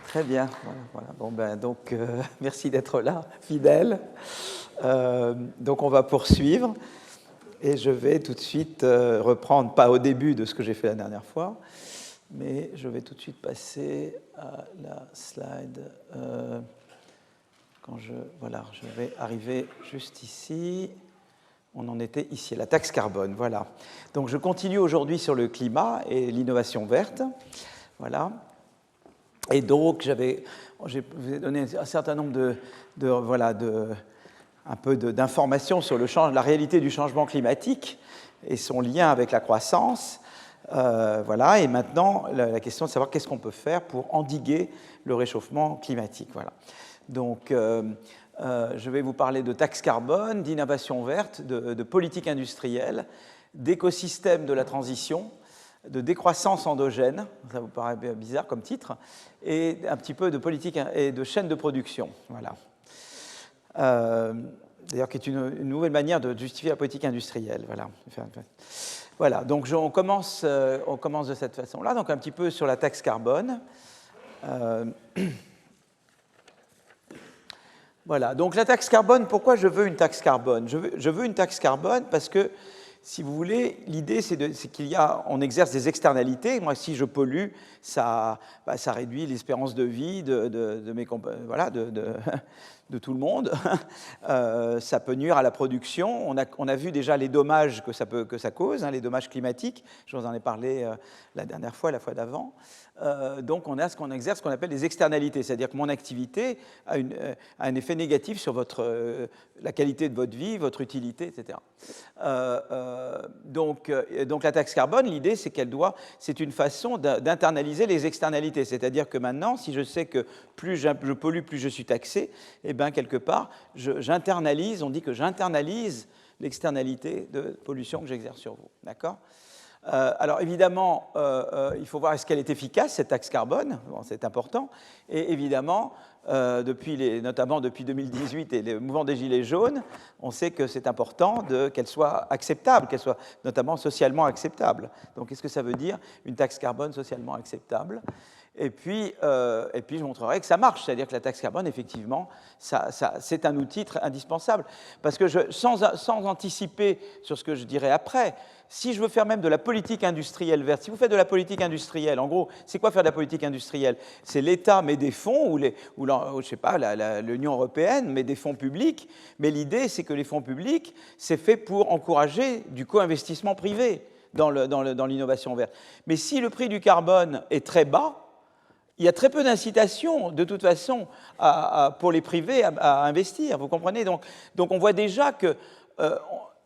Très bien. Voilà. Bon, ben, donc, merci d'être là, fidèle. Donc, on va poursuivre. Et je vais tout de suite reprendre, pas au début de ce que j'ai fait la dernière fois, mais je vais tout de suite passer à la slide. Voilà, je vais arriver juste ici. On en était ici, la taxe carbone. Voilà. Donc, je continue aujourd'hui sur le climat et l'innovation verte. Voilà. Et donc, je vous ai donné un certain nombre d'informations sur la réalité du changement climatique et son lien avec la croissance. Voilà. Et maintenant, la question de savoir qu'est-ce qu'on peut faire pour endiguer le réchauffement climatique. Voilà. Donc, je vais vous parler de taxe carbone, d'innovation verte, de politique industrielle, d'écosystème de la transition, de décroissance endogène, ça vous paraît bizarre comme titre, et un petit peu de politique et de chaîne de production. Voilà. D'ailleurs, qui est une nouvelle manière de justifier la politique industrielle. Voilà. Voilà. Donc, on commence de cette façon-là. Donc, un petit peu sur la taxe carbone. Voilà. Donc, la taxe carbone, pourquoi je veux une taxe carbone ? Je veux une taxe carbone parce que, si vous voulez, l'idée, c'est qu'on exerce des externalités. Moi, si je pollue, ça réduit l'espérance de vie de tout le monde. Ça peut nuire à la production. On a vu déjà les dommages que ça cause, les dommages climatiques. Je vous en ai parlé la dernière fois, la fois d'avant. Donc, on a ce qu'on exerce, ce qu'on appelle des externalités, c'est-à-dire que mon activité a un effet négatif sur la qualité de votre vie, votre utilité, etc. Donc, la taxe carbone, l'idée, c'est une façon d'internaliser les externalités, c'est-à-dire que maintenant, si je sais que plus je pollue, plus je suis taxé, eh bien, quelque part, j'internalise, on dit que j'internalise l'externalité de pollution que j'exerce sur vous, d'accord ? Alors évidemment, il faut voir est-ce qu'elle est efficace, cette taxe carbone, bon, c'est important, et évidemment, notamment depuis 2018 et le mouvement des Gilets jaunes, on sait que c'est important qu'elle soit acceptable, qu'elle soit notamment socialement acceptable. Donc qu'est-ce que ça veut dire, une taxe carbone socialement acceptable ? Et puis, je montrerai que ça marche, c'est-à-dire que la taxe carbone, effectivement, c'est un outil indispensable. Parce que sans anticiper sur ce que je dirai après, si je veux faire même de la politique industrielle verte, si vous faites de la politique industrielle, en gros, c'est quoi faire de la politique industrielle ? C'est l'État met des fonds, ou je sais pas, l'Union européenne met des fonds publics, mais l'idée, c'est que les fonds publics, c'est fait pour encourager du co-investissement privé dans l'innovation verte. Mais si le prix du carbone est très bas, il y a très peu d'incitation, de toute façon, pour les privés à investir. Vous comprenez ? Donc, on voit déjà que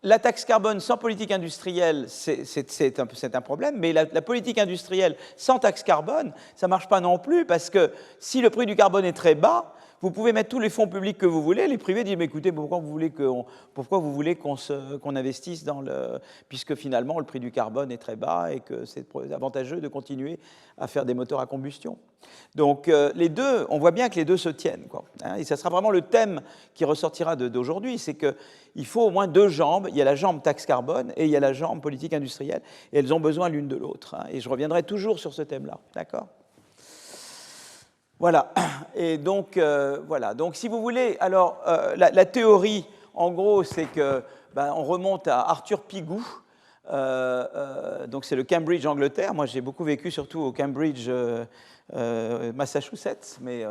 la taxe carbone sans politique industrielle, c'est un problème, mais la politique industrielle sans taxe carbone, ça ne marche pas non plus, parce que si le prix du carbone est très bas, vous pouvez mettre tous les fonds publics que vous voulez, les privés disent, mais écoutez, pourquoi vous voulez qu'on investisse puisque finalement le prix du carbone est très bas et que c'est avantageux de continuer à faire des moteurs à combustion. Donc les deux, on voit bien que les deux se tiennent, quoi. Et ça sera vraiment le thème qui ressortira d'aujourd'hui, c'est qu'il faut au moins deux jambes. Il y a la jambe taxe carbone et il y a la jambe politique industrielle, et elles ont besoin l'une de l'autre. Et je reviendrai toujours sur ce thème-là, d'accord ? Voilà, et donc, voilà. Donc, si vous voulez, alors, la théorie, en gros, c'est que, on remonte à Arthur Pigou, donc c'est le Cambridge, Angleterre. Moi, j'ai beaucoup vécu, surtout au Cambridge, Massachusetts, mais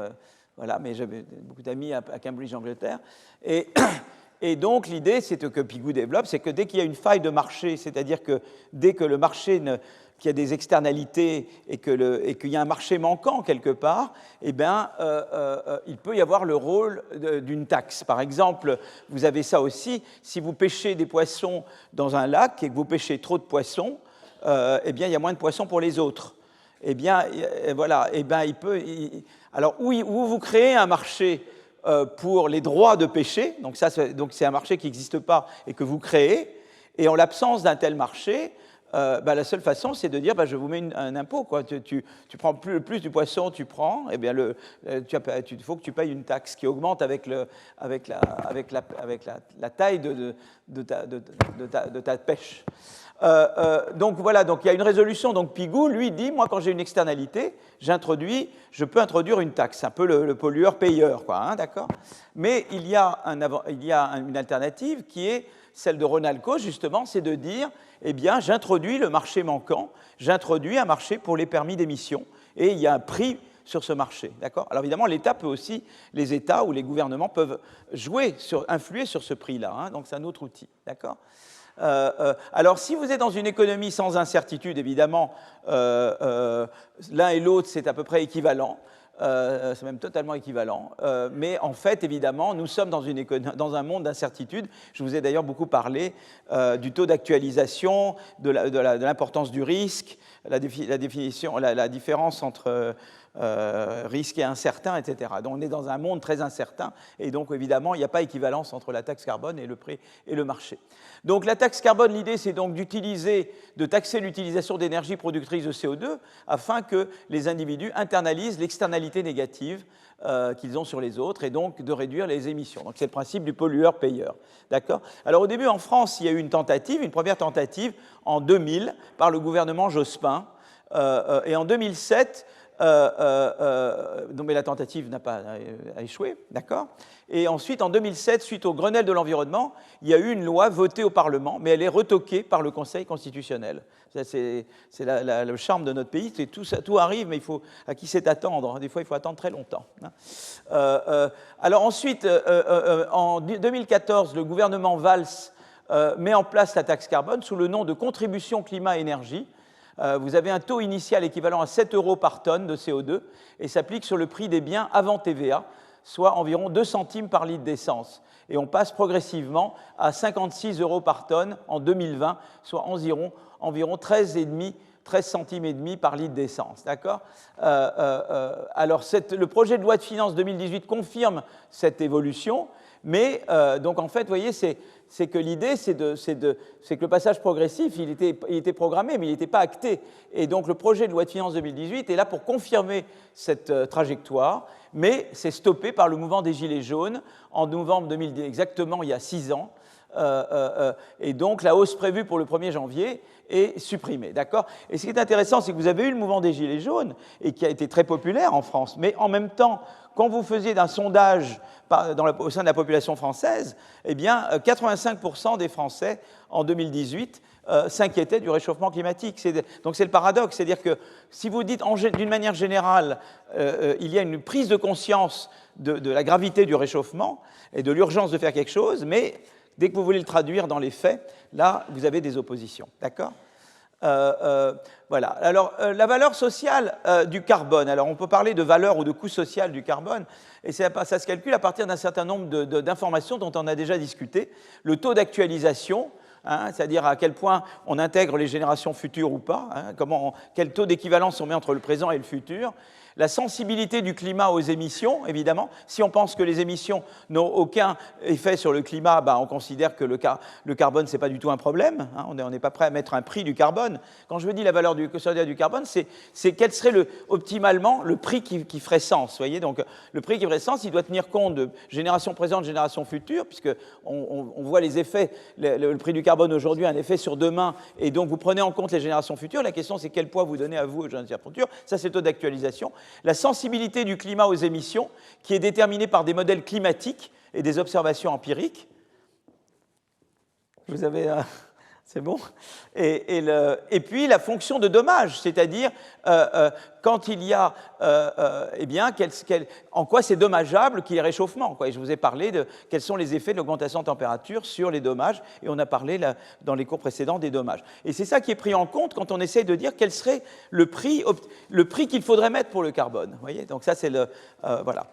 voilà, mais j'avais beaucoup d'amis à Cambridge, Angleterre. Et donc, l'idée, c'est que Pigou développe, c'est que dès qu'il y a une faille de marché, c'est-à-dire que dès que le marché qu'il y a des externalités et qu'il y a un marché manquant quelque part, eh bien, il peut y avoir le rôle d'une taxe. Par exemple, vous avez ça aussi, si vous pêchez des poissons dans un lac et que vous pêchez trop de poissons, eh bien, il y a moins de poissons pour les autres. Eh bien, voilà, eh bien, alors, où vous créez un marché pour les droits de pêcher, donc c'est un marché qui n'existe pas et que vous créez, et en l'absence d'un tel marché, la seule façon, c'est de dire, je vous mets un impôt, quoi. Tu prends le plus du poisson, tu prends, eh bien, il faut que tu payes une taxe qui augmente avec la taille de ta pêche. Donc voilà, donc il y a une résolution. Donc Pigou, lui, dit, moi, quand j'ai une externalité, je peux introduire une taxe, un peu le pollueur-payeur, quoi, hein, d'accord. Mais il y a une alternative qui est celle de Ronalco, justement, c'est de dire, eh bien, j'introduis le marché manquant, j'introduis un marché pour les permis d'émission, et il y a un prix sur ce marché, d'accord. Alors évidemment, l'État peut aussi, les États ou les gouvernements peuvent influer sur ce prix-là, hein, donc c'est un autre outil, d'accord. Alors, si vous êtes dans une économie sans incertitude, évidemment, l'un et l'autre, c'est à peu près équivalent. C'est même totalement équivalent. Mais en fait, évidemment, nous sommes dans un monde d'incertitude. Je vous ai d'ailleurs beaucoup parlé du taux d'actualisation, de l'importance du risque, la différence entre risque et incertain, etc. Donc on est dans un monde très incertain et donc évidemment il n'y a pas équivalence entre la taxe carbone et le prix et le marché. Donc la taxe carbone, l'idée c'est donc de taxer l'utilisation d'énergie productrice de CO2 afin que les individus internalisent l'externalité négative qu'ils ont sur les autres et donc de réduire les émissions. Donc c'est le principe du pollueur-payeur. D'accord ? Alors au début en France il y a eu une première tentative en 2000 par le gouvernement Jospin et en 2007 mais la tentative n'a pas échoué, d'accord. Et ensuite, en 2007, suite au Grenelle de l'environnement, il y a eu une loi votée au Parlement, mais elle est retoquée par le Conseil constitutionnel. C'est le charme de notre pays, tout arrive, mais à qui c'est attendre. Des fois, il faut attendre très longtemps. Alors ensuite, en 2014, le gouvernement Valls met en place la taxe carbone sous le nom de contribution climat-énergie. Vous avez un taux initial équivalent à 7 € par tonne de CO2 et s'applique sur le prix des biens avant TVA, soit environ 2 centimes par litre d'essence. Et on passe progressivement à 56 € par tonne en 2020, soit environ 13 centimes et demi par litre d'essence. D'accord ? Alors, le projet de loi de finances 2018 confirme cette évolution, mais donc en fait, vous voyez, c'est que l'idée, c'est que le passage progressif, il était programmé, mais il n'était pas acté. Et donc, le projet de loi de finances 2018 est là pour confirmer cette trajectoire, mais c'est stoppé par le mouvement des Gilets jaunes en novembre 2010, exactement il y a 6 ans. Et donc, la hausse prévue pour le 1er janvier est supprimée. D'accord ? Et ce qui est intéressant, c'est que vous avez eu le mouvement des Gilets jaunes, et qui a été très populaire en France, mais en même temps, quand vous faisiez d'un sondage au sein de la population française, eh bien, 85% des Français, en 2018, s'inquiétaient du réchauffement climatique. Donc c'est le paradoxe, c'est-à-dire que si vous dites d'une manière générale, il y a une prise de conscience de la gravité du réchauffement et de l'urgence de faire quelque chose, mais dès que vous voulez le traduire dans les faits, là, vous avez des oppositions. D'accord ? Voilà. Alors, la valeur sociale du carbone. Alors, on peut parler de valeur ou de coût social du carbone, et ça se calcule à partir d'un certain nombre d'informations dont on a déjà discuté. Le taux d'actualisation, hein, c'est-à-dire à quel point on intègre les générations futures ou pas, hein, quel taux d'équivalence on met entre le présent et le futur. La sensibilité du climat aux émissions, évidemment. Si on pense que les émissions n'ont aucun effet sur le climat, on considère que le carbone, ce n'est pas du tout un problème. Hein, on n'est pas prêt à mettre un prix du carbone. Quand je veux dire la valeur solidaire du carbone, c'est quel serait optimalement le prix qui ferait sens. Voyez. Donc, le prix qui ferait sens, il doit tenir compte de génération présente, génération future, puisqu'on voit les effets. Le prix du carbone aujourd'hui a un effet sur demain, et donc vous prenez en compte les générations futures. La question, c'est quel poids vous donnez à vous aux générations futures. Ça, c'est le taux d'actualisation. La sensibilité du climat aux émissions, qui est déterminée par des modèles climatiques et des observations empiriques. Vous avez... c'est bon. Et puis la fonction de dommage, c'est-à-dire quand il y a, eh bien, en quoi c'est dommageable qu'il y ait réchauffement, quoi. Et je vous ai parlé de quels sont les effets de l'augmentation de température sur les dommages, et on a parlé là, dans les cours précédents des dommages. Et c'est ça qui est pris en compte quand on essaie de dire quel serait le prix qu'il faudrait mettre pour le carbone. Vous voyez. Donc ça, c'est le... voilà.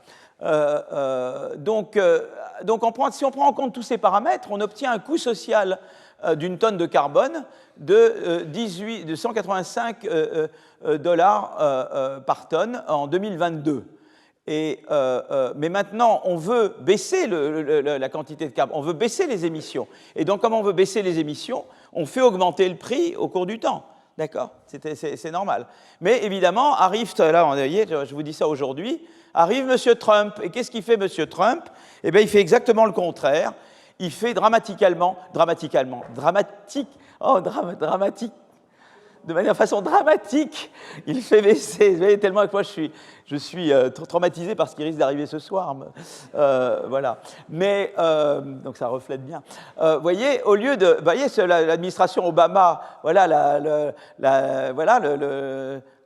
Donc si on prend en compte tous ces paramètres, on obtient un coût social d'une tonne de carbone de 185 $ par tonne en 2022. Mais maintenant, on veut baisser la quantité de carbone, on veut baisser les émissions. Et donc, comme on veut baisser les émissions, on fait augmenter le prix au cours du temps. D'accord ? C'est normal. Mais évidemment, arrive, là, vous voyez, je vous dis ça aujourd'hui, arrive M. Trump. Et qu'est-ce qu'il fait, M. Trump ? Eh bien, il fait exactement le contraire. il fait dramatique, de façon dramatique, il fait baisser. Vous voyez, tellement que moi je suis traumatisé par ce qui risque d'arriver ce soir. Voilà. Mais, donc ça reflète bien. Vous voyez, au lieu de. Vous voyez, l'administration Obama, voilà,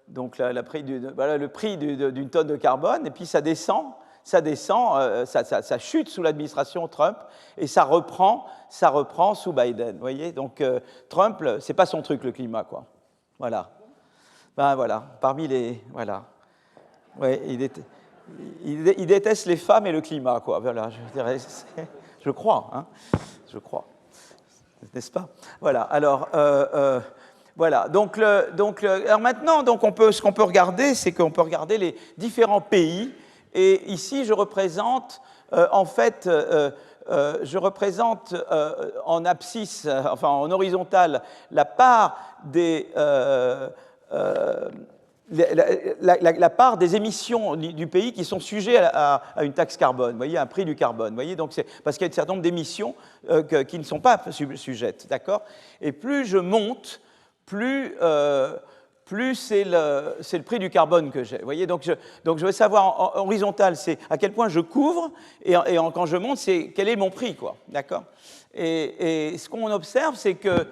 donc le prix d'une tonne de carbone, et puis ça descend. Ça chute sous l'administration Trump et ça reprend sous Biden. Vous voyez, donc Trump, c'est pas son truc le climat, quoi. Voilà. Ben voilà. Parmi les, voilà. Ouais, il déteste les femmes et le climat, quoi. Voilà, je dirais, je crois, hein. Je crois, n'est-ce pas? Voilà. Alors. Voilà, donc alors maintenant, donc ce qu'on peut regarder, c'est qu'on peut regarder les différents pays. Et ici, je représente, en fait, en abscisse, enfin en horizontal, la part des, la part des émissions du pays qui sont sujets à une taxe carbone, vous voyez, un prix du carbone. Vous voyez, donc c'est parce qu'il y a un certain nombre d'émissions qui ne sont pas sujettes, d'accord? Et plus je monte, plus c'est le prix du carbone que j'ai. Vous voyez, donc je veux savoir en horizontal, c'est à quel point je couvre, et quand je monte, c'est quel est mon prix, quoi. D'accord? Et ce qu'on observe, c'est que,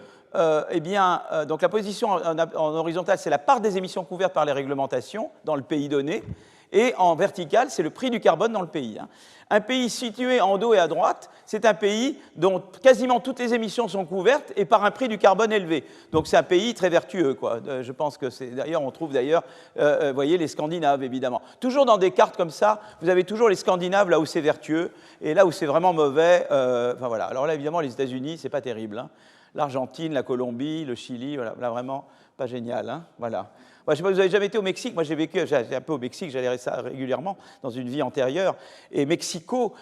donc la position en horizontal, c'est la part des émissions couvertes par les réglementations dans le pays donné, et en vertical, c'est le prix du carbone dans le pays. Hein. Un pays situé en haut et à droite, c'est un pays dont quasiment toutes les émissions sont couvertes et par un prix du carbone élevé. Donc c'est un pays très vertueux, quoi. Je pense que c'est. D'ailleurs, on trouve vous voyez, les Scandinaves, évidemment. Toujours dans des cartes comme ça, vous avez toujours les Scandinaves là où c'est vertueux et là où c'est vraiment mauvais. Enfin voilà. Alors là, évidemment, les États-Unis, c'est pas terrible. Hein. L'Argentine, la Colombie, le Chili, voilà, là vraiment pas génial. Hein. Voilà. Moi, je ne sais pas, vous n'avez jamais été au Mexique. Moi, j'ai un peu au Mexique, j'allais ça régulièrement dans une vie antérieure. Et Mexico,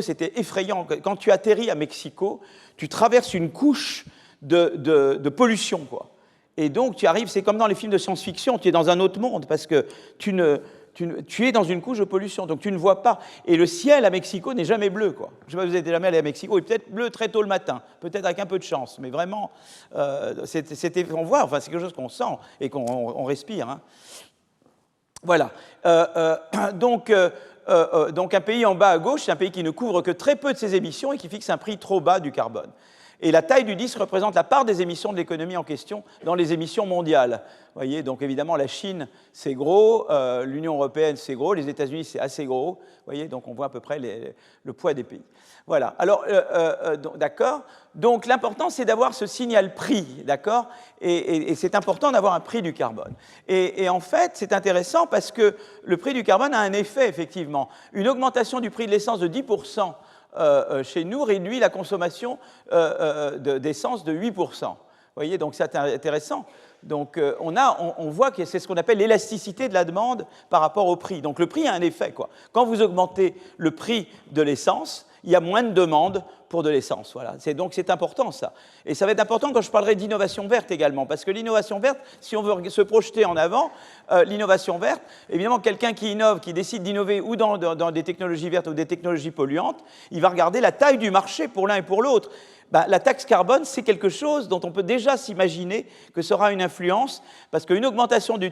c'était effrayant. Quand tu atterris à Mexico, tu traverses une couche de pollution, quoi. Et donc, tu arrives, c'est comme dans les films de science-fiction, tu es dans un autre monde parce que tu es dans une couche de pollution, donc tu ne vois pas. Et le ciel à Mexico n'est jamais bleu, quoi. Je ne sais pas si vous êtes jamais allé à Mexico, il est peut-être bleu très tôt le matin, peut-être avec un peu de chance, mais vraiment, on voit, enfin, c'est quelque chose qu'on sent et qu'on respire. Hein. Voilà. Donc, un pays en bas à gauche, c'est un pays qui ne couvre que très peu de ses émissions et qui fixe un prix trop bas du carbone. Et la taille du disque représente la part des émissions de l'économie en question dans les émissions mondiales. Vous voyez, donc évidemment, la Chine, c'est gros, l'Union européenne, c'est gros, les États-Unis, c'est assez gros. Vous voyez, donc on voit à peu près le poids des pays. Voilà, alors, d'accord. Donc l'important, c'est d'avoir ce signal prix, d'accord, et c'est important d'avoir un prix du carbone. Et en fait, c'est intéressant parce que le prix du carbone a un effet, effectivement. Une augmentation du prix de l'essence de 10%, chez nous, réduit la consommation d'essence de 8%. Vous voyez, donc c'est intéressant. Donc on voit que c'est ce qu'on appelle l'élasticité de la demande par rapport au prix. Donc le prix a un effet, quoi. Quand vous augmentez le prix de l'essence, il y a moins de demande pour de l'essence. Voilà. Donc c'est important, ça. Et ça va être important quand je parlerai d'innovation verte également, parce que l'innovation verte, si on veut se projeter en avant, l'innovation verte, évidemment, quelqu'un qui innove, qui décide d'innover ou dans des technologies vertes ou des technologies polluantes, il va regarder la taille du marché pour l'un et pour l'autre. Ben, la taxe carbone, c'est quelque chose dont on peut déjà s'imaginer que ça aura une influence, parce qu'une augmentation du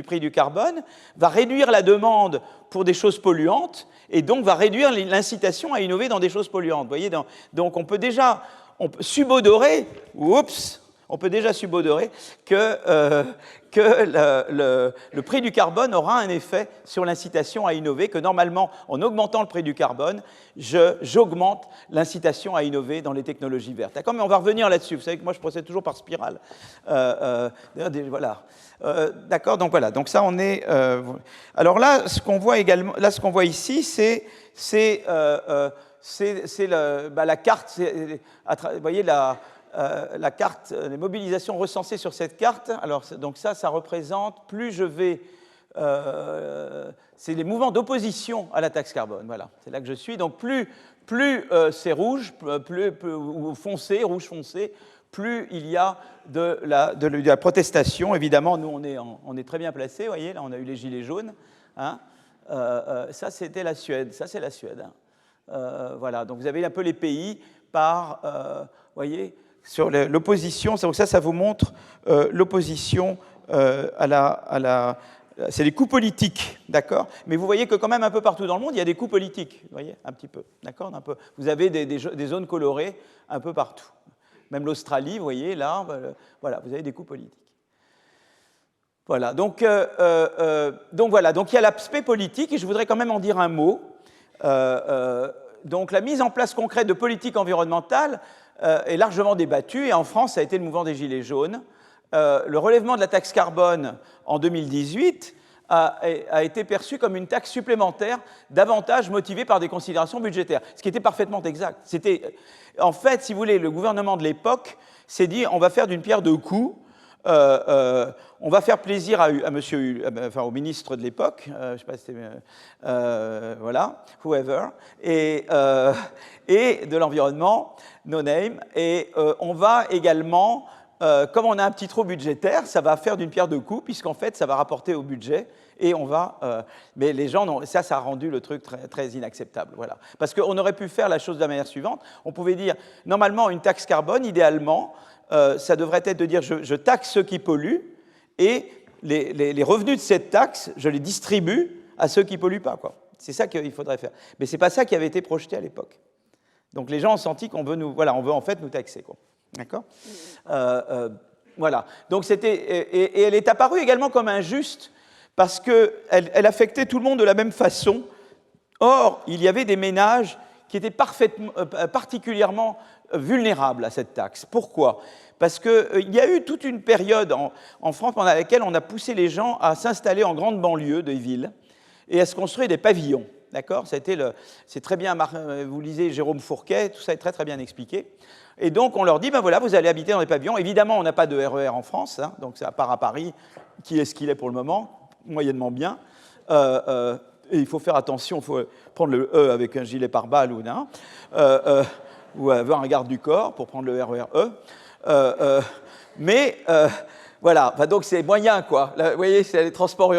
prix du carbone va réduire la demande pour des choses polluantes, et donc va réduire l'incitation à innover dans des choses polluantes. Vous voyez, donc on peut déjà subodorer que le prix du carbone aura un effet sur l'incitation à innover, que normalement, en augmentant le prix du carbone, j'augmente l'incitation à innover dans les technologies vertes. D'accord, mais on va revenir là-dessus. Vous savez que moi, je procède toujours par spirale. Voilà. D'accord, donc voilà. Donc ça, on est... Alors là, ce qu'on voit également, là, ce qu'on voit ici, c'est la carte. Vous voyez la carte, les mobilisations recensées sur cette carte. Alors, donc ça représente, plus je vais... c'est les mouvements d'opposition à la taxe carbone. Voilà, c'est là que je suis. Donc, plus c'est rouge, ou foncé, rouge foncé, plus il y a de la protestation. Évidemment, nous, on est très bien placés. Vous voyez, là, on a eu les gilets jaunes. Hein. Ça, c'était la Suède. Ça, c'est la Suède. Hein. Voilà, donc vous avez un peu les pays par, voyez, sur l'opposition. Donc ça vous montre l'opposition c'est les coûts politiques, d'accord? Mais vous voyez que quand même un peu partout dans le monde, il y a des coûts politiques, vous voyez, un petit peu, d'accord? Vous avez des zones colorées un peu partout. Même l'Australie, vous voyez, là, voilà, vous avez des coûts politiques. Voilà, donc voilà, donc il y a l'aspect politique, et je voudrais quand même en dire un mot. Donc la mise en place concrète de politiques environnementales est largement débattue, et en France, ça a été le mouvement des Gilets jaunes. Le relèvement de la taxe carbone en 2018 a été perçu comme une taxe supplémentaire, davantage motivée par des considérations budgétaires, ce qui était parfaitement exact. En fait, si vous voulez, le gouvernement de l'époque s'est dit on va faire d'une pierre deux coups. On va faire plaisir au ministre de l'époque, je ne sais pas si c'était, voilà, whoever, et de l'environnement, no name, et on va également, comme on a un petit trou budgétaire, ça va faire d'une pierre deux coups, puisqu'en fait, ça va rapporter au budget, et on va... mais les gens, ça a rendu le truc très, très inacceptable, voilà. Parce qu'on aurait pu faire la chose de la manière suivante, on pouvait dire, normalement, une taxe carbone, idéalement, ça devrait être de dire je taxe ceux qui polluent et les revenus de cette taxe, je les distribue à ceux qui ne polluent pas, quoi. C'est ça qu'il faudrait faire. Mais ce n'est pas ça qui avait été projeté à l'époque. Donc les gens ont senti qu'on veut on veut en fait nous taxer, quoi. D'accord ? Voilà. Donc et elle est apparue également comme injuste parce qu'elle affectait tout le monde de la même façon. Or, il y avait des ménages qui étaient particulièrement vulnérables à cette taxe. Pourquoi ? Parce qu'il y a eu toute une période en France pendant laquelle on a poussé les gens à s'installer en grande banlieue des villes et à se construire des pavillons. D'accord ? C'est très bien, vous lisez Jérôme Fourquet, tout ça est très très bien expliqué. Et donc on leur dit, ben voilà, vous allez habiter dans des pavillons. Évidemment, on n'a pas de RER en France, hein, donc à part à Paris, qui est ce qu'il est pour le moment, moyennement bien. Et il faut faire attention, il faut prendre le E avec un gilet pare-balles ou avoir un garde du corps pour prendre le RER E. Mais voilà, enfin, donc c'est moyen, quoi. Là, vous voyez, c'est les transports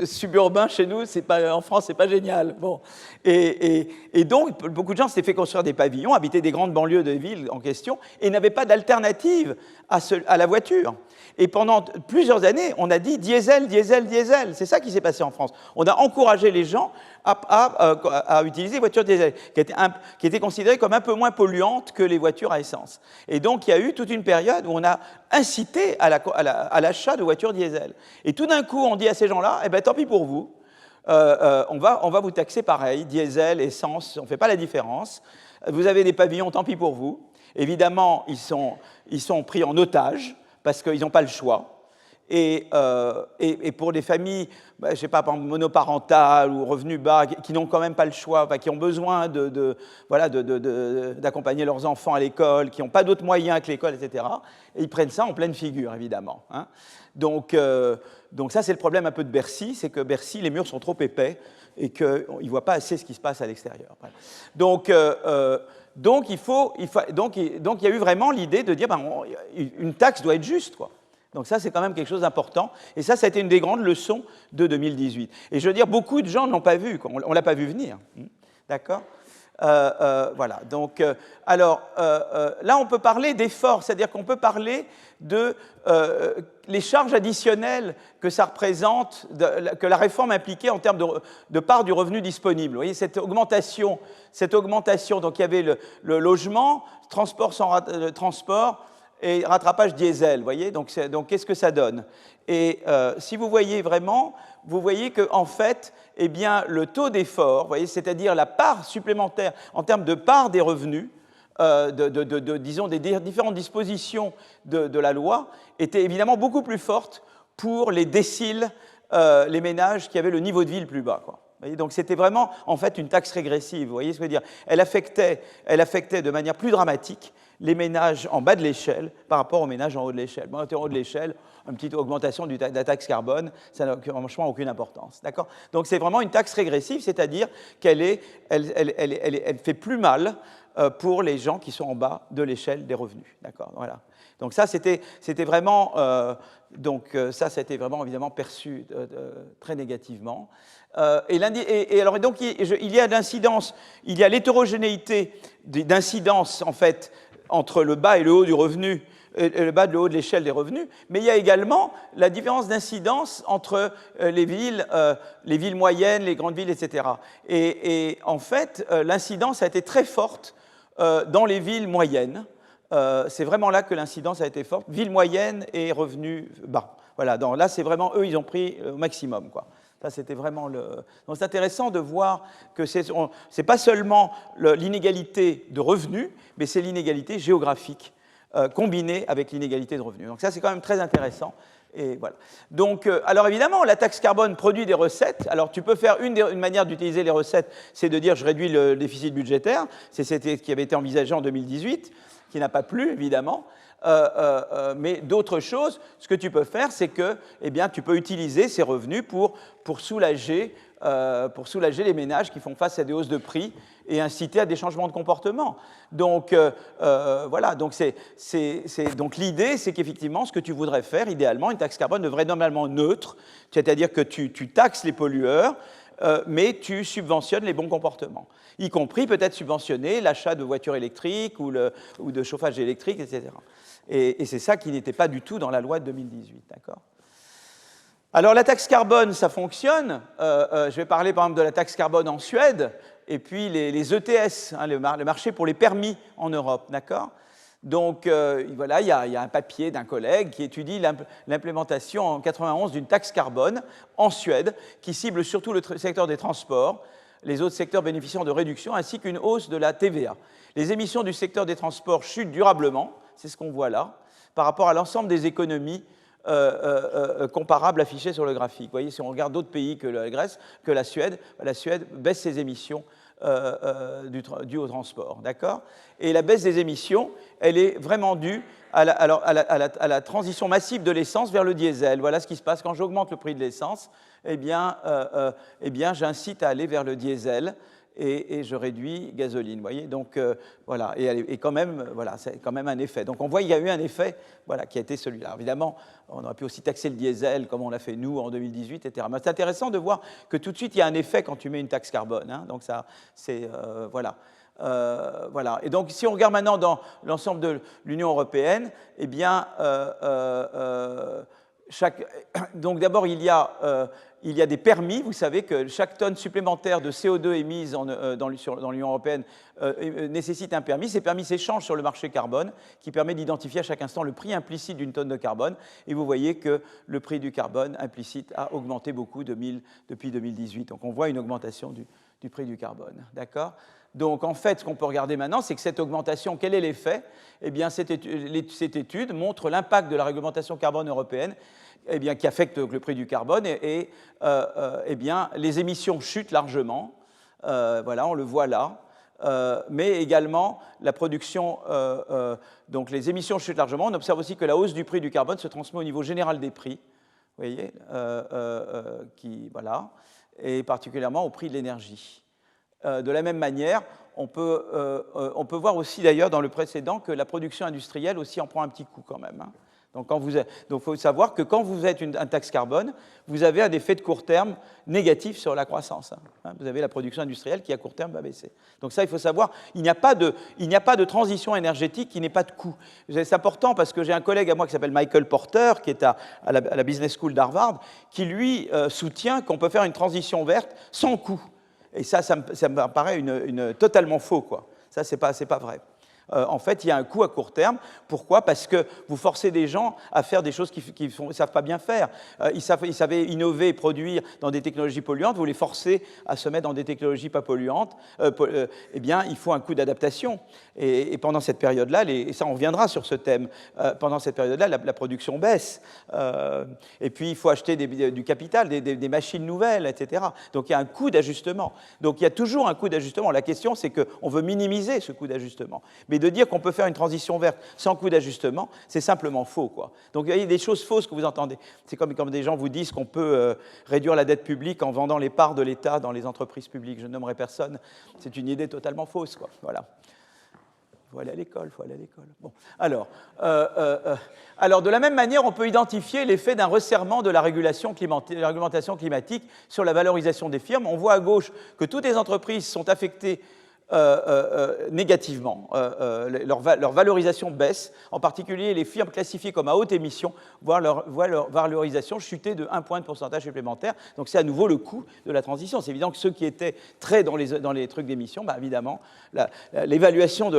suburbains chez nous, en France, c'est pas génial. Bon. Et donc, beaucoup de gens s'étaient fait construire des pavillons, habitaient des grandes banlieues de villes en question, et n'avaient pas d'alternative à la voiture. Et pendant plusieurs années, on a dit diesel, diesel, diesel. C'est ça qui s'est passé en France. On a encouragé les gens à utiliser les voitures diesel, qui étaient considérées comme un peu moins polluantes que les voitures à essence. Et donc, il y a eu toute une période où on a incité à l'achat de voitures diesel. Et tout d'un coup, on dit à ces gens-là, eh bien, tant pis pour vous, on va vous taxer pareil, diesel, essence, on ne fait pas la différence. Vous avez des pavillons, tant pis pour vous. Évidemment, ils sont pris en otage, parce qu'ils n'ont pas le choix. Et pour des familles, je ne sais pas, par exemple, monoparentales ou revenus bas, qui n'ont quand même pas le choix, qui ont besoin d'accompagner leurs enfants à l'école, qui n'ont pas d'autres moyens que l'école, etc., et ils prennent ça en pleine figure, évidemment. Hein. Donc ça, c'est le problème un peu de Bercy, c'est que Bercy, les murs sont trop épais et qu'ils ne voient pas assez ce qui se passe à l'extérieur. Donc il y a eu vraiment l'idée de dire une taxe doit être juste, quoi. Donc ça, c'est quand même quelque chose d'important. Et ça a été une des grandes leçons de 2018. Et je veux dire, beaucoup de gens ne l'ont pas vu, quoi. On ne l'a pas vu venir. D'accord ? Voilà. Donc, là, on peut parler d'efforts, c'est-à-dire qu'on peut parler de les charges additionnelles que ça représente, que la réforme impliquait en termes de part du revenu disponible. Vous voyez, cette augmentation, donc il y avait le logement, transport et rattrapage diesel. Vous voyez, donc qu'est-ce que ça donne ? Et si vous voyez vraiment, vous voyez qu'en fait, eh bien, le taux d'effort, vous voyez, c'est-à-dire la part supplémentaire en termes de part des revenus, disons, des différentes dispositions de la loi, était évidemment beaucoup plus forte pour les déciles, les ménages qui avaient le niveau de vie le plus bas, quoi. Vous voyez, donc c'était vraiment, en fait, une taxe régressive. Vous voyez ce que je veux dire ? Elle affectait de manière plus dramatique les ménages en bas de l'échelle par rapport aux ménages en haut de l'échelle. Bon, en haut de l'échelle, une petite augmentation de la taxe carbone, ça n'a franchement aucune importance. D'accord ? Donc c'est vraiment une taxe régressive, c'est-à-dire qu'elle fait plus mal pour les gens qui sont en bas de l'échelle des revenus. D'accord ? Voilà. Donc ça, c'était vraiment, ça a été vraiment évidemment perçu très négativement. Donc il y a d'incidence, il y a l'hétérogénéité d'incidence en fait entre le bas et le haut du revenu, le bas et le haut de l'échelle des revenus, mais il y a également la différence d'incidence entre les villes moyennes, les grandes villes, etc. Et en fait, l'incidence a été très forte dans les villes moyennes. C'est vraiment là que l'incidence a été forte, ville moyenne et revenus bas. Voilà, donc là, c'est vraiment eux, ils ont pris au maximum, quoi. Ça, c'était vraiment le... Donc, c'est intéressant de voir que c'est pas seulement l'inégalité de revenus, mais c'est l'inégalité géographique combinée avec l'inégalité de revenus. Donc ça, c'est quand même très intéressant. Et voilà. Donc, alors évidemment, la taxe carbone produit des recettes. Alors, tu peux faire une manière d'utiliser les recettes, c'est de dire je réduis le déficit budgétaire. C'est ce qui avait été envisagé en 2018, qui n'a pas plu, évidemment. Mais d'autres choses, ce que tu peux faire, c'est que eh bien, tu peux utiliser ces revenus pour soulager les ménages qui font face à des hausses de prix et inciter à des changements de comportement. Donc, voilà. Donc, donc l'idée, c'est qu'effectivement, ce que tu voudrais faire, idéalement, une taxe carbone devrait être normalement neutre, c'est-à-dire que tu taxes les pollueurs, mais tu subventionnes les bons comportements, y compris peut-être subventionner l'achat de voitures électriques ou de chauffage électrique, etc. Et c'est ça qui n'était pas du tout dans la loi de 2018, d'accord ? Alors la taxe carbone, ça fonctionne. Je vais parler par exemple de la taxe carbone en Suède, et puis les ETS, hein, le marché pour les permis en Europe, d'accord ? Donc voilà, il y a un papier d'un collègue qui étudie l'implémentation en 91 d'une taxe carbone en Suède, qui cible surtout le secteur des transports, les autres secteurs bénéficiant de réductions, ainsi qu'une hausse de la TVA. Les émissions du secteur des transports chutent durablement, c'est ce qu'on voit là, par rapport à l'ensemble des économies comparables affichées sur le graphique. Vous voyez, si on regarde d'autres pays que la Grèce, que la Suède baisse ses émissions dues au transport, d'accord ? Et la baisse des émissions, elle est vraiment due à la transition massive de l'essence vers le diesel. Voilà ce qui se passe quand j'augmente le prix de l'essence, eh bien j'incite à aller vers le diesel. Et je réduis gasoline, vous voyez, donc voilà, et quand même, voilà, c'est quand même un effet. Donc on voit qu'il y a eu un effet, voilà, qui a été celui-là. Évidemment, on aurait pu aussi taxer le diesel, comme on l'a fait nous en 2018, etc. Mais c'est intéressant de voir que tout de suite il y a un effet quand tu mets une taxe carbone, hein, donc ça, c'est voilà. Voilà. Et donc, si on regarde maintenant dans l'ensemble de l'Union européenne, eh bien, donc d'abord, il y a des permis. Vous savez que chaque tonne supplémentaire de CO2 émise dans l'Union européenne nécessite un permis. Ces permis s'échangent sur le marché carbone, qui permet d'identifier à chaque instant le prix implicite d'une tonne de carbone. Et vous voyez que le prix du carbone implicite a augmenté beaucoup depuis 2018. Donc on voit une augmentation du prix du carbone. D'accord ? Donc, en fait, ce qu'on peut regarder maintenant, c'est que cette augmentation, quel est l'effet ? Eh bien, cette étude montre l'impact de la réglementation carbone européenne, eh bien, qui affecte le prix du carbone, et eh bien, les émissions chutent largement. Voilà, on le voit là. Mais également, la production, donc les émissions chutent largement. On observe aussi que la hausse du prix du carbone se transmet au niveau général des prix, vous voyez, voilà, et particulièrement au prix de l'énergie. De la même manière, on peut voir aussi d'ailleurs dans le précédent que la production industrielle aussi en prend un petit coup quand même. Hein. Donc il faut savoir que quand vous êtes une taxe carbone, vous avez un effet de court terme négatif sur la croissance. Hein. Vous avez la production industrielle qui à court terme va baisser. Donc ça, il faut savoir, il n'y a pas de transition énergétique qui n'ait pas de coût. C'est important parce que j'ai un collègue à moi qui s'appelle Michael Porter, qui est à la Business School d'Harvard, qui lui soutient qu'on peut faire une transition verte sans coût. Et ça me paraît totalement faux, quoi. Ça, c'est pas vrai. En fait, il y a un coût à court terme. Pourquoi ? Parce que vous forcez des gens à faire des choses qu'ils ne savent pas bien faire. Ils savaient innover et produire dans des technologies polluantes. Vous les forcez à se mettre dans des technologies pas polluantes. Eh bien, il faut un coût d'adaptation. Et pendant cette période-là, et ça, on reviendra sur ce thème, pendant cette période-là, la production baisse. Et puis, il faut acheter du capital, des machines nouvelles, etc. Donc, il y a un coût d'ajustement. Donc, il y a toujours un coût d'ajustement. La question, c'est qu'on veut minimiser ce coût d'ajustement. Mais de dire qu'on peut faire une transition verte sans coût d'ajustement, c'est simplement faux, quoi. Donc il y a des choses fausses que vous entendez. C'est comme des gens vous disent qu'on peut réduire la dette publique en vendant les parts de l'État dans les entreprises publiques. Je ne nommerai personne. C'est une idée totalement fausse, quoi. Voilà. Il faut aller à l'école, il faut aller à l'école. Bon. Alors, de la même manière, on peut identifier l'effet d'un resserrement de la réglementation climatique sur la valorisation des firmes. On voit à gauche que toutes les entreprises sont affectées négativement. Leur valorisation baisse, en particulier les firmes classifiées comme à haute émission voient leur valorisation chuter de 1 point de pourcentage supplémentaire. Donc c'est à nouveau le coût de la transition. C'est évident que ceux qui étaient très dans les trucs d'émission, bah, évidemment, l'évaluation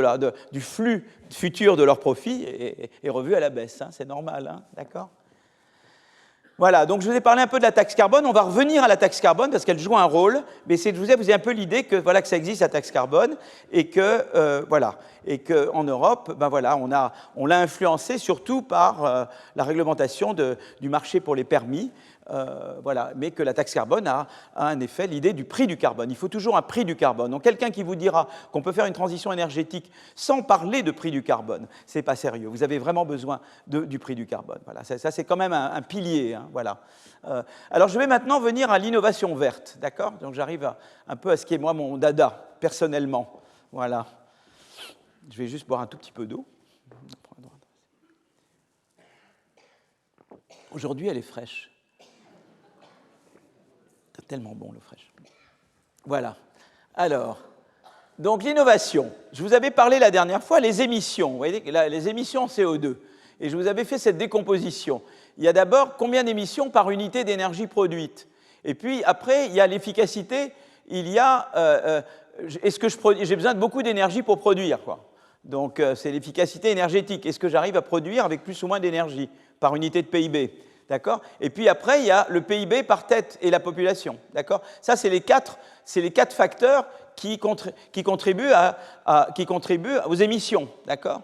du flux futur de leurs profits est revue à la baisse. Hein, c'est normal, hein, d'accord ? Voilà, donc je vous ai parlé un peu de la taxe carbone. On va revenir à la taxe carbone parce qu'elle joue un rôle, mais c'est de vous avez un peu l'idée que voilà que ça existe la taxe carbone et que voilà et que en Europe, ben voilà, on l'a influencé surtout par la réglementation du marché pour les permis. Voilà, mais que la taxe carbone a un effet, l'idée du prix du carbone. Il faut toujours un prix du carbone. Donc quelqu'un qui vous dira qu'on peut faire une transition énergétique sans parler de prix du carbone, c'est pas sérieux. Vous avez vraiment besoin du prix du carbone. Voilà, ça c'est quand même un pilier. Hein, voilà. Alors je vais maintenant venir à l'innovation verte, d'accord ? Donc j'arrive un peu à ce qui est moi mon dada personnellement. Voilà. Je vais juste boire un tout petit peu d'eau. Aujourd'hui, elle est fraîche. C'est tellement bon, le fraîche. Voilà. Alors, donc l'innovation. Je vous avais parlé la dernière fois, les émissions. Vous voyez, là, les émissions CO2. Et je vous avais fait cette décomposition. Il y a d'abord combien d'émissions par unité d'énergie produite. Et puis, après, il y a l'efficacité. Il y a, est-ce que j'ai besoin de beaucoup d'énergie pour produire, quoi. Donc, c'est l'efficacité énergétique. Est-ce que j'arrive à produire avec plus ou moins d'énergie par unité de PIB ? D'accord ? Et puis après, il y a le PIB par tête et la population. D'accord ? Ça, c'est les quatre facteurs qui contribuent aux émissions. D'accord ?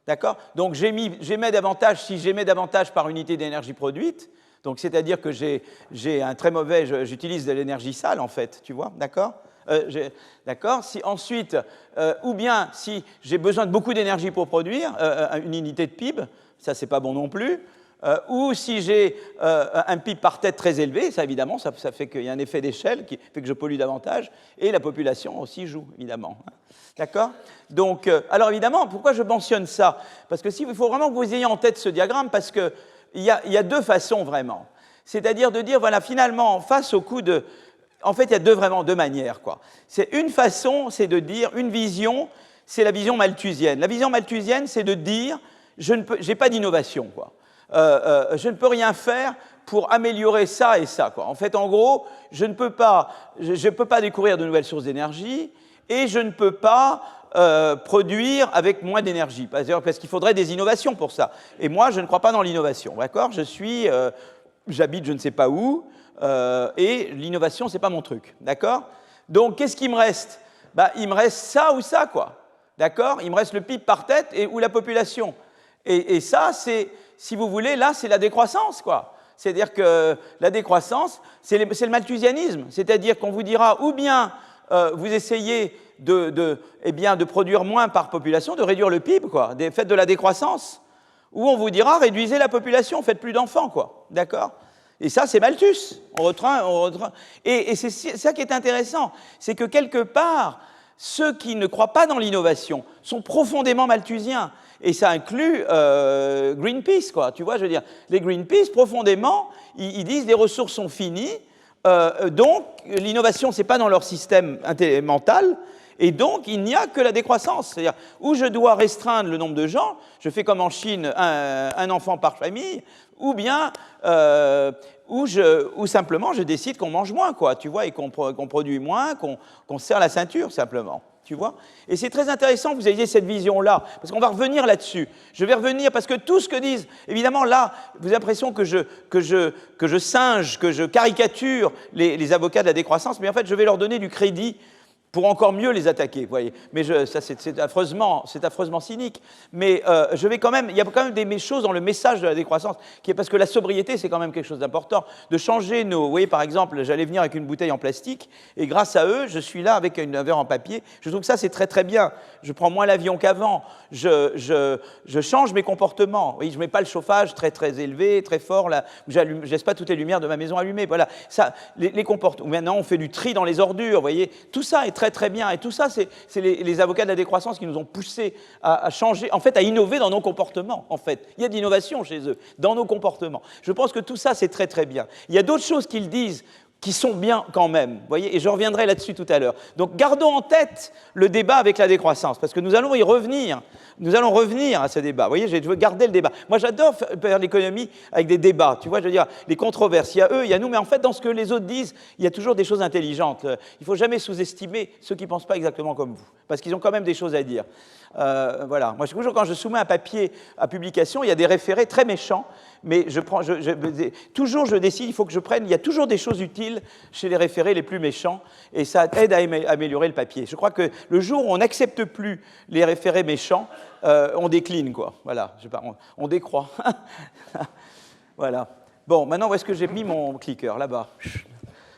D'accord ? Donc, j'émets davantage si j'émets davantage par unité d'énergie produite. Donc, c'est-à-dire que j'ai un très mauvais... J'utilise de l'énergie sale, en fait. Tu vois ? D'accord ? D'accord ? Si ensuite, ou bien si j'ai besoin de beaucoup d'énergie pour produire une unité de PIB, ça, c'est pas bon non plus. Ou si j'ai un PIB par tête très élevé, ça évidemment, ça fait qu'il y a un effet d'échelle qui fait que je pollue davantage, et la population aussi joue, évidemment. D'accord ? Donc, alors évidemment, pourquoi je mentionne ça ? Parce que il faut vraiment que vous ayez en tête ce diagramme, parce qu'il y a deux façons vraiment. C'est-à-dire de dire, voilà, finalement, face au coût de... En fait, il y a vraiment deux manières, quoi. C'est une façon, c'est de dire, une vision, c'est la vision malthusienne. La vision malthusienne, c'est de dire, j'ai pas d'innovation, quoi. Je ne peux rien faire pour améliorer ça et ça, quoi. En fait, en gros, je ne peux pas découvrir de nouvelles sources d'énergie et je ne peux pas produire avec moins d'énergie, parce qu'il faudrait des innovations pour ça. Et moi, je ne crois pas dans l'innovation, d'accord ? J'habite je ne sais pas où, et l'innovation, c'est pas mon truc, d'accord ? Donc, qu'est-ce qui me reste ? Bah, il me reste ça ou ça, quoi, d'accord ? Il me reste le PIB par tête ou la population. Et ça, c'est... Si vous voulez, là, c'est la décroissance, quoi. C'est-à-dire que la décroissance, c'est le malthusianisme. C'est-à-dire qu'on vous dira, ou bien vous essayez de produire moins par population, de réduire le PIB, quoi, faites de la décroissance, ou on vous dira, réduisez la population, faites plus d'enfants, quoi. D'accord ? Et ça, c'est Malthus. On retient. Et c'est ça qui est intéressant, c'est que quelque part, ceux qui ne croient pas dans l'innovation sont profondément malthusiens. Et ça inclut Greenpeace, quoi. Tu vois, je veux dire, les Greenpeace, profondément, ils disent les ressources sont finies, donc l'innovation, c'est pas dans leur système mental, et donc il n'y a que la décroissance. C'est-à-dire, où je dois restreindre le nombre de gens, je fais comme en Chine, un enfant par famille, ou bien, ou simplement je décide qu'on mange moins, quoi, tu vois, et qu'on produit moins, qu'on serre la ceinture, simplement. Tu vois ? Et c'est très intéressant que vous ayez cette vision-là, parce qu'on va revenir là-dessus. Je vais revenir, parce que tout ce que disent... Évidemment, là, vous avez l'impression que je singe, que je caricature les avocats de la décroissance, mais en fait, je vais leur donner du crédit pour encore mieux les attaquer, vous voyez. Mais ça, c'est affreusement cynique. Mais je vais quand même, il y a quand même des choses dans le message de la décroissance, parce que la sobriété, c'est quand même quelque chose d'important. De changer nos, vous voyez, par exemple, j'allais venir avec une bouteille en plastique, et grâce à eux, je suis là avec un verre en papier. Je trouve que ça, c'est très très bien. Je prends moins l'avion qu'avant. Je change mes comportements. Oui, je ne mets pas le chauffage très très élevé, très fort. Je ne laisse pas toutes les lumières de ma maison allumées. Voilà. Ça, les comportements. Maintenant, on fait du tri dans les ordures. Vous voyez, tout ça est très très bien. Et tout ça, c'est les avocats de la décroissance qui nous ont poussés à changer, en fait, à innover dans nos comportements. En fait, il y a de l'innovation chez eux, dans nos comportements. Je pense que tout ça, c'est très très bien. Il y a d'autres choses qu'ils disent qui sont bien quand même, vous voyez, et je reviendrai là-dessus tout à l'heure. Donc, gardons en tête le débat avec la décroissance, parce que nous allons y revenir. Nous allons revenir à ce débat. Vous voyez, je veux garder le débat. Moi, j'adore faire l'économie avec des débats. Tu vois, je veux dire, les controverses. Il y a eux, il y a nous, mais en fait, dans ce que les autres disent, il y a toujours des choses intelligentes. Il ne faut jamais sous-estimer ceux qui ne pensent pas exactement comme vous, parce qu'ils ont quand même des choses à dire. Voilà. Moi, toujours, quand je soumets un papier à publication, il y a des référés très méchants, mais toujours je décide, il faut que je prenne, il y a toujours des choses utiles chez les référés les plus méchants, et ça aide à améliorer le papier. Je crois que le jour où on n'accepte plus les référés méchants, on décline, quoi. Voilà, on décroît. Voilà. Bon, maintenant, où est-ce que j'ai mis mon clicker? Là-bas.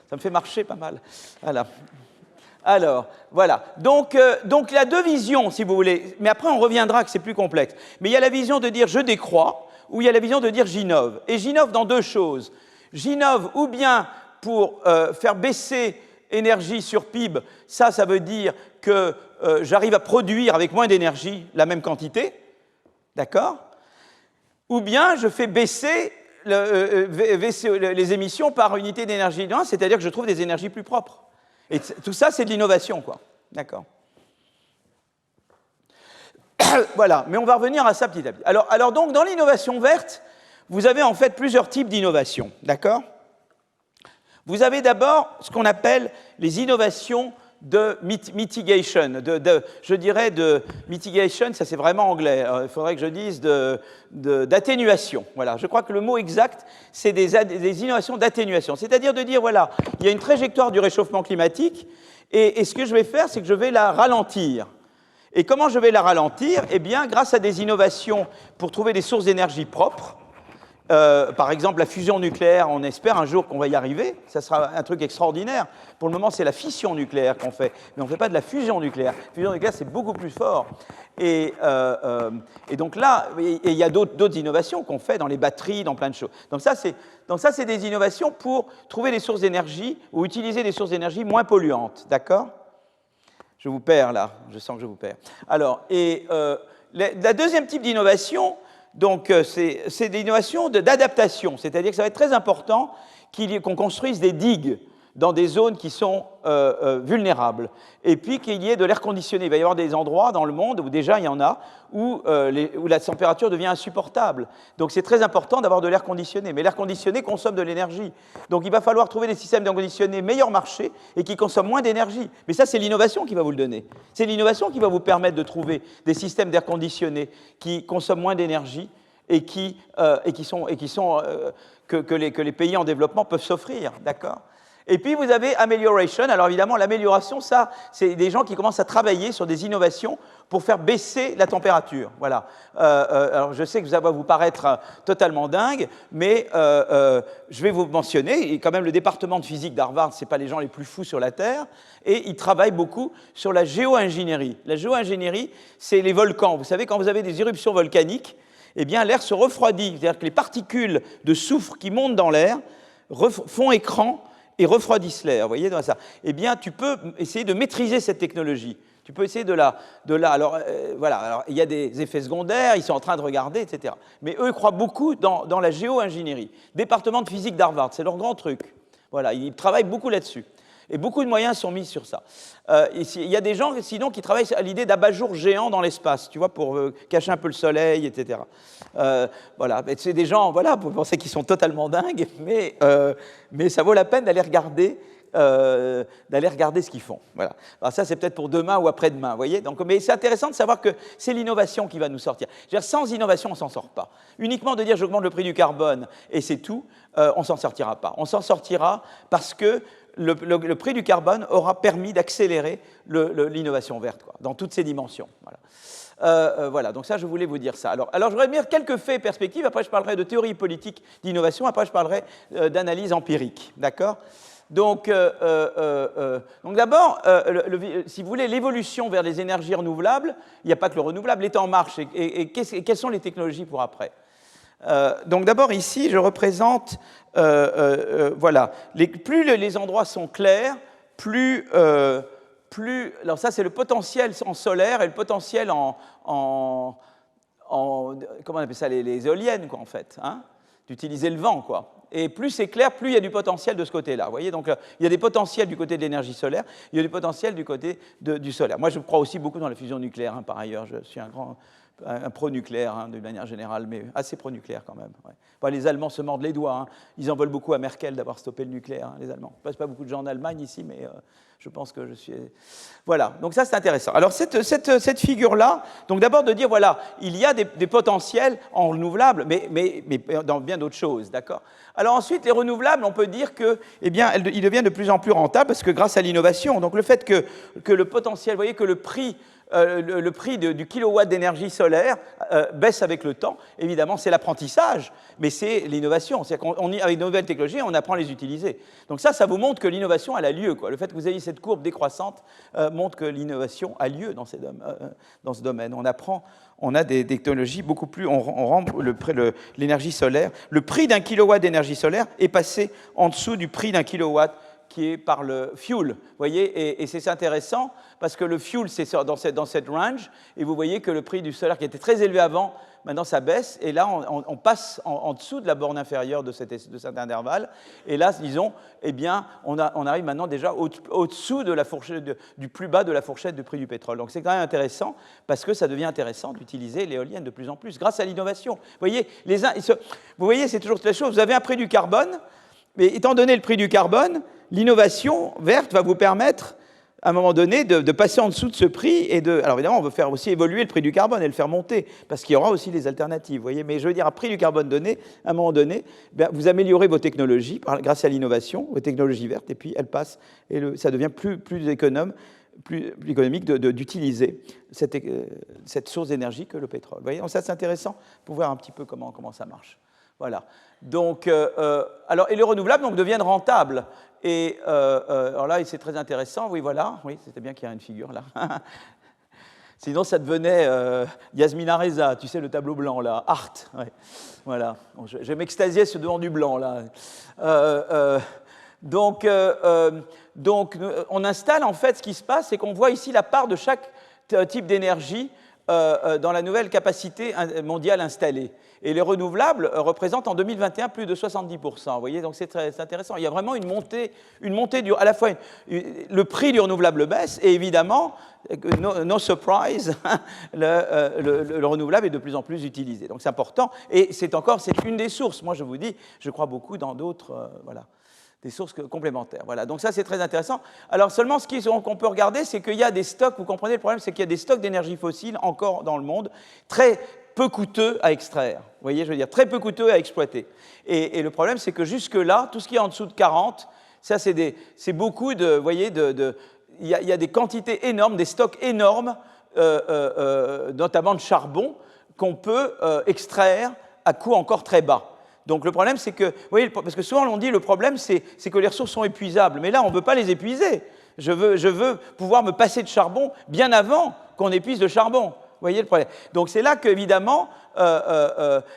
Ça me fait marcher pas mal. Voilà. Alors, voilà. Donc, il y a deux visions, si vous voulez. Mais après, on reviendra que c'est plus complexe. Mais il y a la vision de dire « je décroît » ou il y a la vision de dire « j'innove ». Et j'innove dans deux choses. J'innove ou bien pour faire baisser énergie sur PIB. Ça veut dire que j'arrive à produire avec moins d'énergie la même quantité. D'accord? Ou bien je fais baisser les émissions par unité d'énergie, c'est-à-dire que je trouve des énergies plus propres. Et tout ça, c'est de l'innovation, quoi. D'accord. Voilà, mais on va revenir à ça petit à petit. Alors donc, dans l'innovation verte, vous avez en fait plusieurs types d'innovations, d'accord? Vous avez d'abord ce qu'on appelle les innovations de mitigation, je dirais de mitigation, ça c'est vraiment anglais, il faudrait que je dise d'atténuation. Voilà, je crois que le mot exact, c'est des innovations d'atténuation, c'est-à-dire de dire, voilà, il y a une trajectoire du réchauffement climatique, et ce que je vais faire, c'est que je vais la ralentir. Et comment je vais la ralentir? Eh bien, grâce à des innovations pour trouver des sources d'énergie propres. Par exemple, la fusion nucléaire, on espère un jour qu'on va y arriver. Ça sera un truc extraordinaire. Pour le moment, c'est la fission nucléaire qu'on fait. Mais on ne fait pas de la fusion nucléaire. La fusion nucléaire, c'est beaucoup plus fort. Et donc là, il y a d'autres innovations qu'on fait dans les batteries, dans plein de choses. Donc ça, c'est des innovations pour trouver des sources d'énergie ou utiliser des sources d'énergie moins polluantes. D'accord? Je vous perds, là. Je sens que je vous perds. Alors, la deuxième type d'innovation, donc, c'est des innovations d'adaptation, c'est-à-dire que ça va être très important qu'on construise des digues dans des zones qui sont vulnérables, et puis qu'il y ait de l'air conditionné. Il va y avoir des endroits dans le monde, où déjà il y en a, où la température devient insupportable. Donc c'est très important d'avoir de l'air conditionné, mais l'air conditionné consomme de l'énergie. Donc il va falloir trouver des systèmes d'air conditionné meilleur marché et qui consomment moins d'énergie. Mais ça, c'est l'innovation qui va vous le donner. C'est l'innovation qui va vous permettre de trouver des systèmes d'air conditionné qui consomment moins d'énergie et que les pays en développement peuvent s'offrir, d'accord? Et puis, vous avez amélioration. Alors, évidemment, l'amélioration, ça, c'est des gens qui commencent à travailler sur des innovations pour faire baisser la température. Voilà. Alors, je sais que ça va vous paraître totalement dingue, mais je vais vous mentionner, et quand même, le département de physique d'Harvard, ce n'est pas les gens les plus fous sur la Terre, et ils travaillent beaucoup sur la géo-ingénierie. La géo-ingénierie, c'est les volcans. Vous savez, quand vous avez des éruptions volcaniques, eh bien, l'air se refroidit. C'est-à-dire que les particules de soufre qui montent dans l'air font écran et refroidissent l'air, vous voyez, dans ça. Eh bien, tu peux essayer de maîtriser cette technologie. Tu peux essayer de la alors, voilà, alors, il y a des effets secondaires, ils sont en train de regarder, etc. Mais eux, ils croient beaucoup dans la géo-ingénierie. Département de physique d'Harvard, c'est leur grand truc. Voilà, ils travaillent beaucoup là-dessus. Et beaucoup de moyens sont mis sur ça. Il y a des gens, sinon, qui travaillent à l'idée d'abat-jour géant dans l'espace, tu vois, pour cacher un peu le soleil, etc. Voilà, c'est des gens, voilà, vous pensez qu'ils sont totalement dingues, mais ça vaut la peine d'aller regarder ce qu'ils font. Voilà. Alors ça, c'est peut-être pour demain ou après-demain, vous voyez. Donc, mais c'est intéressant de savoir que c'est l'innovation qui va nous sortir. Je veux dire, sans innovation, on ne s'en sort pas. Uniquement de dire j'augmente le prix du carbone et c'est tout, on ne s'en sortira pas. On s'en sortira parce que le prix du carbone aura permis d'accélérer l'innovation verte, quoi, dans toutes ses dimensions. Voilà. Voilà, donc ça, je voulais vous dire ça. Alors je voudrais dire quelques faits et perspectives, après je parlerai de théorie politique d'innovation, après je parlerai d'analyse empirique, d'accord? Donc d'abord, si vous voulez, l'évolution vers les énergies renouvelables, il n'y a pas que le renouvelable, est en marche. Et quelles sont les technologies pour après? Donc d'abord, ici, je représente, voilà, plus les endroits sont clairs, plus alors ça, c'est le potentiel en solaire et le potentiel en comment on appelle ça, les éoliennes, quoi, en fait, hein, d'utiliser le vent, quoi. Et plus c'est clair, plus il y a du potentiel de ce côté-là. Vous voyez, donc il y a des potentiels du côté de l'énergie solaire, il y a du potentiel du côté du solaire. Moi, je crois aussi beaucoup dans la fusion nucléaire, hein, par ailleurs. Je suis un pro-nucléaire, hein, de manière générale, mais assez pro-nucléaire quand même. Ouais. Bon, les Allemands se mordent les doigts. Hein. Ils en veulent beaucoup à Merkel d'avoir stoppé le nucléaire, hein, les Allemands. Il ne passe pas beaucoup de gens en Allemagne ici, mais je pense que je suis... Voilà, donc ça c'est intéressant. Alors cette figure-là, donc d'abord de dire, voilà, il y a des potentiels en renouvelables, mais dans bien d'autres choses, d'accord? Alors ensuite, les renouvelables, on peut dire que, eh bien, ils deviennent de plus en plus rentables parce que grâce à l'innovation, donc le fait que le potentiel, vous voyez que le prix du kilowatt d'énergie solaire baisse avec le temps. Évidemment, c'est l'apprentissage, mais c'est l'innovation. C'est-à-dire qu'avec de nouvelles technologies, on apprend à les utiliser. Donc ça vous montre que l'innovation, elle a lieu, quoi. Le fait que vous ayez cette courbe décroissante montre que l'innovation a lieu dans ce domaine. On a des technologies beaucoup plus... On rend l'énergie solaire. Le prix d'un kilowatt d'énergie solaire est passé en dessous du prix d'un kilowatt qui est par le fuel. Vous voyez, et c'est intéressant parce que le fuel, c'est dans cette range, et vous voyez que le prix du solaire qui était très élevé avant, maintenant ça baisse, et là on passe en dessous de la borne inférieure de cet intervalle, et là, disons, eh bien, on arrive maintenant déjà au-dessous de la fourchette, du plus bas de la fourchette du prix du pétrole. Donc c'est quand même intéressant, parce que ça devient intéressant d'utiliser l'éolienne de plus en plus, grâce à l'innovation. Vous voyez, c'est toujours la chose, vous avez un prix du carbone, mais étant donné le prix du carbone, l'innovation verte va vous permettre, à un moment donné, de passer en dessous de ce prix. Alors évidemment, on veut faire aussi évoluer le prix du carbone et le faire monter, parce qu'il y aura aussi des alternatives. Vous voyez, mais je veux dire, à prix du carbone donné, à un moment donné, vous améliorez vos technologies grâce à l'innovation, vos technologies vertes, et puis elles passent, et ça devient plus économique d'utiliser cette source d'énergie que le pétrole. Vous voyez, donc ça c'est intéressant pour voir un petit peu comment ça marche. Voilà. Donc, et les renouvelables donc, deviennent rentables. Et alors là, c'est très intéressant. Oui, voilà. Oui, c'était bien qu'il y ait une figure là. Sinon, ça devenait Yasmina Reza, tu sais, le tableau blanc là. Art. Ouais. Voilà. Bon, je m'extasiais sur devant du blanc là. Donc, on installe en fait ce qui se passe, c'est qu'on voit ici la part de chaque type d'énergie dans la nouvelle capacité mondiale installée. Et les renouvelables représentent en 2021 plus de 70%. Vous voyez, donc c'est très intéressant. Il y a vraiment une montée à la fois le prix du renouvelable baisse et évidemment, no surprise, le renouvelable est de plus en plus utilisé. Donc c'est important et c'est une des sources. Moi je vous dis, je crois beaucoup dans d'autres, voilà, des sources complémentaires. Voilà, donc ça c'est très intéressant. Alors seulement ce qu'on peut regarder, c'est qu'il y a des stocks, vous comprenez le problème, c'est qu'il y a des stocks d'énergie fossile encore dans le monde, très peu coûteux à extraire. Vous voyez, je veux dire, très peu coûteux à exploiter. Et le problème, c'est que jusque-là, tout ce qui est en dessous de 40, ça c'est beaucoup de, vous voyez, il y a des quantités énormes, des stocks énormes, notamment de charbon, qu'on peut extraire à coût encore très bas. Donc le problème, c'est que, vous voyez, parce que souvent on dit le problème, c'est que les ressources sont épuisables. Mais là, on ne veut pas les épuiser. Je veux pouvoir me passer de charbon bien avant qu'on épuise le charbon. Vous voyez le problème. Donc c'est là qu'évidemment,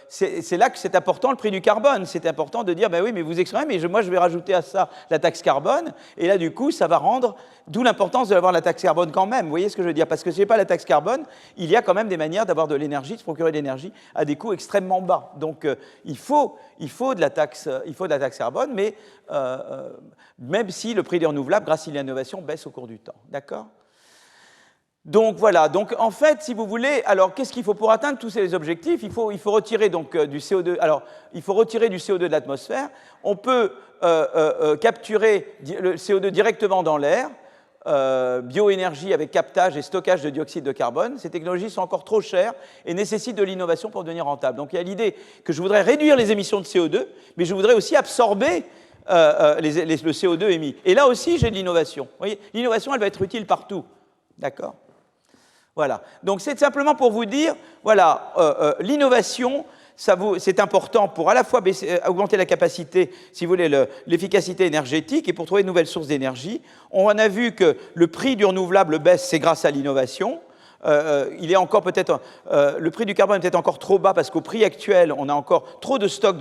c'est là que c'est important le prix du carbone. C'est important de dire, ben oui, mais vous extrayez, mais moi je vais rajouter à ça la taxe carbone, et là du coup, ça va rendre, d'où l'importance d'avoir la taxe carbone quand même. Vous voyez ce que je veux dire? Parce que si je n'ai pas la taxe carbone, il y a quand même des manières d'avoir de l'énergie, de se procurer de l'énergie à des coûts extrêmement bas. Donc il faut de la taxe carbone, mais même si le prix des renouvelables, grâce à l'innovation, baisse au cours du temps. D'accord? Donc voilà, donc en fait, si vous voulez, alors qu'est-ce qu'il faut pour atteindre tous ces objectifs? Il faut retirer donc du CO2. Alors, il faut retirer du CO2 de l'atmosphère. On peut capturer le CO2 directement dans l'air, bioénergie avec captage et stockage de dioxyde de carbone. Ces technologies sont encore trop chères et nécessitent de l'innovation pour devenir rentables. Donc il y a l'idée que je voudrais réduire les émissions de CO2, mais je voudrais aussi absorber le CO2 émis. Et là aussi, j'ai de l'innovation. Vous voyez, l'innovation, elle va être utile partout. D'accord? Voilà. Donc, c'est simplement pour vous dire, voilà, l'innovation, c'est important pour à la fois augmenter la capacité, si vous voulez, l'efficacité énergétique et pour trouver de nouvelles sources d'énergie. On a vu que le prix du renouvelable baisse, c'est grâce à l'innovation. Il est encore peut-être le prix du carbone est peut-être encore trop bas parce qu'au prix actuel, on a encore trop de stocks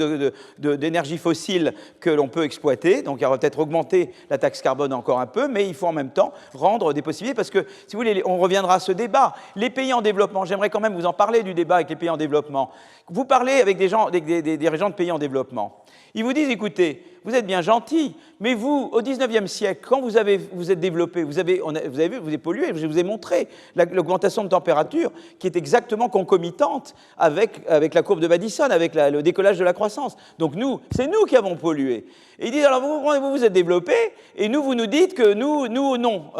d'énergie fossile que l'on peut exploiter. Donc, il va peut-être augmenter la taxe carbone encore un peu, mais il faut en même temps rendre des possibilités parce que, si vous voulez, on reviendra à ce débat. Les pays en développement, j'aimerais quand même vous en parler du débat avec les pays en développement. Vous parlez avec des gens, des régions de pays en développement. Ils vous disent, écoutez, vous êtes bien gentils, mais vous, au XIXe siècle, quand vous êtes développé, vous avez vu, vous êtes pollué, je vous ai montré l'augmentation de température qui est exactement concomitante avec la courbe de Madison, avec le décollage de la croissance. Donc c'est nous qui avons pollué. Et ils disent, alors vous êtes développé, et nous, vous nous dites que nous non.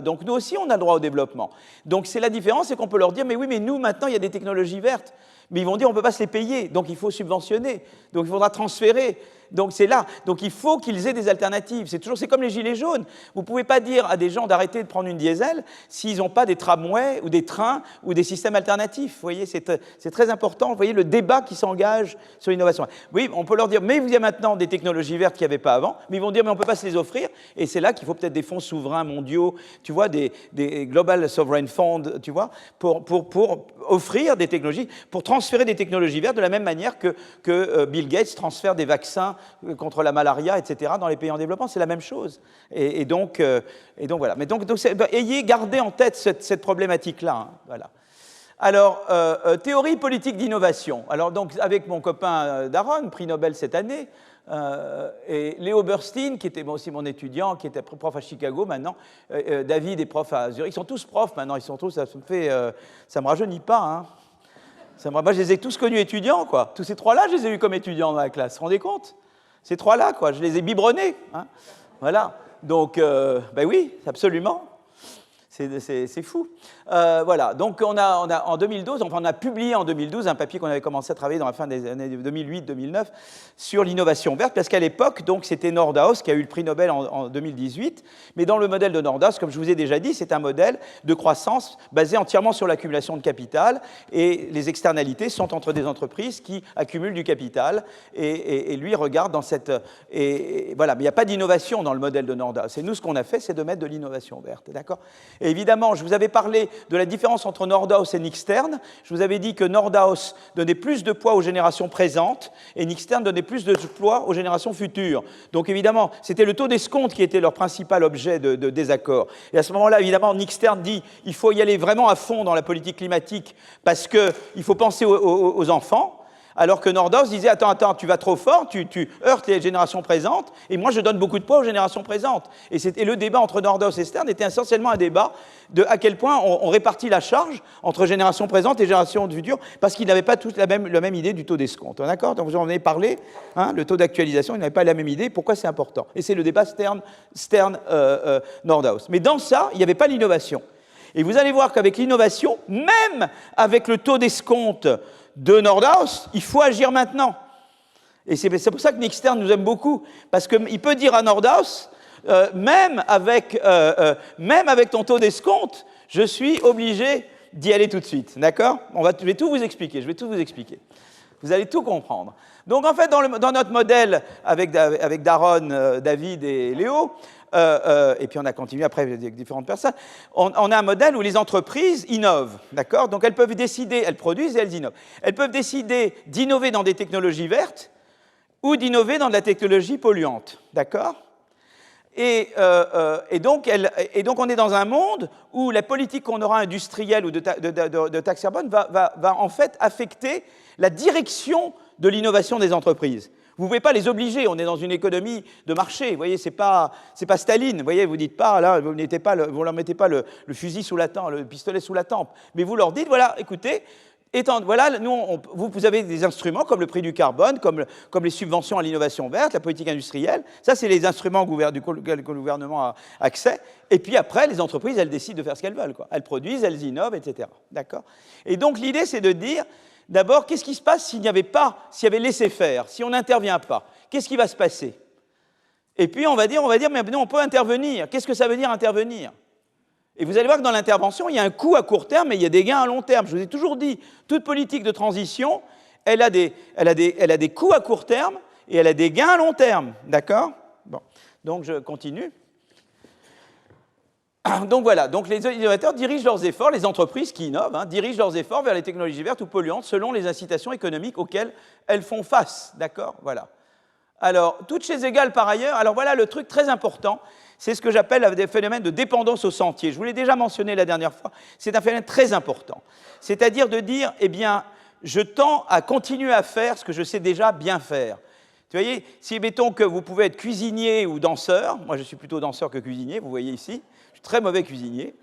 Donc nous aussi, on a le droit au développement. Donc c'est la différence, c'est qu'on peut leur dire, mais oui, mais nous, maintenant, il y a des technologies vertes. Mais ils vont dire on ne peut pas se les payer, donc il faut subventionner, donc il faudra transférer. Donc c'est là. Donc il faut qu'ils aient des alternatives. C'est comme les gilets jaunes. Vous ne pouvez pas dire à des gens d'arrêter de prendre une diesel s'ils n'ont pas des tramways ou des trains ou des systèmes alternatifs. Vous voyez, c'est très important. Vous voyez le débat qui s'engage sur l'innovation. Oui, on peut leur dire, mais il y a maintenant des technologies vertes qu'il n'y avait pas avant, mais ils vont dire, mais on ne peut pas se les offrir. Et c'est là qu'il faut peut-être des fonds souverains mondiaux, tu vois, des Global Sovereign Funds, tu vois, pour offrir des technologies, pour transférer des technologies vertes de la même manière que Bill Gates transfère des vaccins contre la malaria, etc., dans les pays en développement, c'est la même chose. Et donc voilà. Mais donc gardez en tête cette problématique-là. Hein, voilà. Alors, théorie politique d'innovation. Alors, donc, avec mon copain Daron, prix Nobel cette année, et Léo Burstein, qui était aussi mon étudiant, qui était prof à Chicago maintenant, David est prof à Zurich, ils sont tous profs maintenant, ils sont tous, ça me rajeunit pas, hein. Moi, je les ai tous connus étudiants, quoi. Tous ces trois-là, je les ai eus comme étudiants dans la classe. Vous vous rendez compte? Ces trois-là, quoi. Je les ai biberonnés. Hein. Voilà. Donc, ben oui, absolument. C'est fou. Voilà. Donc, on a en 2012, enfin, on a publié en 2012 un papier qu'on avait commencé à travailler dans la fin des années 2008-2009 sur l'innovation verte, parce qu'à l'époque, donc, c'était Nordhaus qui a eu le prix Nobel en 2018. Mais dans le modèle de Nordhaus, comme je vous ai déjà dit, c'est un modèle de croissance basé entièrement sur l'accumulation de capital, et les externalités sont entre des entreprises qui accumulent du capital, et lui regarde dans cette... Et voilà, mais il n'y a pas d'innovation dans le modèle de Nordhaus. Et nous, ce qu'on a fait, c'est de mettre de l'innovation verte, d'accord ? Et évidemment, je vous avais parlé de la différence entre Nordhaus et Nixtern. Je vous avais dit que Nordhaus donnait plus de poids aux générations présentes et Nixtern donnait plus de poids aux générations futures. Donc évidemment, c'était le taux d'escompte qui était leur principal objet de désaccord. Et à ce moment-là, évidemment, Nixtern dit il faut y aller vraiment à fond dans la politique climatique parce qu'il faut penser aux enfants. Alors que Nordhaus disait, attends, tu vas trop fort, tu heurtes les générations présentes, et moi je donne beaucoup de poids aux générations présentes. Et le débat entre Nordhaus et Stern était essentiellement un débat de à quel point on répartit la charge entre générations présentes et générations futures, parce qu'ils n'avaient pas tous la même idée du taux d'escompte. D'accord ? Donc vous en avez parlé, hein, le taux d'actualisation, ils n'avaient pas la même idée, pourquoi c'est important ? Et c'est le débat Stern-Nordhaus. Mais dans ça, il n'y avait pas l'innovation. Et vous allez voir qu'avec l'innovation, même avec le taux d'escompte de Nordhaus, il faut agir maintenant. Et c'est pour ça que Nixtern nous aime beaucoup, parce qu'il peut dire à Nordhaus, même avec ton taux d'escompte, je suis obligé d'y aller tout de suite. D'accord ? Je vais tout vous expliquer. Vous allez tout comprendre. Donc en fait, dans notre modèle, avec Daron, David et Léo, et puis on a continué après avec différentes personnes, on a un modèle où les entreprises innovent, d'accord ? Donc elles peuvent décider, elles produisent et elles innovent. Elles peuvent décider d'innover dans des technologies vertes ou d'innover dans de la technologie polluante, d'accord ? Et donc on est dans un monde où la politique qu'on aura industrielle ou de taxe carbone va en fait affecter la direction de l'innovation des entreprises. Vous ne pouvez pas les obliger, on est dans une économie de marché, vous voyez, c'est pas Staline, vous voyez, vous dites pas, là, vous leur mettez pas le fusil sous la tempe, le pistolet sous la tempe, mais vous leur dites, voilà, écoutez, voilà, vous avez des instruments comme le prix du carbone, comme les subventions à l'innovation verte, la politique industrielle, ça c'est les instruments que le gouvernement a accès, et puis après, les entreprises, elles décident de faire ce qu'elles veulent, quoi. Elles produisent, elles innovent, etc. D'accord ? Et donc l'idée, c'est de dire, d'abord, qu'est-ce qui se passe s'il y avait laissé faire, si on n'intervient pas? Qu'est-ce qui va se passer? Et puis on va dire, mais non, on peut intervenir. Qu'est-ce que ça veut dire intervenir? Et vous allez voir que dans l'intervention, il y a un coût à court terme, mais il y a des gains à long terme. Je vous ai toujours dit, toute politique de transition, elle a des coûts à court terme et elle a des gains à long terme. D'accord? Bon. Donc je continue. Donc voilà, donc les innovateurs dirigent leurs efforts, les entreprises qui innovent, dirigent leurs efforts vers les technologies vertes ou polluantes selon les incitations économiques auxquelles elles font face. D'accord? Voilà. Alors, toutes choses égales par ailleurs, alors voilà le truc très important, c'est ce que j'appelle des phénomènes de dépendance au sentier. Je vous l'ai déjà mentionné la dernière fois, c'est un phénomène très important. C'est-à-dire de dire, eh bien, je tends à continuer à faire ce que je sais déjà bien faire. Vous voyez, si mettons que vous pouvez être cuisinier ou danseur, moi je suis plutôt danseur que cuisinier, vous voyez ici, je suis très mauvais cuisinier,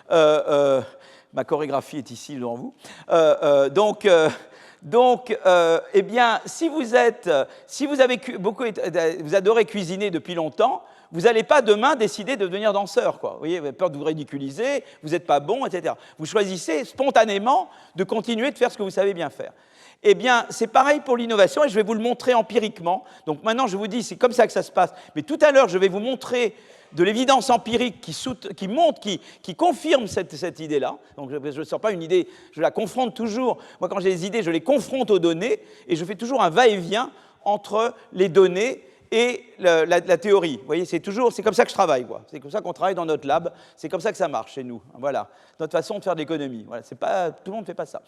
ma chorégraphie est ici devant vous, Donc, eh bien, si vous adorez cuisiner depuis longtemps, vous n'allez pas demain décider de devenir danseur, quoi. Vous voyez, vous avez peur de vous ridiculiser, vous n'êtes pas bon, etc. Vous choisissez spontanément de continuer de faire ce que vous savez bien faire. Eh bien, c'est pareil pour l'innovation, et je vais vous le montrer empiriquement. Donc maintenant, je vous dis, c'est comme ça que ça se passe. Mais tout à l'heure, je vais vous montrer de l'évidence empirique qui confirme cette idée-là. Donc je ne sors pas une idée, je la confronte toujours. Moi, quand j'ai des idées, je les confronte aux données, et je fais toujours un va-et-vient entre les données et la théorie. Vous voyez, c'est comme ça que je travaille, quoi. C'est comme ça qu'on travaille dans notre lab, c'est comme ça que ça marche chez nous. Voilà, notre façon de faire de l'économie. Voilà, tout le monde ne fait pas ça.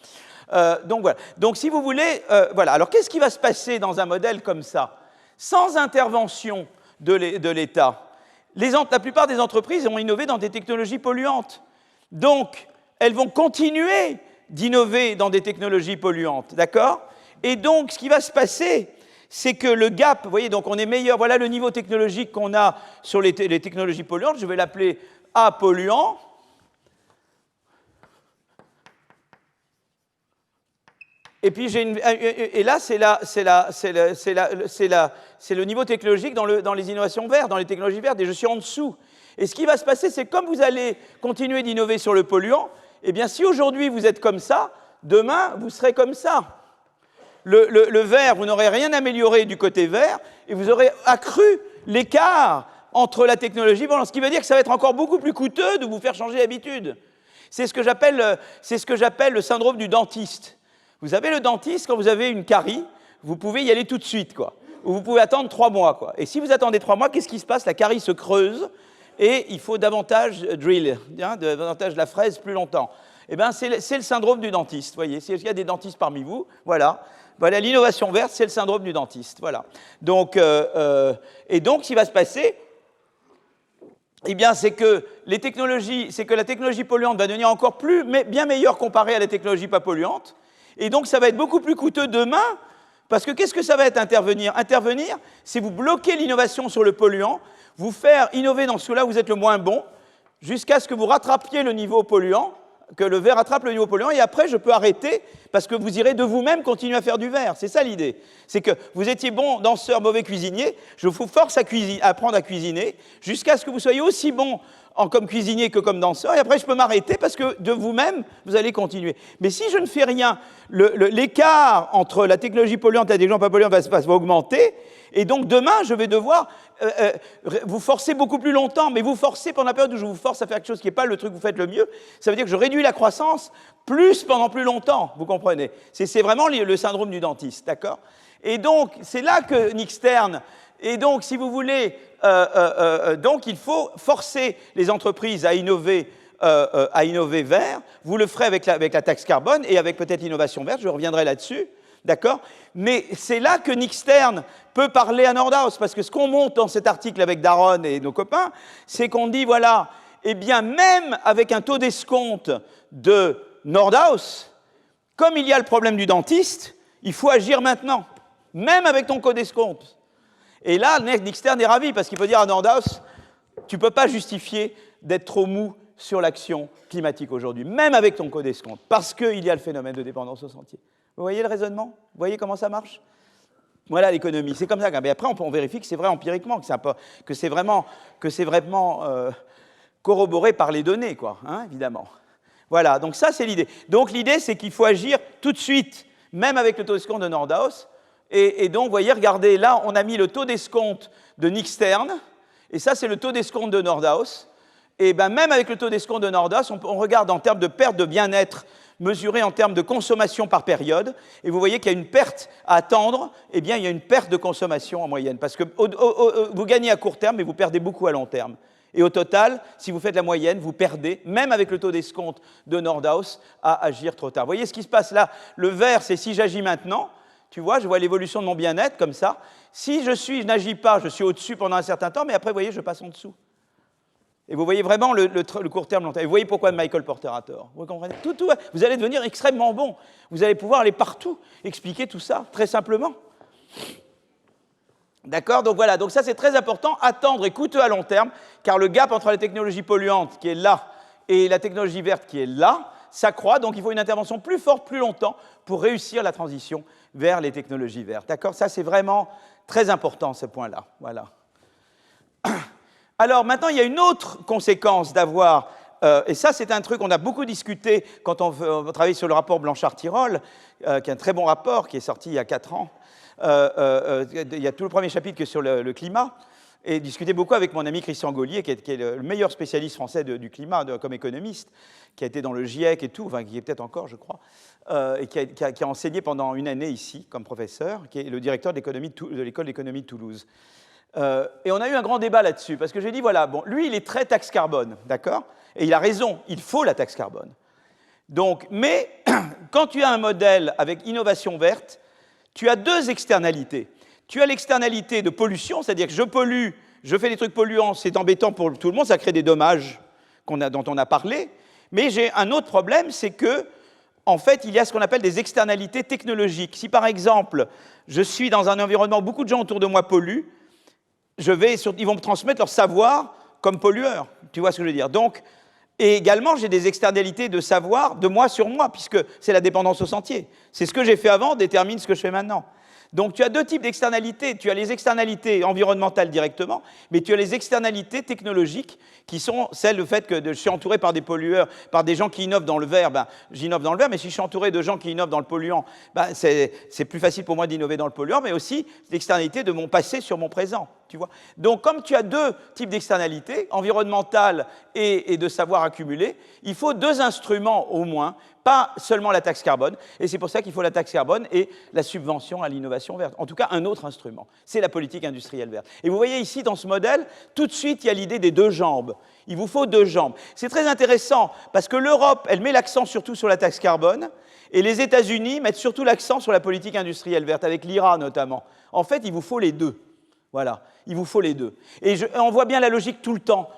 Donc voilà. Donc si vous voulez, voilà. Alors qu'est-ce qui va se passer dans un modèle comme ça? Sans intervention de l'État, la plupart des entreprises ont innové dans des technologies polluantes. Donc, elles vont continuer d'innover dans des technologies polluantes, d'accord? Et donc, ce qui va se passer, c'est que le gap, vous voyez, donc on est meilleur, voilà le niveau technologique qu'on a sur les technologies polluantes, je vais l'appeler A polluant. Et puis là, c'est le niveau technologique dans les innovations vertes, dans les technologies vertes, et je suis en dessous. Et ce qui va se passer, c'est que comme vous allez continuer d'innover sur le polluant, eh bien, si aujourd'hui vous êtes comme ça, demain, vous serez comme ça. Le vert, vous n'aurez rien amélioré du côté vert, et vous aurez accru l'écart entre la technologie, ce qui veut dire que ça va être encore beaucoup plus coûteux de vous faire changer d'habitude. C'est ce que j'appelle le syndrome du dentiste. Vous savez, le dentiste, quand vous avez une carie, vous pouvez y aller tout de suite, quoi. Ou vous pouvez attendre 3 mois, quoi. Et si vous attendez 3 mois, qu'est-ce qui se passe? La carie se creuse et il faut davantage drill, davantage la fraise plus longtemps. Eh bien, c'est le syndrome du dentiste, vous voyez. S'il y a des dentistes parmi vous, voilà. Voilà, l'innovation verte, c'est le syndrome du dentiste, voilà. Donc, et donc, ce qui va se passer, eh bien, c'est que la technologie polluante va devenir encore bien meilleure comparée à la technologie pas polluante. Et donc, ça va être beaucoup plus coûteux demain, parce que qu'est-ce que ça va être intervenir? Intervenir, c'est vous bloquer l'innovation sur le polluant, vous faire innover dans ce là où vous êtes le moins bon, jusqu'à ce que vous rattrapiez le niveau polluant, que le verre rattrape le niveau polluant, et après, je peux arrêter, parce que vous irez de vous-même continuer à faire du verre. C'est ça l'idée. C'est que vous étiez bon danseur, mauvais cuisinier, je vous force à apprendre à cuisiner, jusqu'à ce que vous soyez aussi bon comme cuisinier que comme danseur, et après je peux m'arrêter parce que de vous-même, vous allez continuer. Mais si je ne fais rien, l'écart entre la technologie polluante et la technologie pas polluante va augmenter, et donc demain, je vais devoir vous forcer beaucoup plus longtemps, mais vous forcer pendant la période où je vous force à faire quelque chose qui n'est pas le truc que vous faites le mieux, ça veut dire que je réduis la croissance pendant plus longtemps, vous comprenez? C'est vraiment le syndrome du dentiste, d'accord? Et donc, c'est là que Nick Stern... Et donc, si vous voulez, donc il faut forcer les entreprises à innover vert. Vous le ferez avec la taxe carbone et avec peut-être l'innovation verte, je reviendrai là-dessus, d'accord? Mais c'est là que Nick Stern peut parler à Nordhaus, parce que ce qu'on montre dans cet article avec Daron et nos copains, c'est qu'on dit, voilà, eh bien, même avec un taux d'escompte de Nordhaus, comme il y a le problème du dentiste, il faut agir maintenant, même avec ton taux d'escompte. Et là, Nick Stern est ravi, parce qu'il peut dire à Nordhaus, tu ne peux pas justifier d'être trop mou sur l'action climatique aujourd'hui, même avec ton code d'escompte, parce qu'il y a le phénomène de dépendance au sentier. Vous voyez le raisonnement? Vous voyez comment ça marche? Voilà l'économie, c'est comme ça. Mais après, on vérifie que c'est vrai empiriquement, que c'est vraiment corroboré par les données, quoi, hein, évidemment. Voilà, donc ça, c'est l'idée. Donc l'idée, c'est qu'il faut agir tout de suite, même avec le taux d'escompte de Nordhaus, Et donc, vous voyez, regardez, là, on a mis le taux d'escompte de Nick Stern, et ça, c'est le taux d'escompte de Nordhaus. Et ben, même avec le taux d'escompte de Nordhaus, on regarde en termes de perte de bien-être mesurée en termes de consommation par période, et vous voyez qu'il y a une perte à attendre, eh bien, il y a une perte de consommation en moyenne, parce que vous gagnez à court terme, mais vous perdez beaucoup à long terme. Et au total, si vous faites la moyenne, vous perdez, même avec le taux d'escompte de Nordhaus, à agir trop tard. Vous voyez ce qui se passe là? Le vert, c'est si j'agis maintenant. Tu vois, je vois l'évolution de mon bien-être comme ça. Si je n'agis pas, je suis au-dessus pendant un certain temps, mais après, vous voyez, je passe en dessous. Et vous voyez vraiment le court terme, long terme. Et vous voyez pourquoi Michael Porter a tort. Vous comprenez tout, vous allez devenir extrêmement bon. Vous allez pouvoir aller partout, expliquer tout ça, très simplement. D'accord? Donc voilà, donc ça c'est très important, attendre et coûteux à long terme, car le gap entre la technologie polluante qui est là et la technologie verte qui est là, s'accroît, donc il faut une intervention plus forte, plus longtemps, pour réussir la transition vers les technologies vertes. D'accord? Ça c'est vraiment très important, ce point-là. Voilà. Alors maintenant, il y a une autre conséquence d'avoir, et ça c'est un truc qu'on a beaucoup discuté quand on travaille sur le rapport Blanchard-Tirole, qui est un très bon rapport, qui est sorti il y a 4 ans. Il y a tout le premier chapitre que sur le climat, et discuté beaucoup avec mon ami Christian Gaulier, qui est le meilleur spécialiste français du climat comme économiste, qui a été dans le GIEC et tout, enfin qui est peut-être encore, je crois, et qui a enseigné pendant une année ici comme professeur, qui est le directeur de l'école d'économie de Toulouse. Et on a eu un grand débat là-dessus, parce que j'ai dit, voilà, bon, lui, il est très taxe carbone, d'accord? Et il a raison, il faut la taxe carbone. Donc, mais quand tu as un modèle avec innovation verte, tu as deux externalités. Tu as l'externalité de pollution, c'est-à-dire que je pollue, je fais des trucs polluants, c'est embêtant pour tout le monde, ça crée des dommages dont on a parlé, mais j'ai un autre problème, c'est que, en fait, il y a ce qu'on appelle des externalités technologiques. Si, par exemple, je suis dans un environnement où beaucoup de gens autour de moi polluent, ils vont me transmettre leur savoir comme pollueur. Tu vois ce que je veux dire? Donc, et également, j'ai des externalités de savoir de moi sur moi, puisque c'est la dépendance au sentier. C'est ce que j'ai fait avant détermine ce que je fais maintenant. Donc, tu as deux types d'externalités. Tu as les externalités environnementales directement, mais tu as les externalités technologiques qui sont celles du fait que je suis entouré par des pollueurs, par des gens qui innovent dans le vert, ben, j'innove dans le vert, mais si je suis entouré de gens qui innovent dans le polluant, ben, c'est plus facile pour moi d'innover dans le polluant, mais aussi l'externalité de mon passé sur mon présent. Tu vois? Donc, comme tu as deux types d'externalités, environnementales et de savoir accumulé, il faut deux instruments au moins, pas seulement la taxe carbone, et c'est pour ça qu'il faut la taxe carbone et la subvention à l'innovation verte. En tout cas, un autre instrument, c'est la politique industrielle verte. Et vous voyez ici, dans ce modèle, tout de suite, il y a l'idée des deux jambes. Il vous faut deux jambes. C'est très intéressant, parce que l'Europe, elle met l'accent surtout sur la taxe carbone, et les États-Unis mettent surtout l'accent sur la politique industrielle verte, avec l'IRA notamment. En fait, il vous faut les deux. Voilà, il vous faut les deux. Et on voit bien la logique tout le temps.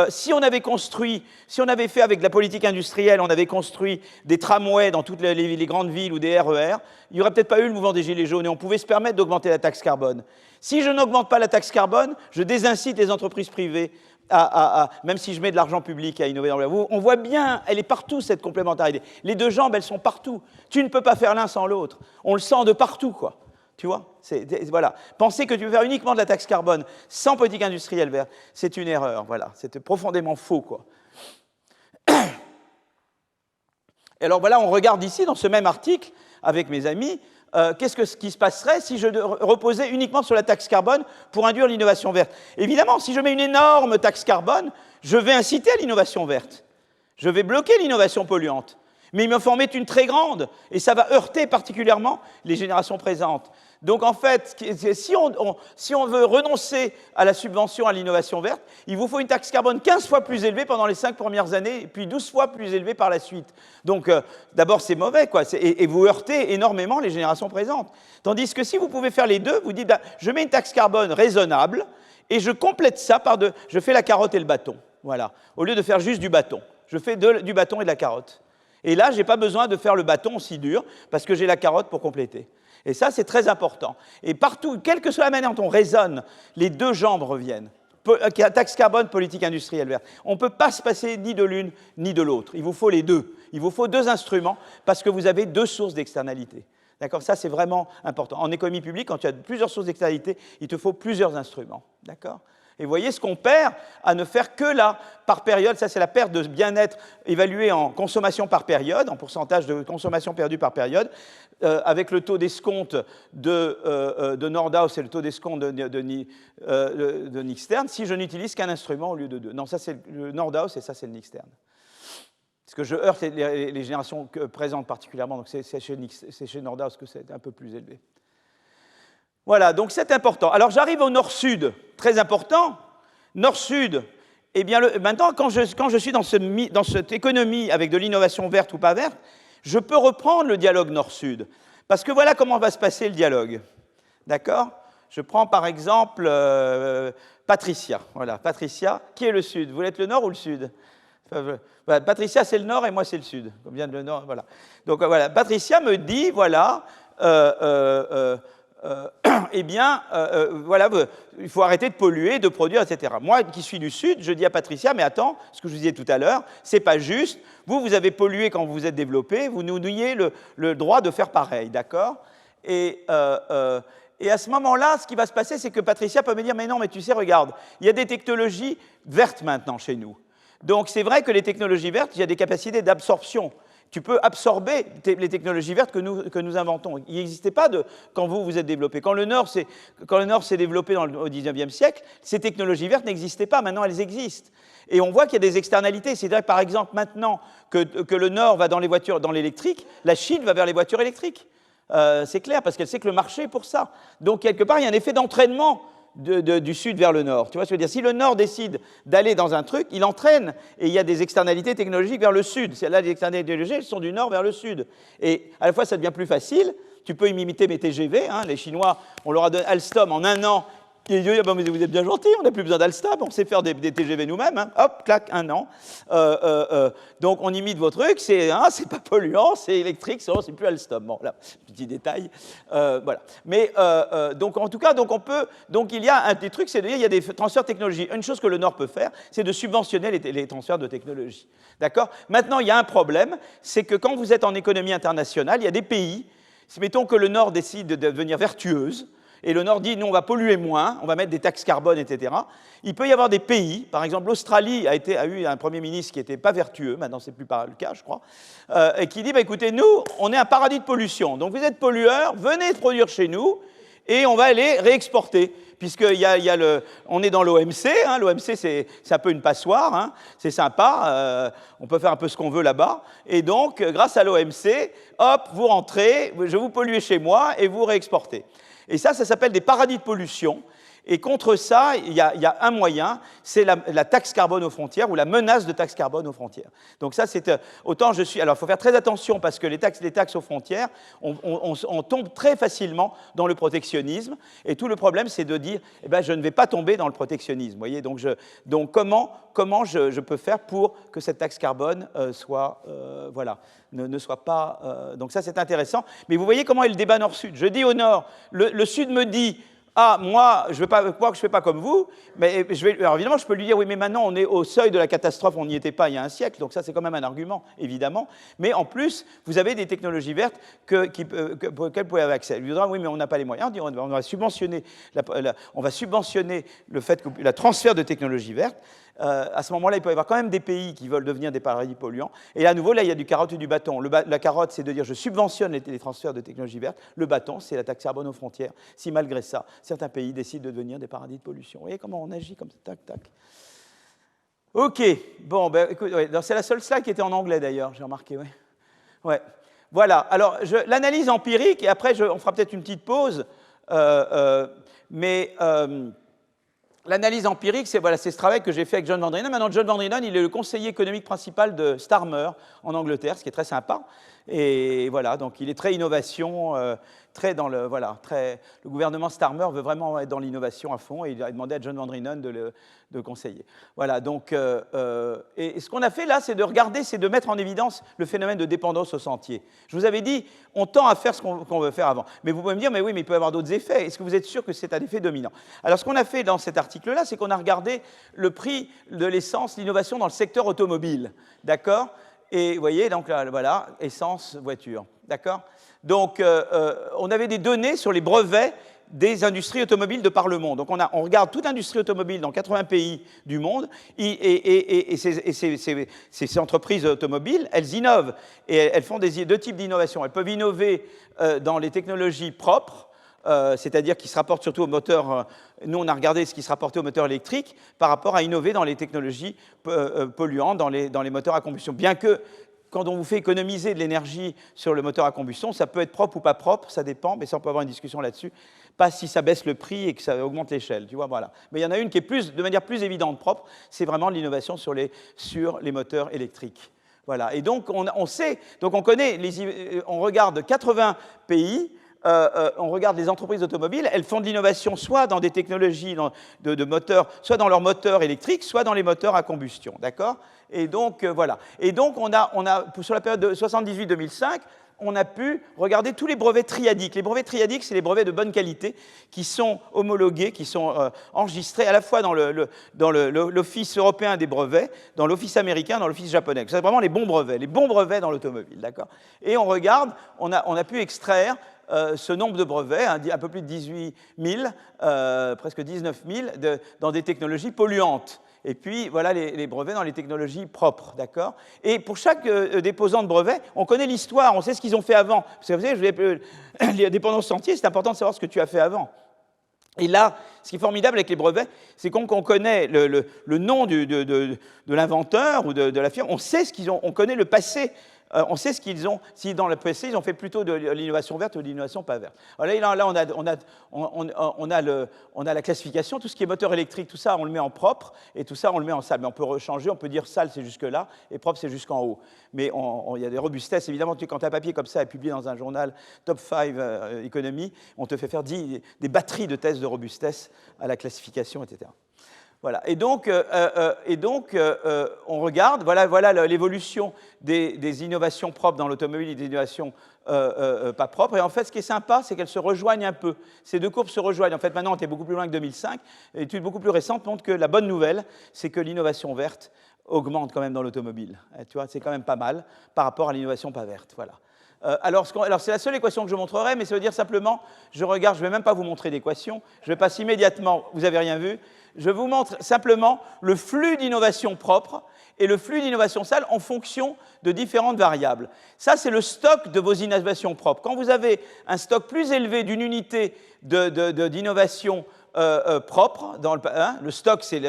Si on avait fait avec la politique industrielle, on avait construit des tramways dans toutes les grandes villes ou des RER, il n'y aurait peut-être pas eu le mouvement des Gilets jaunes et on pouvait se permettre d'augmenter la taxe carbone. Si je n'augmente pas la taxe carbone, je désincite les entreprises privées, même si je mets de l'argent public à innover dans le vert. On voit bien, elle est partout cette complémentarité. Les deux jambes, elles sont partout. Tu ne peux pas faire l'un sans l'autre. On le sent de partout, quoi. Tu vois, voilà. Penser que tu veux faire uniquement de la taxe carbone sans politique industrielle verte, c'est une erreur. Voilà, c'est profondément faux, quoi. Et alors voilà, on regarde ici dans ce même article avec mes amis, qu'est-ce qui se passerait si je reposais uniquement sur la taxe carbone pour induire l'innovation verte? Évidemment, si je mets une énorme taxe carbone, je vais inciter à l'innovation verte. Je vais bloquer l'innovation polluante. Mais il me faut en mettre une très grande, et ça va heurter particulièrement les générations présentes. Donc en fait, si on veut renoncer à la subvention à l'innovation verte, il vous faut une taxe carbone 15 fois plus élevée pendant les 5 premières années, et puis 12 fois plus élevée par la suite. Donc d'abord c'est mauvais, quoi, et vous heurtez énormément les générations présentes. Tandis que si vous pouvez faire les deux, vous dites, je mets une taxe carbone raisonnable, et je complète ça je fais la carotte et le bâton. Voilà. Au lieu de faire juste du bâton, je fais du bâton et de la carotte. Et là, je n'ai pas besoin de faire le bâton aussi dur, parce que j'ai la carotte pour compléter. Et ça, c'est très important. Et partout, quelle que soit la manière dont on raisonne, les deux jambes reviennent. Taxe carbone, politique industrielle verte. On ne peut pas se passer ni de l'une ni de l'autre. Il vous faut les deux. Il vous faut deux instruments, parce que vous avez deux sources d'externalité. D'accord? Ça, c'est vraiment important. En économie publique, quand tu as plusieurs sources d'externalité, il te faut plusieurs instruments. D'accord? Et vous voyez ce qu'on perd à ne faire que là, par période. Ça, c'est la perte de bien-être évaluée en consommation par période, en pourcentage de consommation perdue par période, avec le taux d'escompte de Nordhaus et le taux d'escompte de Nix-Stern, si je n'utilise qu'un instrument au lieu de deux. Non, ça, c'est le Nordhaus et ça, c'est le Nix-Stern. Parce que je heurte les générations présentes particulièrement, donc c'est chez Nordhaus que c'est un peu plus élevé. Voilà, donc c'est important. Alors j'arrive au nord-sud, très important. Nord-sud, eh bien maintenant, quand je suis dans cette économie avec de l'innovation verte ou pas verte, je peux reprendre le dialogue nord-sud. Parce que voilà comment va se passer le dialogue. D'accord? Je prends par exemple Patricia. Voilà, Patricia, qui est le sud? Vous voulez être le nord ou le sud? Voilà, Patricia, c'est le nord et moi, c'est le sud. Comme vient de le nord, voilà. Donc voilà, Patricia me dit, voilà, eh bien, voilà, il faut arrêter de polluer, de produire, etc. Moi, qui suis du Sud, je dis à Patricia, mais attends, ce que je vous disais tout à l'heure, c'est pas juste. Vous avez pollué quand vous vous êtes développé, vous nous niez le droit de faire pareil, d'accord? Et à ce moment-là, ce qui va se passer, c'est que Patricia peut me dire, mais non, mais tu sais, regarde, il y a des technologies vertes maintenant chez nous. Donc, c'est vrai que les technologies vertes, il y a des capacités d'absorption. Tu peux absorber les technologies vertes que nous inventons. Il n'existait pas quand vous êtes développé. Quand le Nord s'est développé au XIXe siècle, ces technologies vertes n'existaient pas. Maintenant, elles existent. Et on voit qu'il y a des externalités. C'est-à-dire, par exemple, maintenant que le Nord va dans les voitures, dans l'électrique, la Chine va vers les voitures électriques. C'est clair, parce qu'elle sait que le marché est pour ça. Donc, quelque part, il y a un effet d'entraînement du sud vers le nord. Tu vois ce que je veux dire? Si le nord décide d'aller dans un truc, il entraîne, et il y a des externalités technologiques vers le sud. Là, les externalités technologiques, elles sont du nord vers le sud. Et à la fois, ça devient plus facile. Tu peux imiter mes TGV. Hein. Les Chinois, on leur a donné Alstom en un an. Ils disent, bon, mais vous êtes bien gentils, on n'a plus besoin d'Alstom, on sait faire des TGV nous-mêmes. Hein. Hop, clac, un an. Donc, on imite vos trucs, c'est pas polluant, c'est électrique, c'est plus Alstom. Bon, là, petit détail. Voilà. Mais, donc, en tout cas, donc il y a des trucs, c'est-à-dire, il y a des transferts de technologie. Une chose que le Nord peut faire, c'est de subventionner les transferts de technologie. D'accord? Maintenant, il y a un problème, c'est que quand vous êtes en économie internationale, il y a des pays, mettons que le Nord décide de devenir vertueuse, et le Nord dit, nous, on va polluer moins, on va mettre des taxes carbone, etc. Il peut y avoir des pays, par exemple, l'Australie a eu un Premier ministre qui n'était pas vertueux, maintenant c'est plus le cas, je crois, et qui dit, bah, écoutez, nous, on est un paradis de pollution, donc vous êtes pollueurs, venez produire chez nous, et on va les réexporter, puisqu'on est dans l'OMC, hein, l'OMC c'est un peu une passoire, hein, c'est sympa, on peut faire un peu ce qu'on veut là-bas, et donc, grâce à l'OMC, hop, vous rentrez, je vous pollue chez moi, et vous réexportez. Et ça s'appelle des paradis de pollution. Et contre ça, il y a un moyen, c'est la taxe carbone aux frontières ou la menace de taxe carbone aux frontières. Donc ça, c'est autant je suis. Alors, il faut faire très attention parce que les taxes aux frontières, on tombe très facilement dans le protectionnisme. Et tout le problème, c'est de dire, eh ben, je ne vais pas tomber dans le protectionnisme. Vous voyez, donc comment je peux faire pour que cette taxe carbone soit, voilà, ne soit pas. Donc ça, c'est intéressant. Mais vous voyez comment est le débat Nord-Sud. Je dis au Nord, le Sud me dit. Ah, moi, je ne fais pas comme vous, mais alors évidemment, je peux lui dire, oui, mais maintenant, on est au seuil de la catastrophe, on n'y était pas il y a un siècle, donc ça, c'est quand même un argument, évidemment. Mais en plus, vous avez des technologies vertes auxquelles vous pouvez avoir accès. Il lui dira, oui, mais on n'a pas les moyens. On va subventionner, le fait que le transfert de technologies vertes. À ce moment-là, il peut y avoir quand même des pays qui veulent devenir des paradis polluants. Et à nouveau, là, il y a du carotte et du bâton. La carotte, c'est de dire je subventionne les transferts de technologies vertes. Le bâton, c'est la taxe carbone aux frontières. Si malgré ça, certains pays décident de devenir des paradis de pollution. Vous voyez comment on agit comme ça, tac, tac. OK. Bon, ben, écoute, ouais, c'est la seule slide qui était en anglais d'ailleurs, j'ai remarqué. Ouais. Ouais. Voilà. Alors, l'analyse empirique, et après, on fera peut-être une petite pause. L'analyse empirique, c'est ce travail que j'ai fait avec John Van Drienen. Maintenant, John Van Drienen, il est le conseiller économique principal de Starmer en Angleterre, ce qui est très sympa. Et voilà, donc il est très innovation, très dans le... Voilà, le gouvernement Starmer veut vraiment être dans l'innovation à fond, et il a demandé à John Van Drienen de conseiller. Voilà, donc... et ce qu'on a fait là, c'est de regarder, c'est de mettre en évidence le phénomène de dépendance au sentier. Je vous avais dit, on tend à faire ce qu'on veut faire avant. Mais vous pouvez me dire, mais oui, mais il peut y avoir d'autres effets. Est-ce que vous êtes sûr que c'est un effet dominant? Alors, ce qu'on a fait dans cet article-là, c'est qu'on a regardé le prix de l'essence, l'innovation dans le secteur automobile. D'accord? Et vous voyez, donc là, voilà, essence, voiture. D'accord? Donc, on avait des données sur les brevets des industries automobiles de par le monde. Donc on regarde toute l'industrie automobile dans 80 pays du monde, et ces entreprises automobiles, elles innovent, et elles font deux types d'innovation. Elles peuvent innover dans les technologies propres, c'est-à-dire qui se rapportent surtout au moteur. Nous, on a regardé ce qui se rapportait au moteur électrique par rapport à innover dans les technologies polluantes, dans les moteurs à combustion. Bien que, quand on vous fait économiser de l'énergie sur le moteur à combustion, ça peut être propre ou pas propre, ça dépend, mais ça, on peut avoir une discussion là-dessus. Pas si ça baisse le prix et que ça augmente l'échelle, tu vois, voilà. Mais il y en a une qui est de manière plus évidente propre, c'est vraiment l'innovation sur les moteurs électriques. Voilà. Et donc, on sait, donc on connaît, on regarde 80 pays. On regarde les entreprises automobiles, elles font de l'innovation soit dans des technologies de moteurs, soit dans leurs moteurs électriques, soit dans les moteurs à combustion, d'accord? Et donc, voilà. Et donc, on a, sur la période de 78-2005, on a pu regarder tous les brevets triadiques. Les brevets triadiques, c'est les brevets de bonne qualité qui sont homologués, qui sont enregistrés à la fois dans l'Office européen des brevets, dans l'Office américain, dans l'Office japonais. C'est vraiment les bons brevets dans l'automobile, d'accord? Et on regarde, on a pu extraire ce nombre de brevets, un peu plus de 18 000, presque 19 000, dans des technologies polluantes. Et puis, voilà les brevets dans les technologies propres, d'accord? Et pour chaque déposant de brevet, on connaît l'histoire, on sait ce qu'ils ont fait avant. Parce que vous savez, les dépendances sentiers, c'est important de savoir ce que tu as fait avant. Et là, ce qui est formidable avec les brevets, c'est qu'on connaît le nom de l'inventeur ou de la firme, on sait ce qu'ils ont, on connaît le passé. On sait ce qu'ils ont, si dans le passé, ils ont fait plutôt de l'innovation verte ou de l'innovation pas verte. Alors là, on a la classification, tout ce qui est moteur électrique, tout ça, on le met en propre, et tout ça, on le met en sale. Mais on peut rechanger, on peut dire sale, c'est jusque-là, et propre, c'est jusqu'en haut. Mais il y a des robustesses, évidemment, quand un papier comme ça est publié dans un journal Top 5 Economy, on te fait faire des batteries de tests de robustesse à la classification, etc. Voilà. Et donc, on regarde, voilà l'évolution des innovations propres dans l'automobile et des innovations pas propres. Et en fait, ce qui est sympa, c'est qu'elles se rejoignent un peu. Ces deux courbes se rejoignent. En fait, maintenant, on est beaucoup plus loin que 2005. Une étude beaucoup plus récente montre que la bonne nouvelle, c'est que l'innovation verte augmente quand même dans l'automobile. Tu vois, c'est quand même pas mal par rapport à l'innovation pas verte. Voilà. Alors, c'est la seule équation que je montrerai, mais ça veut dire simplement, je regarde, je ne vais même pas vous montrer d'équation, je passe immédiatement, vous n'avez rien vu, je vous montre simplement le flux d'innovation propre et le flux d'innovation sale en fonction de différentes variables. Ça, c'est le stock de vos innovations propres. Quand vous avez un stock plus élevé d'une unité d'innovation propre, le stock, c'est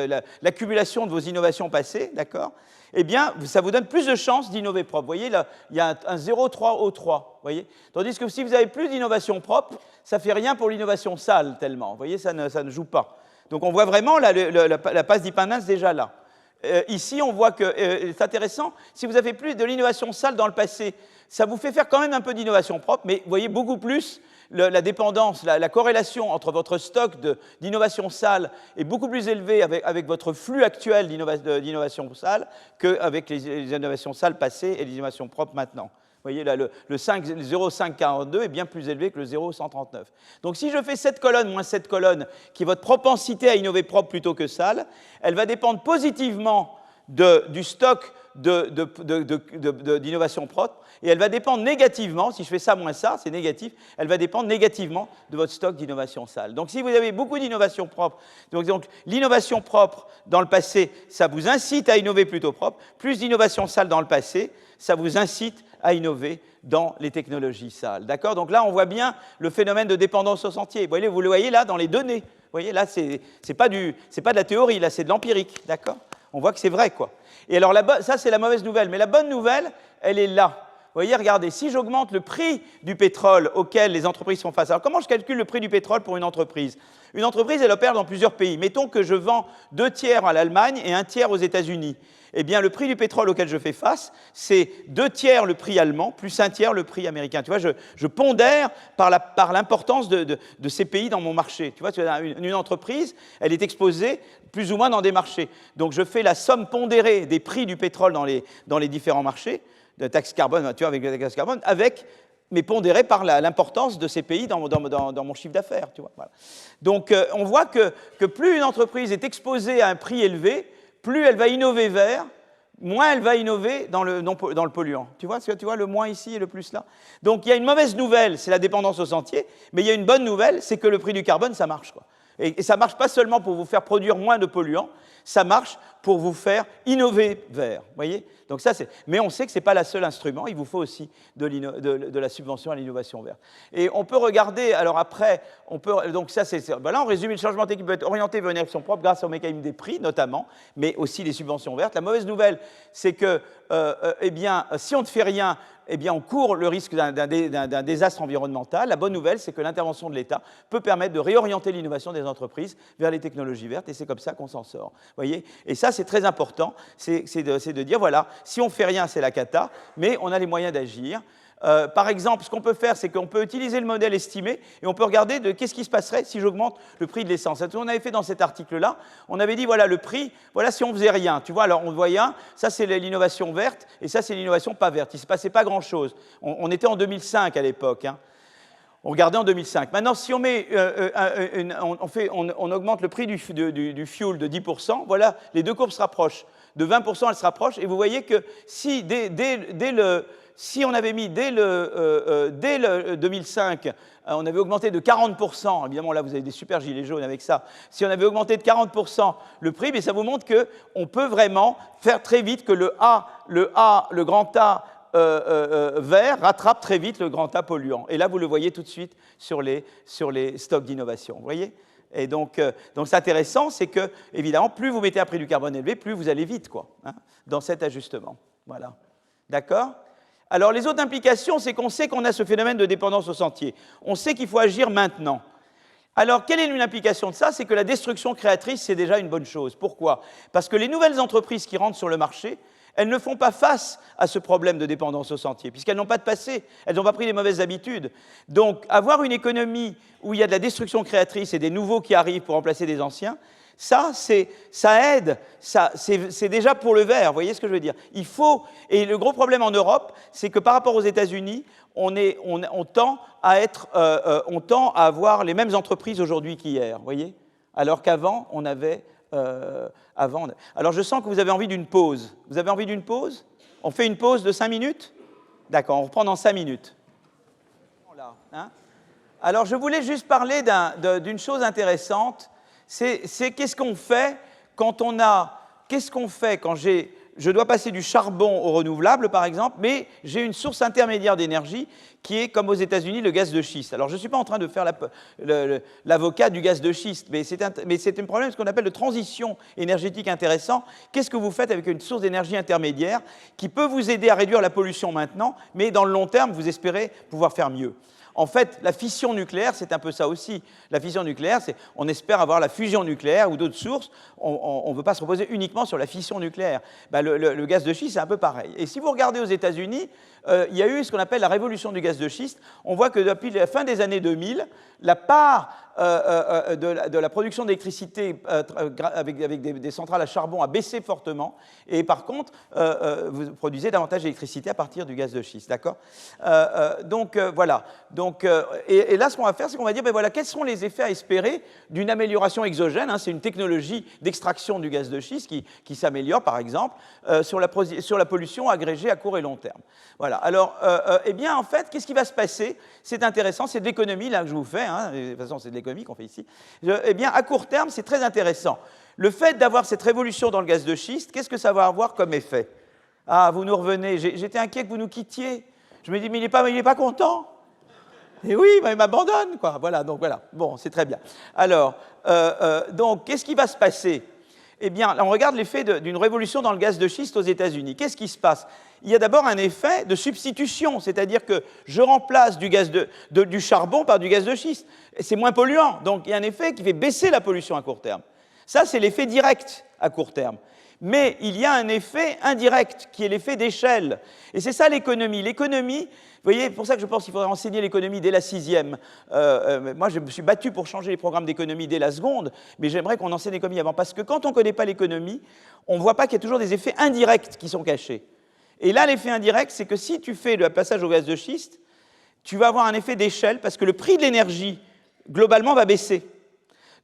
l'accumulation de vos innovations passées, d'accord? Eh bien, ça vous donne plus de chances d'innover propre. Vous voyez, là, il y a un 0,3O3. Voyez, tandis que si vous avez plus d'innovation propre, ça ne fait rien pour l'innovation sale tellement. Vous voyez, ça ne joue pas. Donc, on voit vraiment la passe dépendance déjà là. Ici, on voit que, c'est intéressant, si vous avez plus de l'innovation sale dans le passé, ça vous fait faire quand même un peu d'innovation propre, mais vous voyez beaucoup plus la dépendance, la corrélation entre votre stock d'innovation sale est beaucoup plus élevée avec votre flux actuel d'innovation sale qu'avec les innovations sales passées et les innovations propres maintenant. Vous voyez, là, le 0,542 est bien plus élevé que le 0,139. Donc, si je fais cette colonne moins cette colonne, qui est votre propensité à innover propre plutôt que sale, elle va dépendre positivement du stock d'innovation propre, et elle va dépendre négativement, si je fais ça moins ça, c'est négatif, elle va dépendre négativement de votre stock d'innovation sale. Donc, si vous avez beaucoup d'innovation propre, donc l'innovation propre dans le passé, ça vous incite à innover plutôt propre, plus d'innovation sale dans le passé, ça vous incite à innover dans les technologies sales. D'accord? Donc là, on voit bien le phénomène de dépendance au sentier. Vous le voyez là dans les données. Vous voyez, là, c'est pas de la théorie, là, c'est de l'empirique. D'accord? On voit que c'est vrai, quoi. Et alors, ça, c'est la mauvaise nouvelle. Mais la bonne nouvelle, elle est là. Vous voyez, regardez, si j'augmente le prix du pétrole auquel les entreprises font face. Alors, comment je calcule le prix du pétrole pour une entreprise? Une entreprise, elle opère dans plusieurs pays. Mettons que je vends 2 tiers à l'Allemagne et 1 tiers aux États-Unis. Eh bien, le prix du pétrole auquel je fais face, c'est 2 tiers le prix allemand, plus 1 tiers le prix américain. Tu vois, je pondère par l'importance de ces pays dans mon marché. Tu vois, une entreprise, elle est exposée plus ou moins dans des marchés. Donc, je fais la somme pondérée des prix du pétrole dans les différents marchés, de taxe carbone, tu vois, avec la taxe carbone, mais pondérée par l'importance de ces pays dans mon chiffre d'affaires. Tu vois, voilà. Donc, on voit que plus une entreprise est exposée à un prix élevé, plus elle va innover vers moins elle va innover dans le polluant. Tu vois le moins ici et le plus là? Donc il y a une mauvaise nouvelle, c'est la dépendance au sentier, mais il y a une bonne nouvelle, c'est que le prix du carbone, ça marche, quoi. Et ça ne marche pas seulement pour vous faire produire moins de polluants, ça marche pour vous faire innover vert. Voyez? Donc ça, mais on sait que ce n'est pas le seul instrument, il vous faut aussi de la subvention à l'innovation verte. Et on peut regarder, alors après, donc ça, ben là, on résume, le changement technique peut être orienté vers une action propre grâce au mécanisme des prix, notamment, mais aussi les subventions vertes. La mauvaise nouvelle, c'est que, eh bien, si on ne fait rien, eh bien, on court le risque d'un désastre environnemental. La bonne nouvelle, c'est que l'intervention de l'État peut permettre de réorienter l'innovation des entreprises vers les technologies vertes, et c'est comme ça qu'on s'en sort. Voyez? Et ça, c'est très important, c'est de dire, voilà, si on ne fait rien, c'est la cata, mais on a les moyens d'agir. Par exemple, ce qu'on peut faire, c'est qu'on peut utiliser le modèle estimé et on peut regarder qu'est-ce qui se passerait si j'augmente le prix de l'essence. C'est ce qu'on avait fait dans cet article-là. On avait dit, voilà, le prix, voilà si on faisait rien. Tu vois, alors on voyait ça c'est l'innovation verte et ça c'est l'innovation pas verte. Il ne se passait pas grand-chose. On était en 2005 à l'époque. Hein. On regardait en 2005. Maintenant, si on met, on augmente le prix du fuel de 10%, voilà, les deux courbes se rapprochent. De 20%, elles se rapprochent. Et vous voyez que si si on avait mis dès le 2005, on avait augmenté de 40%, évidemment là vous avez des super gilets jaunes avec ça, si on avait augmenté de 40% le prix, mais ça vous montre qu'on peut vraiment faire très vite que le grand A vert rattrape très vite le grand A polluant. Et là vous le voyez tout de suite sur les stocks d'innovation, vous voyez ? Et donc c'est intéressant, c'est que, évidemment, plus vous mettez un prix du carbone élevé, plus vous allez vite, quoi, hein, dans cet ajustement. Voilà. D'accord ? Alors, les autres implications, c'est qu'on sait qu'on a ce phénomène de dépendance au sentier. On sait qu'il faut agir maintenant. Alors, quelle est l'implication de ça? C'est que la destruction créatrice, c'est déjà une bonne chose. Pourquoi? Parce que les nouvelles entreprises qui rentrent sur le marché, elles ne font pas face à ce problème de dépendance au sentier, puisqu'elles n'ont pas de passé, elles n'ont pas pris les mauvaises habitudes. Donc, avoir une économie où il y a de la destruction créatrice et des nouveaux qui arrivent pour remplacer des anciens, ça aide, c'est déjà pour le vert, vous voyez ce que je veux dire? Il faut, et le gros problème en Europe, c'est que par rapport aux États-Unis, on tend à avoir les mêmes entreprises aujourd'hui qu'hier, vous voyez? Alors qu'avant, on avait... Alors, je sens que vous avez envie d'une pause. Vous avez envie d'une pause? On fait une pause de 5 minutes? D'accord, on reprend dans 5 minutes. Voilà, hein? Alors, je voulais juste parler d'une chose intéressante. C'est qu'est-ce qu'on fait quand je dois passer du charbon au renouvelable, par exemple, mais j'ai une source intermédiaire d'énergie qui est, comme aux États-Unis, le gaz de schiste. Alors, je ne suis pas en train de faire l'avocat du gaz de schiste, mais c'est un problème, ce qu'on appelle de transition énergétique intéressant. Qu'est-ce que vous faites avec une source d'énergie intermédiaire qui peut vous aider à réduire la pollution maintenant, mais dans le long terme, vous espérez pouvoir faire mieux? En fait, la fission nucléaire, c'est un peu ça aussi. La fission nucléaire, c'est on espère avoir la fusion nucléaire ou d'autres sources. On ne veut pas se reposer uniquement sur la fission nucléaire. Ben, le gaz de schiste, c'est un peu pareil. Et si vous regardez aux États-Unis, il y a eu ce qu'on appelle la révolution du gaz de schiste. On voit que depuis la fin des années 2000, la part de la production d'électricité avec des centrales à charbon a baissé fortement. Et par contre, vous produisez davantage d'électricité à partir du gaz de schiste. D'accord? Donc, voilà. Donc, et là, ce qu'on va faire, c'est qu'on va dire, ben voilà, quels sont les effets à espérer d'une amélioration exogène, hein, c'est une technologie d'extraction du gaz de schiste qui s'améliore, par exemple, sur la pollution agrégée à court et long terme. Voilà. Alors, eh bien, en fait, qu'est-ce qui va se passer? C'est intéressant, c'est de l'économie, là, que je vous fais. Hein, de toute façon, c'est de l'économie qu'on fait ici. Eh bien, à court terme, c'est très intéressant. Le fait d'avoir cette révolution dans le gaz de schiste, qu'est-ce que ça va avoir comme effet? Ah, vous nous revenez. J'étais inquiet que vous nous quittiez. Je me dis, mais il n'est pas content. Et oui, il m'abandonne, quoi. Voilà, donc voilà. Bon, c'est très bien. Alors, donc, qu'est-ce qui va se passer? Eh bien, là, on regarde l'effet d'une révolution dans le gaz de schiste aux États-Unis. Qu'est-ce qui se passe? Il y a d'abord un effet de substitution, c'est-à-dire que je remplace du charbon par du gaz de schiste. C'est moins polluant, donc il y a un effet qui fait baisser la pollution à court terme. Ça, c'est l'effet direct à court terme. Mais il y a un effet indirect, qui est l'effet d'échelle. Et c'est ça l'économie. L'économie, vous voyez, pour ça que je pense qu'il faudrait enseigner l'économie dès la 6e. Moi, je me suis battu pour changer les programmes d'économie dès la seconde, mais j'aimerais qu'on enseigne l'économie avant. Parce que quand on ne connaît pas l'économie, on ne voit pas qu'il y a toujours des effets indirects qui sont cachés. Et là, l'effet indirect, c'est que si tu fais le passage au gaz de schiste, tu vas avoir un effet d'échelle, parce que le prix de l'énergie, globalement, va baisser.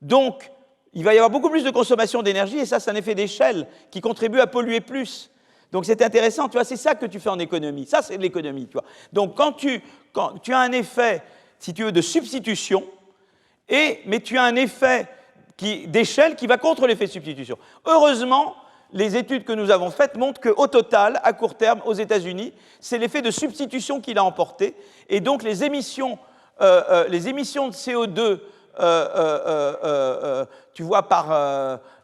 Donc, il va y avoir beaucoup plus de consommation d'énergie, et ça, c'est un effet d'échelle qui contribue à polluer plus. Donc c'est intéressant, tu vois, c'est ça que tu fais en économie. Ça, c'est de l'économie, tu vois. Donc quand tu as un effet, si tu veux, de substitution, mais tu as un effet d'échelle qui va contre l'effet de substitution. Heureusement, les études que nous avons faites montrent qu'au total, à court terme, aux États-Unis, c'est l'effet de substitution qui l'a emporté. Et donc les émissions de CO2, tu vois,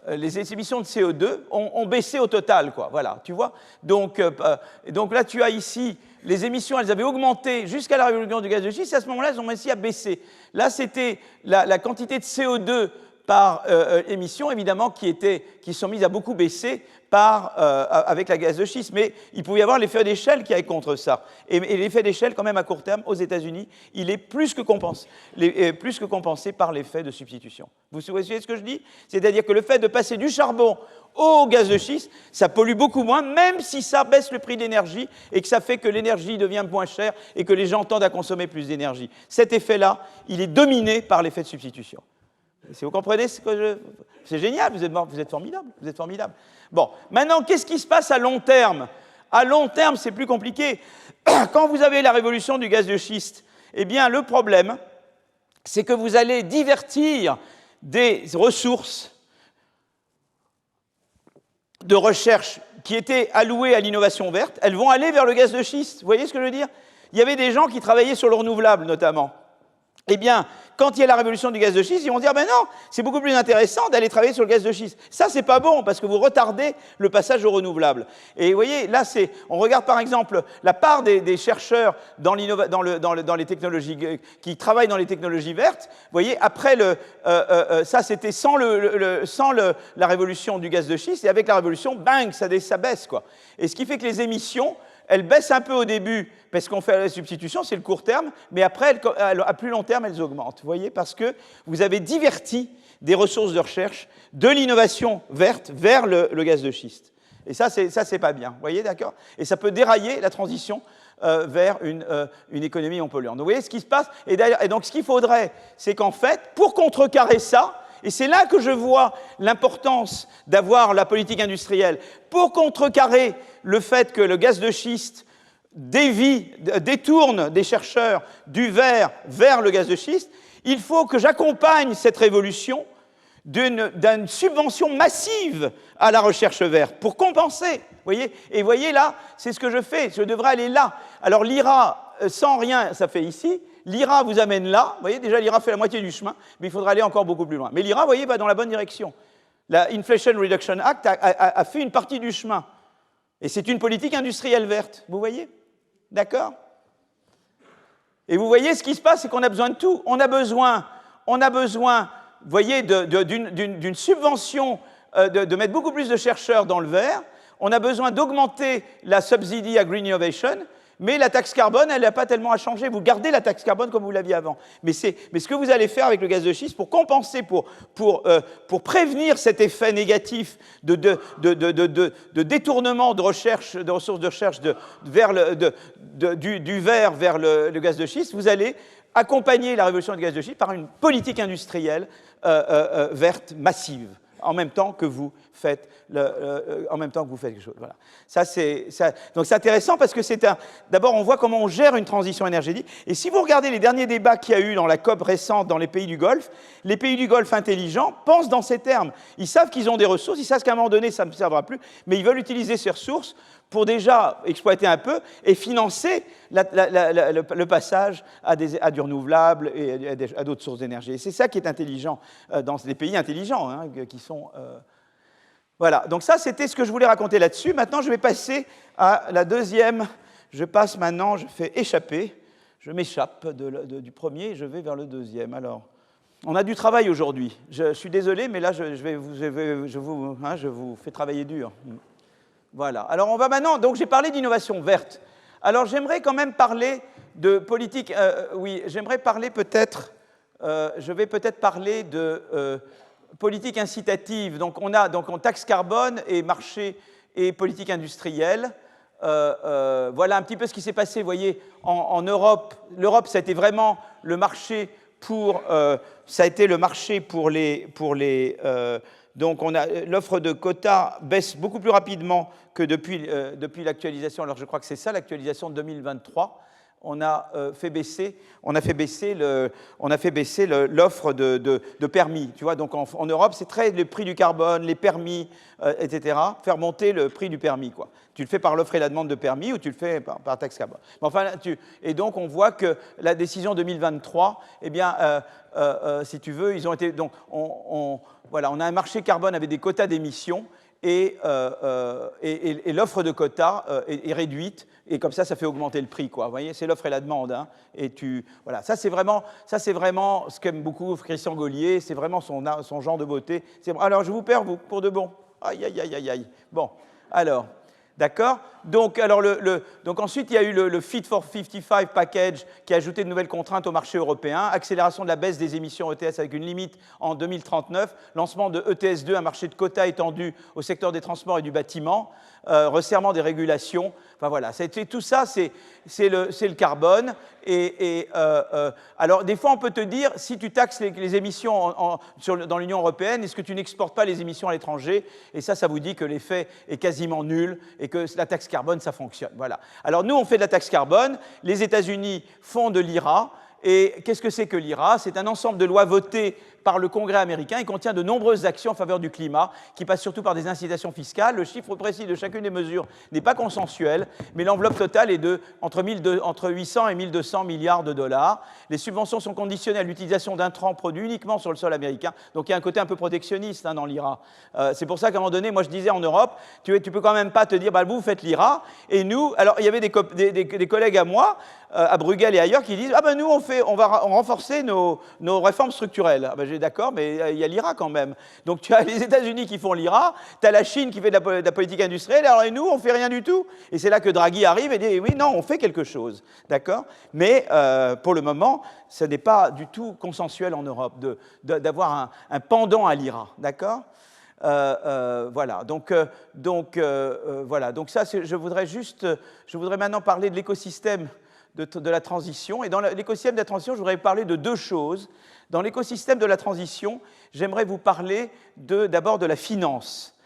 les émissions de CO2 ont baissé au total, quoi. Voilà, tu vois. Donc là, tu as ici les émissions, elles avaient augmenté jusqu'à la révolution du gaz de schiste, et à ce moment-là, elles ont réussi à baisser. Là, c'était la quantité de CO2 par émission, évidemment, qui sont mises à beaucoup baisser avec la gaz de schiste. Mais il pouvait y avoir l'effet d'échelle qui aille contre ça. Et l'effet d'échelle, quand même, à court terme, aux États-Unis, il est plus que compensé par l'effet de substitution. Vous voyez ce que je dis? C'est-à-dire que le fait de passer du charbon au gaz de schiste, ça pollue beaucoup moins, même si ça baisse le prix de l'énergie et que ça fait que l'énergie devient moins chère et que les gens tendent à consommer plus d'énergie. Cet effet-là, il est dominé par l'effet de substitution. Si vous comprenez ce que c'est génial, vous êtes formidable, vous êtes formidable. Bon, maintenant, qu'est-ce qui se passe à long terme? À long terme, c'est plus compliqué. Quand vous avez la révolution du gaz de schiste, eh bien, le problème, c'est que vous allez divertir des ressources de recherche qui étaient allouées à l'innovation verte, elles vont aller vers le gaz de schiste. Vous voyez ce que je veux dire? Il y avait des gens qui travaillaient sur le renouvelable, notamment. Eh bien, quand il y a la révolution du gaz de schiste, ils vont dire, ben non, c'est beaucoup plus intéressant d'aller travailler sur le gaz de schiste. Ça, c'est pas bon, parce que vous retardez le passage au renouvelable. Et vous voyez, là, on regarde par exemple la part des chercheurs dans les technologies, qui travaillent dans les technologies vertes. Vous voyez, après, ça, c'était sans la révolution du gaz de schiste, et avec la révolution, bang, ça baisse, quoi. Et ce qui fait que les émissions, elles baissent un peu au début parce qu'on fait la substitution, c'est le court terme, mais après, à plus long terme, elles augmentent. Vous voyez, parce que vous avez diverti des ressources de recherche de l'innovation verte vers le gaz de schiste. Et ça, c'est pas bien. Vous voyez, d'accord? Et ça peut dérailler la transition vers une économie non polluante. Donc, vous voyez ce qui se passe? Et donc, ce qu'il faudrait, c'est qu'en fait, pour contrecarrer ça, et c'est là que je vois l'importance d'avoir la politique industrielle, pour contrecarrer le fait que le gaz de schiste détourne des chercheurs du vert vers le gaz de schiste, il faut que j'accompagne cette révolution d'une subvention massive à la recherche verte pour compenser. Voyez? Et vous voyez là, c'est ce que je fais, je devrais aller là. Alors l'IRA, sans rien, ça fait ici. L'IRA vous amène là. Vous voyez, déjà l'IRA fait la moitié du chemin, mais il faudra aller encore beaucoup plus loin. Mais l'IRA, vous voyez, va dans la bonne direction. La Inflation Reduction Act a fait une partie du chemin. Et c'est une politique industrielle verte, vous voyez? D'accord? Et vous voyez, ce qui se passe, c'est qu'on a besoin de tout. On a besoin, vous voyez, d'une subvention, de mettre beaucoup plus de chercheurs dans le vert. On a besoin d'augmenter la subsidy à Green Innovation, mais la taxe carbone, elle n'a pas tellement à changer. Vous gardez la taxe carbone comme vous l'aviez avant. Mais ce que vous allez faire avec le gaz de schiste pour compenser, pour prévenir cet effet négatif de détournement de recherche, de ressources de recherche du vert vers le gaz de schiste, vous allez accompagner la révolution du gaz de schiste par une politique industrielle verte massive, en même temps que vous faites quelque chose. Voilà. Donc c'est intéressant parce que d'abord on voit comment on gère une transition énergétique. Et si vous regardez les derniers débats qu'il y a eu dans la COP récente dans les pays du Golfe, les pays du Golfe intelligents pensent dans ces termes. Ils savent qu'ils ont des ressources, ils savent qu'à un moment donné ça ne servira plus, mais ils veulent utiliser ces ressources pour déjà exploiter un peu et financer le passage à du renouvelable et à d'autres sources d'énergie. Et c'est ça qui est intelligent dans les pays intelligents, hein, qui sont... Voilà, donc ça, c'était ce que je voulais raconter là-dessus. Maintenant, je vais passer à la deuxième. Je fais échapper. Je m'échappe du premier et je vais vers le deuxième. Alors, on a du travail aujourd'hui. Je suis désolé, mais là, je vous fais travailler dur. Voilà. Alors, on va maintenant... Donc, j'ai parlé d'innovation verte. Alors, j'aimerais quand même parler de politique... j'aimerais parler peut-être... je vais peut-être parler de... politique incitative, donc on taxe carbone et marché et politique industrielle. Voilà un petit peu ce qui s'est passé, vous voyez, en Europe. L'Europe, ça a été vraiment le marché ça a été le marché pour les donc l'offre de quotas baisse beaucoup plus rapidement que depuis l'actualisation. Alors je crois que c'est ça l'actualisation de 2023. On a fait baisser l'offre de permis. Tu vois, donc en Europe, c'est très le prix du carbone, les permis, etc. Faire monter le prix du permis, quoi. Tu le fais par l'offre et la demande de permis ou tu le fais par taxe carbone. Mais enfin, et donc on voit que la décision 2023, eh bien, si tu veux, ils ont été donc voilà, on a un marché carbone avec des quotas d'émissions. Et l'offre de quotas est réduite, et comme ça fait augmenter le prix, quoi. Vous voyez, c'est l'offre et la demande. Hein, voilà, ça c'est vraiment ce qu'aime beaucoup Christian Gaulier, c'est vraiment son genre de beauté. Alors, je vous perds, vous, pour de bon. Aïe, aïe, aïe, aïe, aïe. Bon, alors, d'accord. Donc ensuite, il y a eu le Fit for 55 package qui a ajouté de nouvelles contraintes au marché européen, accélération de la baisse des émissions ETS avec une limite en 2039, lancement de ETS2, un marché de quotas étendu au secteur des transports et du bâtiment, resserrement des régulations. Enfin voilà, tout ça, c'est le carbone. Alors, des fois, on peut te dire, si tu taxes les émissions dans l'Union européenne, est-ce que tu n'exportes pas les émissions à l'étranger? Et ça vous dit que l'effet est quasiment nul et que la taxe carbone, ça fonctionne. Voilà. Alors, nous, on fait de la taxe carbone. Les États-Unis font de l'IRA. Et qu'est-ce que c'est que l'IRA? C'est un ensemble de lois votées par le Congrès américain. Il contient de nombreuses actions en faveur du climat, qui passent surtout par des incitations fiscales. Le chiffre précis de chacune des mesures n'est pas consensuel, mais l'enveloppe totale est entre 800 et 1200 milliards de dollars. Les subventions sont conditionnées à l'utilisation d'intrants produits uniquement sur le sol américain. Donc il y a un côté un peu protectionniste dans l'IRA. C'est pour ça qu'à un moment donné, moi je disais en Europe, tu peux quand même pas te dire, vous faites l'IRA, et nous, alors il y avait des collègues à moi, à Bruxelles et ailleurs, qui disent, nous on va renforcer nos réformes structurelles. J'ai d'accord, mais il y a l'IRA quand même. Donc tu as les États-Unis qui font l'IRA, tu as la Chine qui fait de la politique industrielle, alors et nous, on ne fait rien du tout. Et c'est là que Draghi arrive et dit, oui, non, on fait quelque chose. D'accord? Mais pour le moment, ce n'est pas du tout consensuel en Europe d'avoir un pendant à l'IRA. D'accord? Voilà. Donc voilà. Donc ça, je voudrais maintenant parler de l'écosystème de la transition. Et dans l'écosystème de la transition, je voudrais parler de deux choses. Dans l'écosystème de la transition, j'aimerais vous parler d'abord de la finance.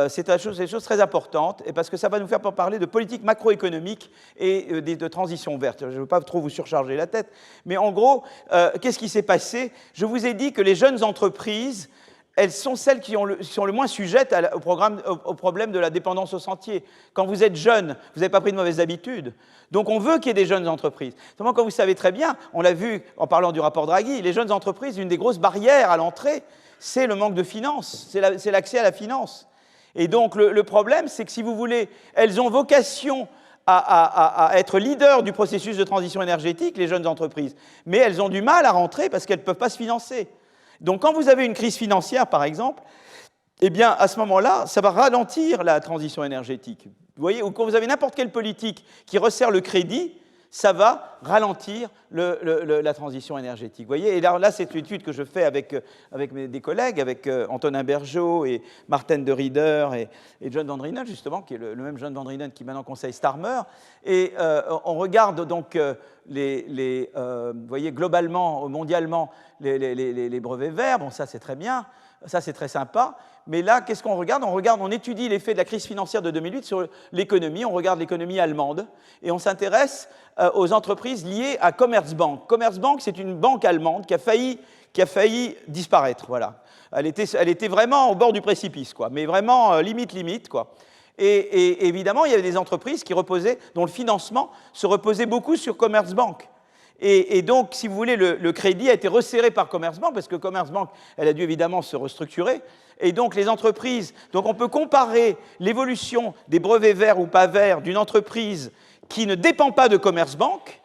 C'est des choses très importantes, et parce que ça va nous faire parler de politique macroéconomique et de transition verte. Je ne veux pas trop vous surcharger la tête, mais en gros, qu'est-ce qui s'est passé? Je vous ai dit que les jeunes entreprises, elles sont celles qui sont le moins sujettes au problème de la dépendance au sentier. Quand vous êtes jeune, vous n'avez pas pris de mauvaises habitudes. Donc on veut qu'il y ait des jeunes entreprises. Seulement, comme vous savez très bien, on l'a vu en parlant du rapport Draghi, les jeunes entreprises, une des grosses barrières à l'entrée, c'est le manque de finances, c'est l'accès à la finance. Et donc le problème, c'est que si vous voulez, elles ont vocation à être leaders du processus de transition énergétique, les jeunes entreprises, mais elles ont du mal à rentrer parce qu'elles ne peuvent pas se financer. Donc quand vous avez une crise financière, par exemple, eh bien, à ce moment-là, ça va ralentir la transition énergétique. Vous voyez, ou quand vous avez n'importe quelle politique qui resserre le crédit, ça va ralentir la transition énergétique. Vous voyez, et là, c'est une étude que je fais avec des collègues, avec Antonin Bergeau et Martin de Rieder et John Van Drienen, justement, qui est le même John Van Drienen qui maintenant conseille Starmer. Et on regarde donc, vous voyez, globalement, mondialement, les brevets verts. Bon, ça, c'est très bien. Ça, c'est très sympa. Mais là, qu'est-ce qu'on regarde? On étudie l'effet de la crise financière de 2008 sur l'économie. On regarde l'économie allemande et on s'intéresse aux entreprises liées à Commerzbank. Commerzbank, c'est une banque allemande qui a failli disparaître. Voilà. Elle était vraiment au bord du précipice, quoi. Mais vraiment limite, quoi. Et évidemment, il y avait des entreprises dont le financement se reposait beaucoup sur Commerzbank. Et donc, si vous voulez, le crédit a été resserré par Commerzbank, parce que Commerzbank, elle a dû évidemment se restructurer. Et donc, les entreprises... Donc, on peut comparer l'évolution des brevets verts ou pas verts d'une entreprise qui ne dépend pas de Commerzbank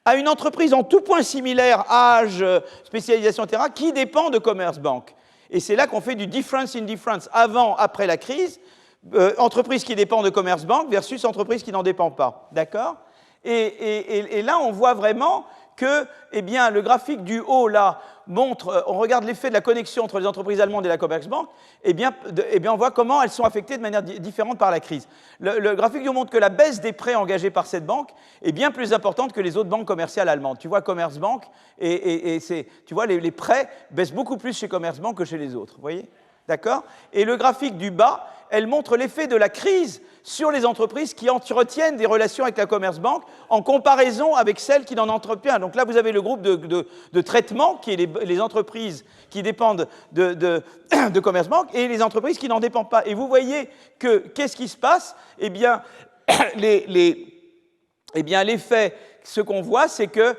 à une entreprise en tout point similaire, âge, spécialisation, etc., qui dépend de Commerzbank. Et c'est là qu'on fait du difference in difference, avant, après la crise, entreprise qui dépend de Commerzbank versus entreprise qui n'en dépend pas. D'accord ? Et là, on voit vraiment que eh bien, le graphique du haut, là, montre, on regarde l'effet de la connexion entre les entreprises allemandes et la Commerzbank, eh bien, on voit comment elles sont affectées de manière différente par la crise. Le graphique du haut montre que la baisse des prêts engagés par cette banque est bien plus importante que les autres banques commerciales allemandes. Tu vois Commerzbank, tu vois, les prêts baissent beaucoup plus chez Commerzbank que chez les autres, vous voyez? D'accord? Et le graphique du bas, elle montre l'effet de la crise sur les entreprises qui entretiennent des relations avec la Commerzbank en comparaison avec celles qui n'en entretiennent. Donc là, vous avez le groupe de traitement, qui est les entreprises qui dépendent de Commerzbank, et les entreprises qui n'en dépendent pas. Et vous voyez que, qu'est-ce qui se passe? Eh bien, l'effet, ce qu'on voit, c'est que,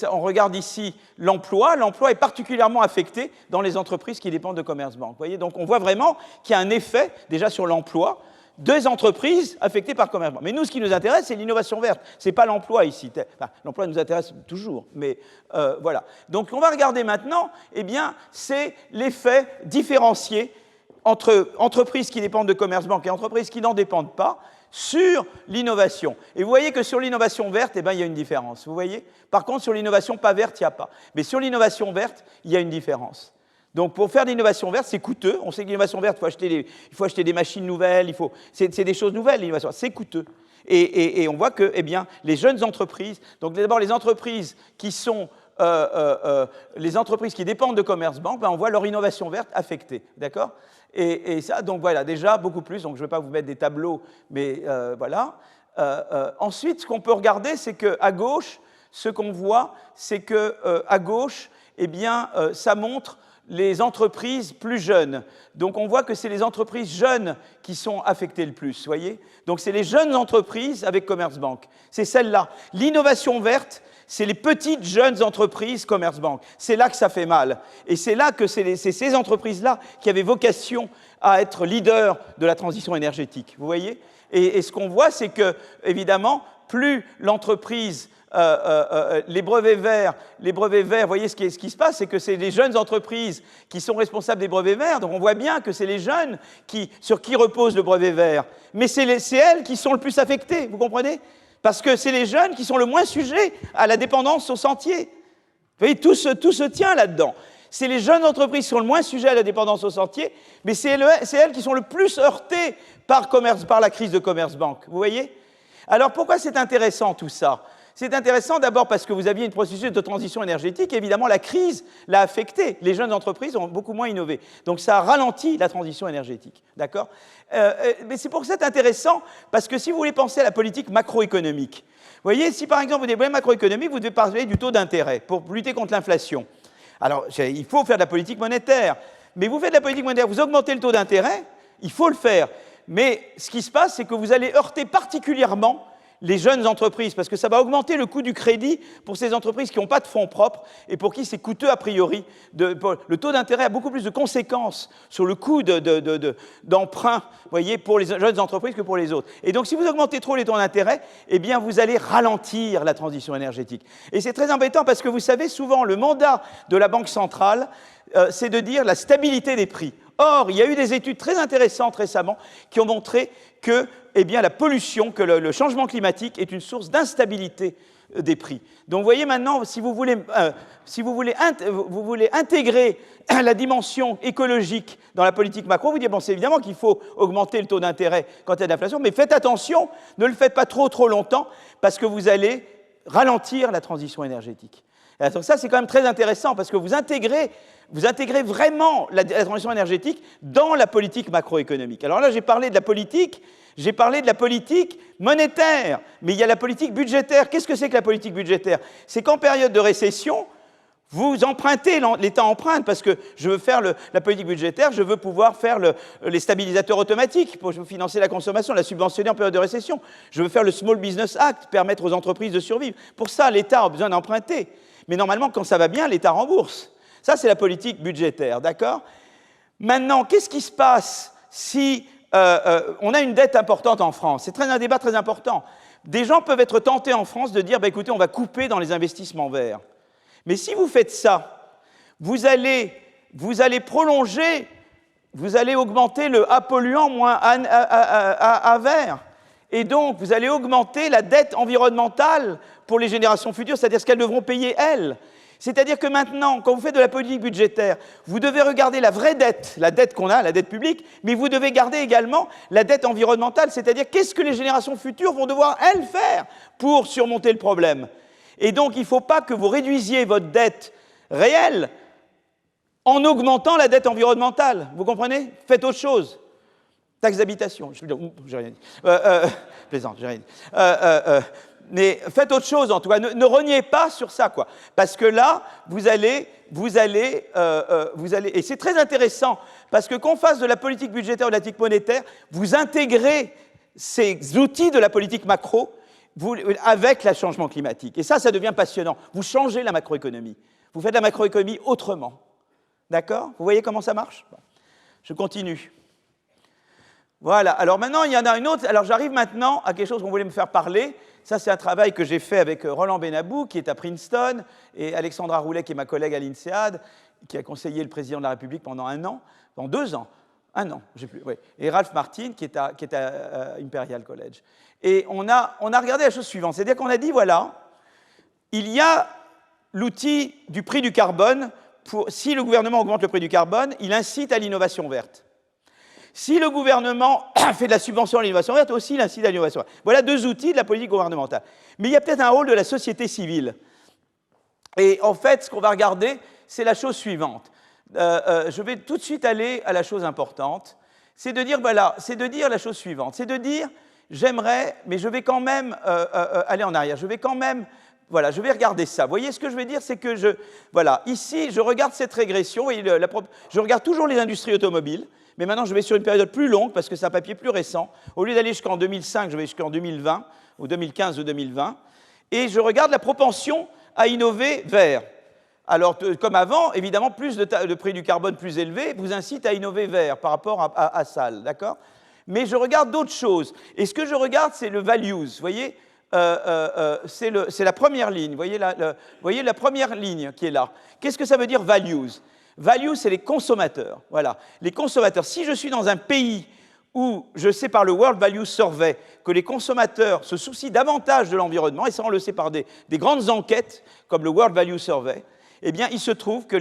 on regarde ici l'emploi est particulièrement affecté dans les entreprises qui dépendent de Commerzbank. Vous voyez, donc on voit vraiment qu'il y a un effet, déjà sur l'emploi, des entreprises affectées par Commerzbank. Mais nous, ce qui nous intéresse, c'est l'innovation verte. Ce n'est pas l'emploi ici. Enfin, l'emploi nous intéresse toujours, mais voilà. Donc on va regarder maintenant, eh bien, c'est l'effet différencié entre entreprises qui dépendent de Commerzbank et entreprises qui n'en dépendent pas, sur l'innovation. Et vous voyez que sur l'innovation verte, eh bien, il y a une différence. Vous voyez? Par contre, sur l'innovation pas verte, il n'y a pas. Mais sur l'innovation verte, il y a une différence. Donc, pour faire de l'innovation verte, c'est coûteux. On sait que l'innovation verte, il faut acheter des machines nouvelles, c'est des choses nouvelles, l'innovation. C'est coûteux. Et on voit que, eh bien, les jeunes entreprises, donc d'abord les entreprises qui sont les entreprises qui dépendent de Commerzbank, ben, on voit leur innovation verte affectée. D'accord? Et ça, donc voilà, déjà beaucoup plus. Donc je ne vais pas vous mettre des tableaux, mais voilà. Ensuite, ce qu'on peut regarder, c'est qu'à gauche, ce qu'on voit, c'est qu'à gauche, eh bien, ça montre les entreprises plus jeunes. Donc on voit que c'est les entreprises jeunes qui sont affectées le plus, voyez? Donc c'est les jeunes entreprises avec Commerzbank. C'est celle-là. L'innovation verte, c'est les petites jeunes entreprises Commerzbank. C'est là que ça fait mal. Et c'est là que c'est ces entreprises-là qui avaient vocation à être leaders de la transition énergétique. Vous voyez? Et ce qu'on voit, c'est que, évidemment, plus l'entreprise, les brevets verts, vous voyez ce qui se passe, c'est que c'est les jeunes entreprises qui sont responsables des brevets verts. Donc on voit bien que c'est les jeunes sur qui repose le brevet vert. Mais c'est elles qui sont le plus affectées, vous comprenez? Parce que c'est les jeunes qui sont le moins sujets à la dépendance au sentier. Vous voyez, tout se tient là-dedans. C'est les jeunes entreprises qui sont le moins sujets à la dépendance au sentier, mais c'est elles qui sont le plus heurtées par la crise de Commerzbank. Vous voyez? Alors pourquoi c'est intéressant tout ça? C'est intéressant d'abord parce que vous aviez une processus de transition énergétique, et évidemment la crise l'a affecté. Les jeunes entreprises ont beaucoup moins innové. Donc ça a ralenti la transition énergétique. D'accord? Mais c'est pour ça c'est intéressant, parce que si vous voulez penser à la politique macroéconomique, vous voyez, si par exemple vous avez des problèmes macroéconomiques, vous devez parler du taux d'intérêt pour lutter contre l'inflation. Alors il faut faire de la politique monétaire, mais vous faites de la politique monétaire, vous augmentez le taux d'intérêt, il faut le faire. Mais ce qui se passe, c'est que vous allez heurter particulièrement les jeunes entreprises, parce que ça va augmenter le coût du crédit pour ces entreprises qui n'ont pas de fonds propres et pour qui c'est coûteux a priori. Le taux d'intérêt a beaucoup plus de conséquences sur le coût d'emprunt, voyez, pour les jeunes entreprises que pour les autres. Et donc, si vous augmentez trop les taux d'intérêt, eh bien, vous allez ralentir la transition énergétique. Et c'est très embêtant parce que vous savez, souvent, le mandat de la Banque centrale, c'est de dire la stabilité des prix. Or, il y a eu des études très intéressantes récemment qui ont montré que eh bien, la pollution, que le changement climatique est une source d'instabilité des prix. Donc, vous voyez maintenant, si vous voulez intégrer la dimension écologique dans la politique macro, vous dites, bon, c'est évidemment qu'il faut augmenter le taux d'intérêt quand il y a de l'inflation, mais faites attention, ne le faites pas trop longtemps, parce que vous allez ralentir la transition énergétique. Donc ça, c'est quand même très intéressant, parce que vous intégrez vraiment la transition énergétique dans la politique macroéconomique. Alors là, j'ai parlé de la politique monétaire, mais il y a la politique budgétaire. Qu'est-ce que c'est que la politique budgétaire? C'est qu'en période de récession, vous empruntez, l'État emprunte, parce que je veux faire la politique budgétaire, je veux pouvoir faire les stabilisateurs automatiques pour financer la consommation, la subventionner en période de récession. Je veux faire le Small Business Act, permettre aux entreprises de survivre. Pour ça, l'État a besoin d'emprunter. Mais normalement, quand ça va bien, l'État rembourse. Ça, c'est la politique budgétaire, d'accord? Maintenant, qu'est-ce qui se passe si on a une dette importante en France? C'est un débat très important. Des gens peuvent être tentés en France de dire, bah, écoutez, on va couper dans les investissements verts. Mais si vous faites ça, vous allez prolonger, vous allez augmenter le A polluant moins A vert. Et donc, vous allez augmenter la dette environnementale pour les générations futures, c'est-à-dire ce qu'elles devront payer, elles. C'est-à-dire que maintenant, quand vous faites de la politique budgétaire, vous devez regarder la vraie dette, la dette qu'on a, la dette publique, mais vous devez garder également la dette environnementale, c'est-à-dire qu'est-ce que les générations futures vont devoir, elles, faire pour surmonter le problème. Et donc, il ne faut pas que vous réduisiez votre dette réelle en augmentant la dette environnementale. Vous comprenez? Faites autre chose. Taxe d'habitation. J'ai rien dit. Plaisante, j'ai rien dit. Mais faites autre chose, en tout cas. Ne reniez pas sur ça, quoi. Parce que là, vous allez, et c'est très intéressant, parce que qu'on fasse de la politique budgétaire ou de la politique monétaire, vous intégrez ces outils de la politique macro avec le changement climatique. Et ça devient passionnant. Vous changez la macroéconomie. Vous faites la macroéconomie autrement. D'accord? Vous voyez comment ça marche? Je continue. Voilà. Alors maintenant, il y en a une autre. Alors j'arrive maintenant à quelque chose qu'on voulait me faire parler. Ça, c'est un travail que j'ai fait avec Roland Benabou, qui est à Princeton, et Alexandra Roulet, qui est ma collègue à l'INSEAD, qui a conseillé le président de la République pendant 1 an, pendant 2 ans, 1 an, j'ai plus, oui, et Ralph Martin, qui est à Imperial College. Et on a regardé la chose suivante, c'est-à-dire qu'on a dit, voilà, il y a l'outil du prix du carbone, si le gouvernement augmente le prix du carbone, il incite à l'innovation verte. Si le gouvernement fait de la subvention à l'innovation verte, aussi il incite à l'innovation verte. Voilà 2 outils de la politique gouvernementale. Mais il y a peut-être un rôle de la société civile. Et en fait, ce qu'on va regarder, c'est la chose suivante. Je vais tout de suite aller à la chose importante. C'est de dire, voilà, c'est de dire la chose suivante. C'est de dire, j'aimerais, mais je vais quand même aller en arrière. Je vais quand même, voilà, je vais regarder ça. Vous voyez, ce que je veux dire, c'est que voilà, ici, je regarde cette régression. Voyez, je regarde toujours les industries automobiles. Mais maintenant, je vais sur une période plus longue, parce que c'est un papier plus récent. Au lieu d'aller jusqu'en 2005, je vais jusqu'en 2020, ou 2015 ou 2020. Et je regarde la propension à innover vert. Alors, comme avant, évidemment, plus de prix du carbone plus élevé vous incite à innover vert par rapport à SAL, d'accord? Mais je regarde d'autres choses. Et ce que je regarde, c'est le values. Vous voyez, c'est la première ligne. Vous voyez la première ligne qui est là. Qu'est-ce que ça veut dire values? Value, c'est les consommateurs. Voilà. Les consommateurs. Si je suis dans un pays où je sais par le World Value Survey que les consommateurs se soucient davantage de l'environnement, et ça on le sait par des grandes enquêtes comme le World Value Survey, eh bien il se trouve que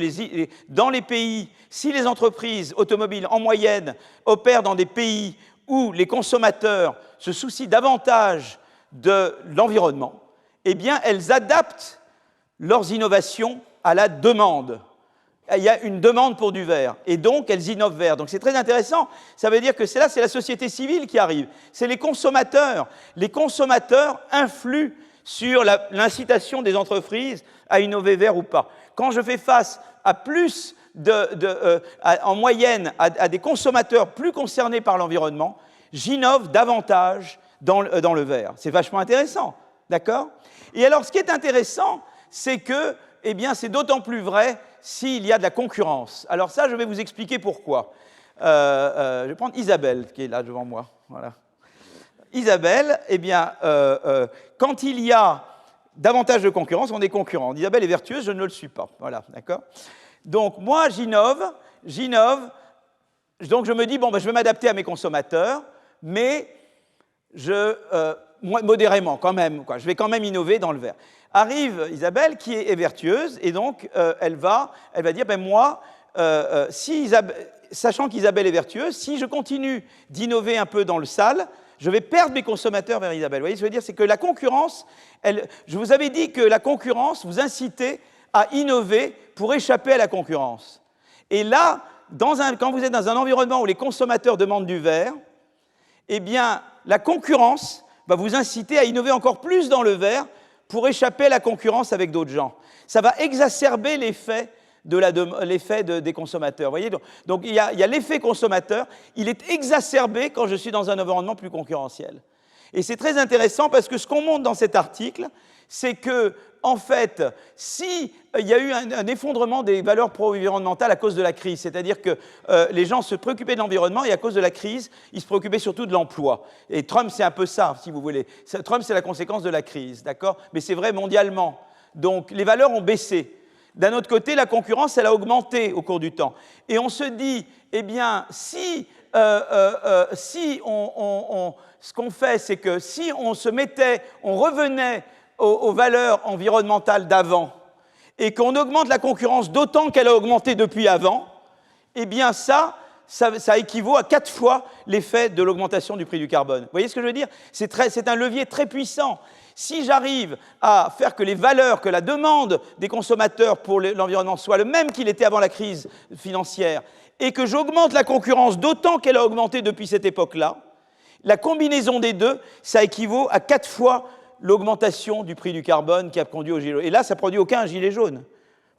dans les pays, si les entreprises automobiles en moyenne opèrent dans des pays où les consommateurs se soucient davantage de l'environnement, eh bien elles adaptent leurs innovations à la demande. Il y a une demande pour du vert, et donc elles innovent vert. Donc c'est très intéressant, ça veut dire que c'est la société civile qui arrive, c'est les consommateurs. Les consommateurs influent sur l'incitation des entreprises à innover vert ou pas. Quand je fais face à plus en moyenne, à des consommateurs plus concernés par l'environnement, j'innove davantage dans le vert. C'est vachement intéressant, d'accord? Et alors ce qui est intéressant, c'est que, eh bien, c'est d'autant plus vrai s'il y a de la concurrence. Alors ça, je vais vous expliquer pourquoi. Je vais prendre Isabelle, qui est là devant moi. Voilà. Isabelle, eh bien, quand il y a davantage de concurrence, on est concurrent. Isabelle est vertueuse, je ne le suis pas. Voilà, d'accord? Donc, moi, j'innove, donc je me dis, bon, ben, je vais m'adapter à mes consommateurs, mais modérément, quand même, quoi. Je vais quand même innover dans le vert. Arrive Isabelle, qui est vertueuse, et donc elle va dire, ben moi, sachant qu'Isabelle est vertueuse, si je continue d'innover un peu dans le sale, je vais perdre mes consommateurs vers Isabelle. Vous voyez ce que je veux dire? C'est que la concurrence, je vous avais dit que la concurrence vous incitait à innover pour échapper à la concurrence. Et là, quand vous êtes dans un environnement où les consommateurs demandent du vert, eh bien, la concurrence va vous inciter à innover encore plus dans le vert pour échapper à la concurrence avec d'autres gens. Ça va exacerber l'effet des consommateurs. Vous voyez, donc il y a l'effet consommateur, il est exacerbé quand je suis dans un environnement plus concurrentiel. Et c'est très intéressant parce que ce qu'on montre dans cet article, c'est que, en fait, s'il y a eu un effondrement des valeurs pro-environnementales à cause de la crise, c'est-à-dire que les gens se préoccupaient de l'environnement et à cause de la crise, ils se préoccupaient surtout de l'emploi. Et Trump, c'est un peu ça, si vous voulez. Trump, c'est la conséquence de la crise, d'accord? Mais c'est vrai mondialement. Donc, les valeurs ont baissé. D'un autre côté, la concurrence, elle a augmenté au cours du temps. Et on se dit, eh bien, si ce qu'on fait, c'est que si on revenait aux valeurs environnementales d'avant, et qu'on augmente la concurrence d'autant qu'elle a augmenté depuis avant, eh bien ça équivaut à 4 fois l'effet de l'augmentation du prix du carbone. Vous voyez ce que je veux dire? C'est un levier très puissant. Si j'arrive à faire que les valeurs, que la demande des consommateurs pour l'environnement soit le même qu'il était avant la crise financière, et que j'augmente la concurrence d'autant qu'elle a augmenté depuis cette époque-là, la combinaison des deux, ça équivaut à 4 fois l'augmentation du prix du carbone qui a conduit au gilet jaune. Et là, ça ne produit aucun gilet jaune. Vous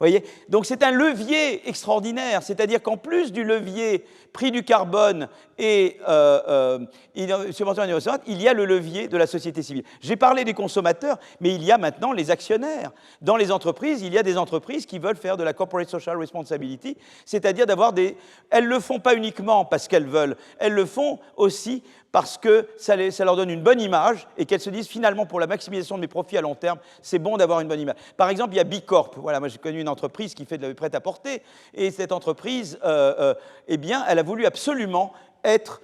voyez? Donc c'est un levier extraordinaire, c'est-à-dire qu'en plus du levier prix du carbone et subvention environnementale, il y a le levier de la société civile. J'ai parlé des consommateurs, mais il y a maintenant les actionnaires. Dans les entreprises, il y a des entreprises qui veulent faire de la corporate social responsibility, c'est-à-dire d'avoir des... Elles ne le font pas uniquement parce qu'elles veulent, elles le font aussi parce que ça leur donne une bonne image et qu'elles se disent finalement pour la maximisation de mes profits à long terme, c'est bon d'avoir une bonne image. Par exemple, il y a Bicorp. Voilà, moi j'ai connu une entreprise qui fait de la prêt-à-porter et cette entreprise, eh bien, elle a voulu absolument être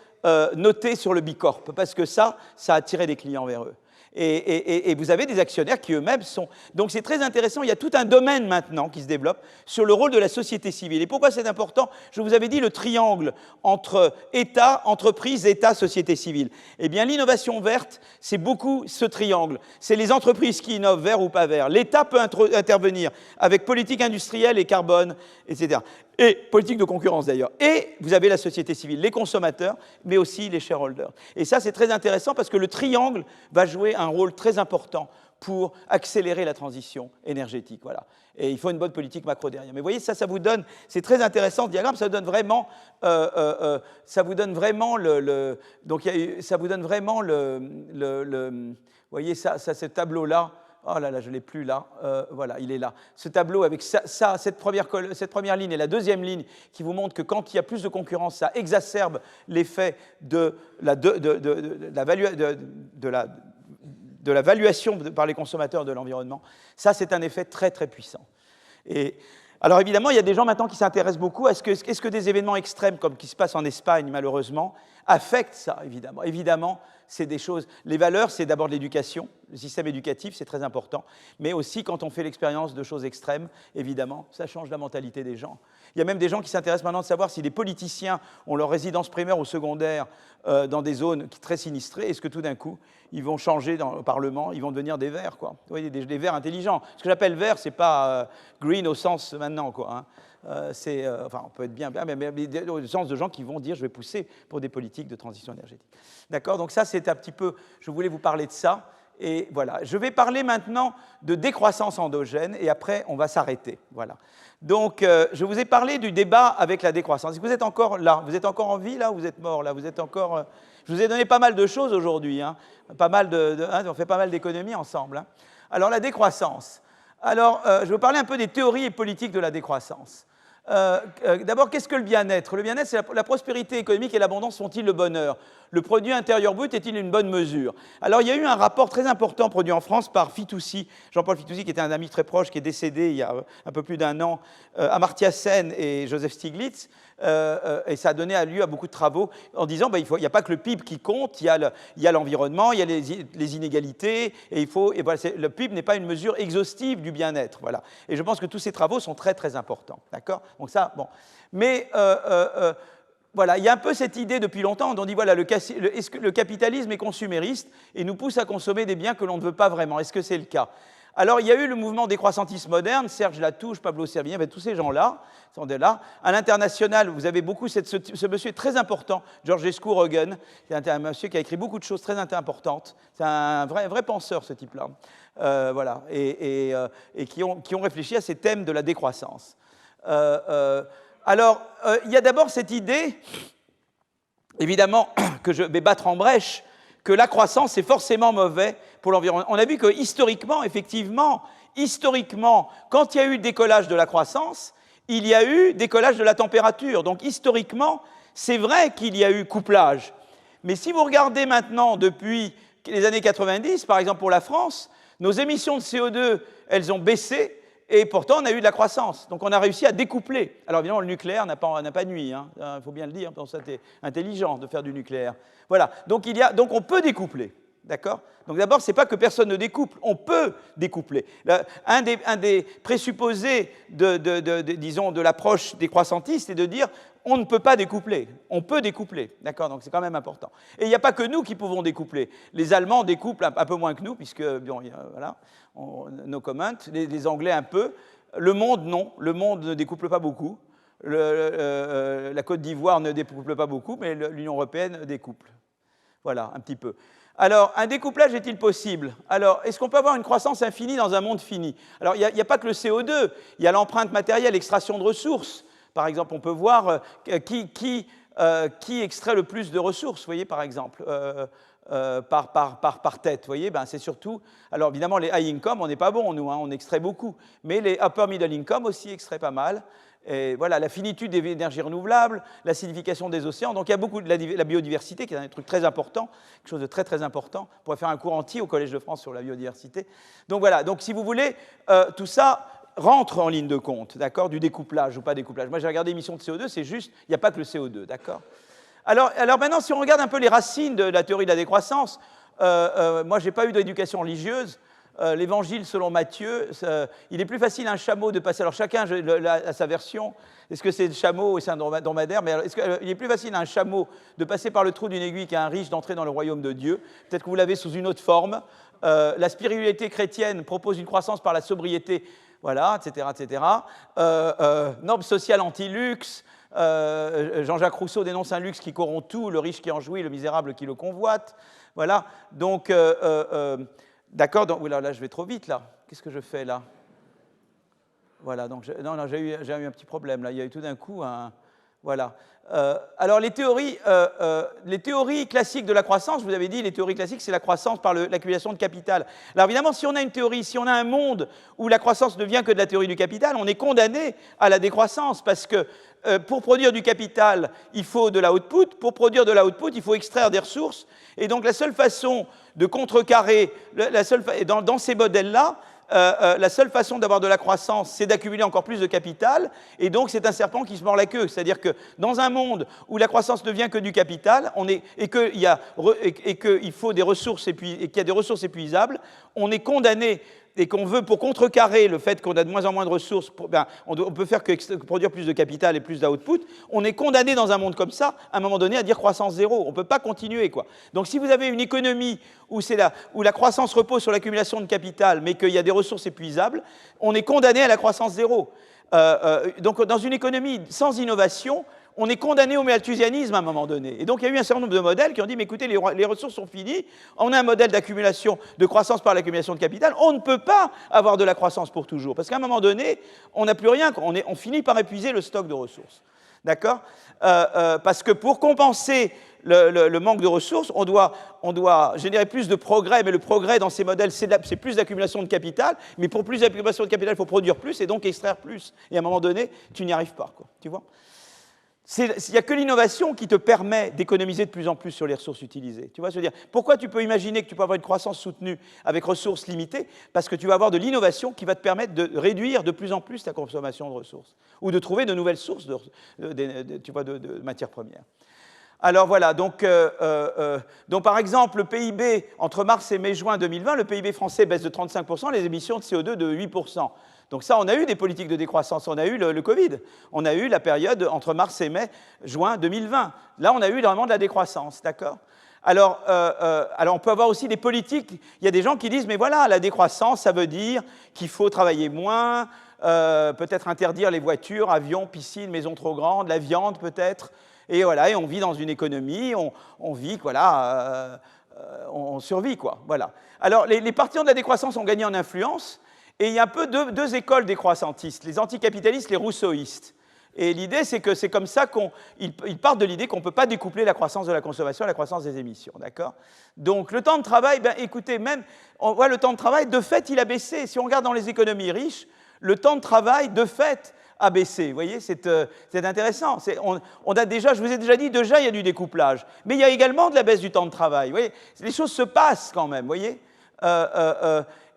notée sur le Bicorp parce que ça a attiré des clients vers eux. Et vous avez des actionnaires qui eux-mêmes sont... Donc c'est très intéressant, il y a tout un domaine maintenant qui se développe sur le rôle de la société civile. Et pourquoi c'est important? Je vous avais dit le triangle entre État, entreprise, État, société civile. Eh bien l'innovation verte, c'est beaucoup ce triangle. C'est les entreprises qui innovent, vert ou pas vert. L'État peut intervenir avec politique industrielle et carbone, etc. Et politique de concurrence d'ailleurs. Et vous avez la société civile, les consommateurs, mais aussi les shareholders. Et ça, c'est très intéressant parce que le triangle va jouer un rôle très important pour accélérer la transition énergétique. Voilà. Et il faut une bonne politique macro derrière. Mais vous voyez, ça vous donne, c'est très intéressant ce diagramme, ça vous donne vraiment, vous voyez, ce tableau-là. Oh là là, je ne l'ai plus là. Voilà, il est là. Ce tableau avec cette première ligne et la deuxième ligne qui vous montre que quand il y a plus de concurrence, ça exacerbe l'effet de la valuation par les consommateurs de l'environnement. Ça, c'est un effet très, très puissant. Et alors, évidemment, il y a des gens maintenant qui s'intéressent beaucoup à est-ce que des événements extrêmes, comme qui se passent en Espagne, malheureusement, affectent ça, évidemment. Évidemment, c'est des choses... Les valeurs, c'est d'abord de l'éducation. Le système éducatif, c'est très important. Mais aussi, quand on fait l'expérience de choses extrêmes, évidemment, ça change la mentalité des gens. Il y a même des gens qui s'intéressent maintenant de savoir si les politiciens ont leur résidence primaire ou secondaire dans des zones très sinistrées. Est-ce que tout d'un coup, ils vont changer au Parlement, ils vont devenir des verts, quoi. Vous voyez, des verts intelligents. Ce que j'appelle vert, c'est pas green au sens maintenant, quoi. Hein. Enfin, on peut être bien, mais au sens de gens qui vont dire je vais pousser pour des politiques de transition énergétique. D'accord? Donc ça, c'est un petit peu, je voulais vous parler de ça. Et voilà, je vais parler maintenant de décroissance endogène et après, on va s'arrêter. Voilà. Donc, je vous ai parlé du débat avec la décroissance. Est-ce que vous êtes encore là? Vous êtes encore en vie là ou vous êtes mort là? Vous êtes encore... Je vous ai donné pas mal de choses aujourd'hui. Hein. On fait pas mal d'économies ensemble. Hein. Alors, la décroissance. Alors, je vais vous parler un peu des théories et politiques de la décroissance. D'abord, qu'est-ce que le bien-être? Le bien-être, c'est la prospérité économique et l'abondance font-ils le bonheur? Le produit intérieur brut est-il une bonne mesure? Alors, il y a eu un rapport très important produit en France par Fitoussi, Jean-Paul Fitoussi, qui était un ami très proche, qui est décédé il y a un peu plus d'1 an, Amartya Sen et Joseph Stiglitz, et ça a donné lieu à beaucoup de travaux en disant il n'y a pas que le PIB qui compte, il y a l'environnement, il y a les inégalités, et voilà, le PIB n'est pas une mesure exhaustive du bien-être. Voilà. Et je pense que tous ces travaux sont très, très importants. D'accord? Donc ça, bon. Mais voilà, il y a un peu cette idée depuis longtemps, on dit voilà, est-ce que le capitalisme est consumériste et nous pousse à consommer des biens que l'on ne veut pas vraiment? Est-ce que c'est le cas? Alors, il y a eu le mouvement décroissantiste moderne, Serge Latouche, Pablo Servigne, tous ces gens-là sont de là. À l'international, vous avez beaucoup, ce monsieur est très important, Georgescu Roegen, c'est un monsieur qui a écrit beaucoup de choses très importantes. C'est un vrai penseur, ce type-là. Voilà, et qui ont réfléchi à ces thèmes de la décroissance. Alors, il y a d'abord cette idée, évidemment, que je vais battre en brèche, que la croissance est forcément mauvais pour l'environnement. On a vu que historiquement, effectivement, quand il y a eu décollage de la croissance, il y a eu décollage de la température. Donc, historiquement, c'est vrai qu'il y a eu couplage. Mais si vous regardez maintenant, depuis les années 90, par exemple pour la France, nos émissions de CO2, elles ont baissé, Et pourtant, on a eu de la croissance. Donc, on a réussi à découpler. Alors, évidemment, le nucléaire n'a pas nuit. Hein. Il faut bien le dire. Donc, ça, c'est intelligent de faire du nucléaire. Voilà. Donc, on peut découpler. D'accord? Donc, d'abord, ce n'est pas que personne ne découple. On peut découpler. Un des présupposés disons, de l'approche décroissantiste est de dire on ne peut pas découpler. On peut découpler. D'accord? Donc, c'est quand même important. Et il n'y a pas que nous qui pouvons découpler. Les Allemands découplent un peu moins que nous, puisque, bon, voilà. No comment, les Anglais un peu. Le monde, non. Le monde ne découple pas beaucoup. La Côte d'Ivoire ne découple pas beaucoup, mais l'Union européenne découple. Voilà, un petit peu. Alors, un découplage est-il possible? Alors, est-ce qu'on peut avoir une croissance infinie dans un monde fini? Alors, il n'y a pas que le CO2, il y a l'empreinte matérielle, l'extraction de ressources. Par exemple, on peut voir qui extrait le plus de ressources, vous voyez, par exemple. Par tête, vous voyez, ben, c'est surtout... Alors évidemment, les high income, on n'est pas bon, nous, hein, on extrait beaucoup, mais les upper middle income aussi extraient pas mal. Et voilà, la finitude des énergies renouvelables, l'acidification des océans, donc il y a beaucoup de la biodiversité, qui est un truc très important, quelque chose de très très important. On pourrait faire un cours entier au Collège de France sur la biodiversité. Donc voilà, donc si vous voulez, tout ça rentre en ligne de compte, d'accord, du découplage ou pas découplage. Moi j'ai regardé l'émission de CO2, c'est juste, il n'y a pas que le CO2, d'accord. Alors maintenant, si on regarde un peu les racines de la théorie de la décroissance, moi, je n'ai pas eu d'éducation religieuse. L'Évangile selon Matthieu, il est plus facile à un chameau de passer. Alors chacun a sa version. Est-ce que c'est le chameau ou c'est un dromadaire? Mais il est plus facile à un chameau de passer par le trou d'une aiguille qu'à un riche d'entrer dans le royaume de Dieu. Peut-être que vous l'avez sous une autre forme. La spiritualité chrétienne propose une croissance par la sobriété, voilà, etc., etc. Normes sociales anti-luxe. Jean-Jacques Rousseau dénonce un luxe qui corrompt tout, le riche qui en jouit, le misérable qui le convoite. Voilà, donc, d'accord, là, je vais trop vite, là. Qu'est-ce que je fais, là? Voilà, donc, non, j'ai eu un petit problème, là. Il y a eu tout d'un coup un... Voilà. Alors, les théories classiques de la croissance, je vous avais dit, les théories classiques, c'est la croissance par l'accumulation de capital. Alors, évidemment, si on a une théorie, si on a un monde où la croissance ne vient que de la théorie du capital, on est condamné à la décroissance, parce que pour produire du capital, il faut de l'output. Pour produire de l'output, il faut extraire des ressources. Et donc, la seule façon de contrecarrer, dans ces modèles-là, la seule façon d'avoir de la croissance, c'est d'accumuler encore plus de capital, et donc c'est un serpent qui se mord la queue. C'est-à-dire que dans un monde où la croissance ne vient que du capital, et qu'il faut des ressources et qu'il y a des ressources épuisables, on est condamné, et qu'on veut, pour contrecarrer le fait qu'on a de moins en moins de ressources, on peut faire que produire plus de capital et plus d'output, on est condamné dans un monde comme ça, à un moment donné, à dire croissance zéro. On ne peut pas continuer, quoi. Donc si vous avez une économie où la croissance repose sur l'accumulation de capital, mais qu'il y a des ressources épuisables, on est condamné à la croissance zéro. Donc dans une économie sans innovation, on est condamné au malthusianisme à un moment donné. Et donc, il y a eu un certain nombre de modèles qui ont dit, mais écoutez, les ressources sont finies, on a un modèle d'accumulation, de croissance par l'accumulation de capital, on ne peut pas avoir de la croissance pour toujours, parce qu'à un moment donné, on n'a plus rien, on finit par épuiser le stock de ressources. D'accord? Parce que pour compenser le manque de ressources, on doit générer plus de progrès, mais le progrès dans ces modèles, c'est plus d'accumulation de capital, mais pour plus d'accumulation de capital, il faut produire plus et donc extraire plus. Et à un moment donné, tu n'y arrives pas, quoi. Tu vois? Il n'y a que l'innovation qui te permet d'économiser de plus en plus sur les ressources utilisées. Tu vois, je veux dire, pourquoi tu peux imaginer que tu peux avoir une croissance soutenue avec ressources limitées? Parce que tu vas avoir de l'innovation qui va te permettre de réduire de plus en plus ta consommation de ressources ou de trouver de nouvelles sources de matières premières. Alors voilà, donc par exemple, le PIB, entre mars et mai-juin 2020, le PIB français baisse de 35%, les émissions de CO2 de 8%. Donc ça, on a eu des politiques de décroissance, on a eu le Covid, on a eu la période entre mars et mai-juin 2020. Là, on a eu vraiment de la décroissance, d'accord? Alors, on peut avoir aussi des politiques, il y a des gens qui disent, mais voilà, la décroissance, ça veut dire qu'il faut travailler moins, peut-être interdire les voitures, avions, piscines, maisons trop grandes, la viande peut-être, et voilà, et on vit dans une économie, on vit, voilà, on survit, quoi, voilà. Alors, les partisans de la décroissance ont gagné en influence, et il y a un peu deux écoles décroissantistes, les anticapitalistes, les rousseauistes. Et l'idée, c'est que c'est comme ça qu'ils partent de l'idée qu'on ne peut pas découpler la croissance de la consommation et la croissance des émissions, d'accord? Donc, le temps de travail, ben, écoutez, même, on voit le temps de travail, de fait, il a baissé. Si on regarde dans les économies riches, le temps de travail, de fait, a baissé. Vous voyez, c'est intéressant. On a déjà, je vous ai déjà dit, il y a du découplage. Mais il y a également de la baisse du temps de travail. Vous voyez, les choses se passent quand même, vous voyez?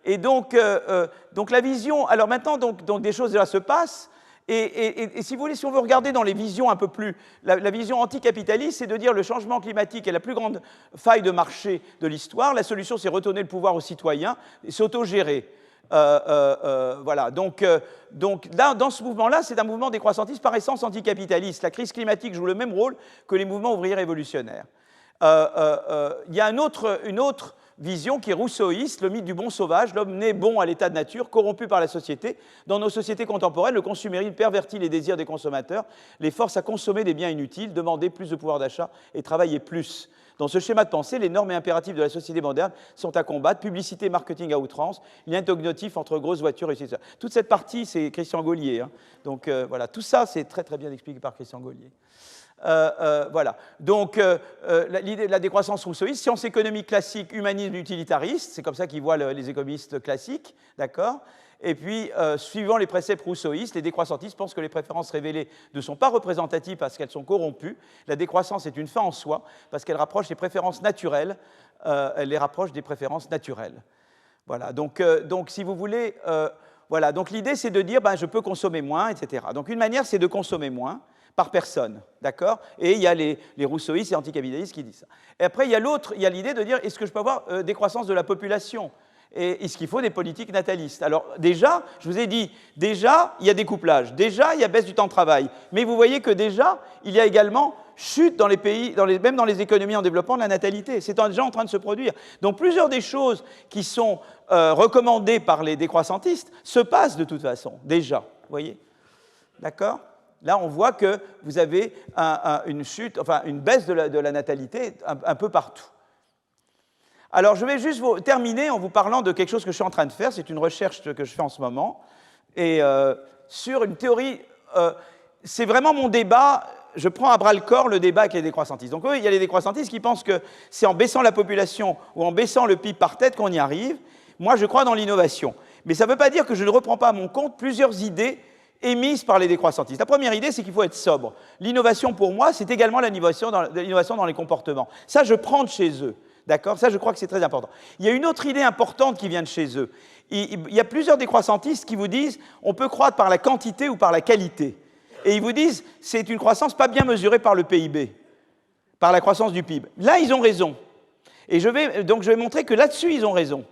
Et donc la vision... Alors maintenant, donc des choses déjà se passent. Et si vous voulez, si on veut regarder dans les visions un peu plus... La vision anticapitaliste, c'est de dire le changement climatique est la plus grande faille de marché de l'histoire. La solution, c'est retourner le pouvoir aux citoyens et s'autogérer. Voilà. Donc là, dans ce mouvement-là, c'est un mouvement décroissantiste par essence anticapitaliste. La crise climatique joue le même rôle que les mouvements ouvriers révolutionnaires. Il y a une autre vision qui est rousseauiste, le mythe du bon sauvage, l'homme né bon à l'état de nature, corrompu par la société. Dans nos sociétés contemporaines, le consumérisme pervertit les désirs des consommateurs, les force à consommer des biens inutiles, demander plus de pouvoir d'achat et travailler plus. Dans ce schéma de pensée, les normes et impératifs de la société moderne sont à combattre. Publicité, marketing à outrance, lien cognitif entre grosses voitures et etc. Toute cette partie, c'est Christian Gaulier. Hein. Donc voilà, tout ça, c'est très très bien expliqué par Christian Gaulier. Voilà. Donc, l'idée de la décroissance rousseauiste, science économique classique, humanisme utilitariste, c'est comme ça qu'ils voient les économistes classiques, d'accord. Et puis, suivant les préceptes rousseauistes, les décroissantistes pensent que les préférences révélées ne sont pas représentatives parce qu'elles sont corrompues. La décroissance est une fin en soi parce qu'elle rapproche les préférences naturelles, elle les rapproche des préférences naturelles. Voilà. Donc si vous voulez, voilà. Donc, l'idée, c'est de dire, ben, je peux consommer moins, etc. Donc, une manière, c'est de consommer moins par personne, d'accord. Et il y a les rousseauistes et anticapitalistes qui disent ça. Et après, il y a l'idée de dire, est-ce que je peux avoir décroissance de la population ? Et est-ce qu'il faut des politiques natalistes? Alors déjà, je vous ai dit, déjà, il y a découplage, déjà, il y a baisse du temps de travail. Mais vous voyez que déjà, il y a également chute dans les pays, même dans les économies en développement, de la natalité. C'est déjà en train de se produire. Donc plusieurs des choses qui sont recommandées par les décroissantistes se passent de toute façon, déjà. Vous voyez? D'accord? Là, on voit que vous avez une chute, enfin une baisse de la natalité un peu partout. Alors, je vais juste vous terminer en vous parlant de quelque chose que je suis en train de faire. C'est une recherche que je fais en ce moment. Et sur une théorie, c'est vraiment mon débat. Je prends à bras-le-corps le débat avec les décroissantistes. Donc, oui, il y a les décroissantistes qui pensent que c'est en baissant la population ou en baissant le PIB par tête qu'on y arrive. Moi, je crois dans l'innovation. Mais ça ne veut pas dire que je ne reprends pas à mon compte plusieurs idées émises par les décroissantistes. La première idée, c'est qu'il faut être sobre. L'innovation, pour moi, c'est également l'innovation dans les comportements. Ça, je prends de chez eux. D'accord? Ça, je crois que c'est très important. Il y a une autre idée importante qui vient de chez eux. Il y a plusieurs décroissantistes qui vous disent on peut croître par la quantité ou par la qualité. Et ils vous disent c'est une croissance pas bien mesurée par le PIB, par la croissance du PIB. Là, ils ont raison. Et je vais montrer que là-dessus, ils ont raison.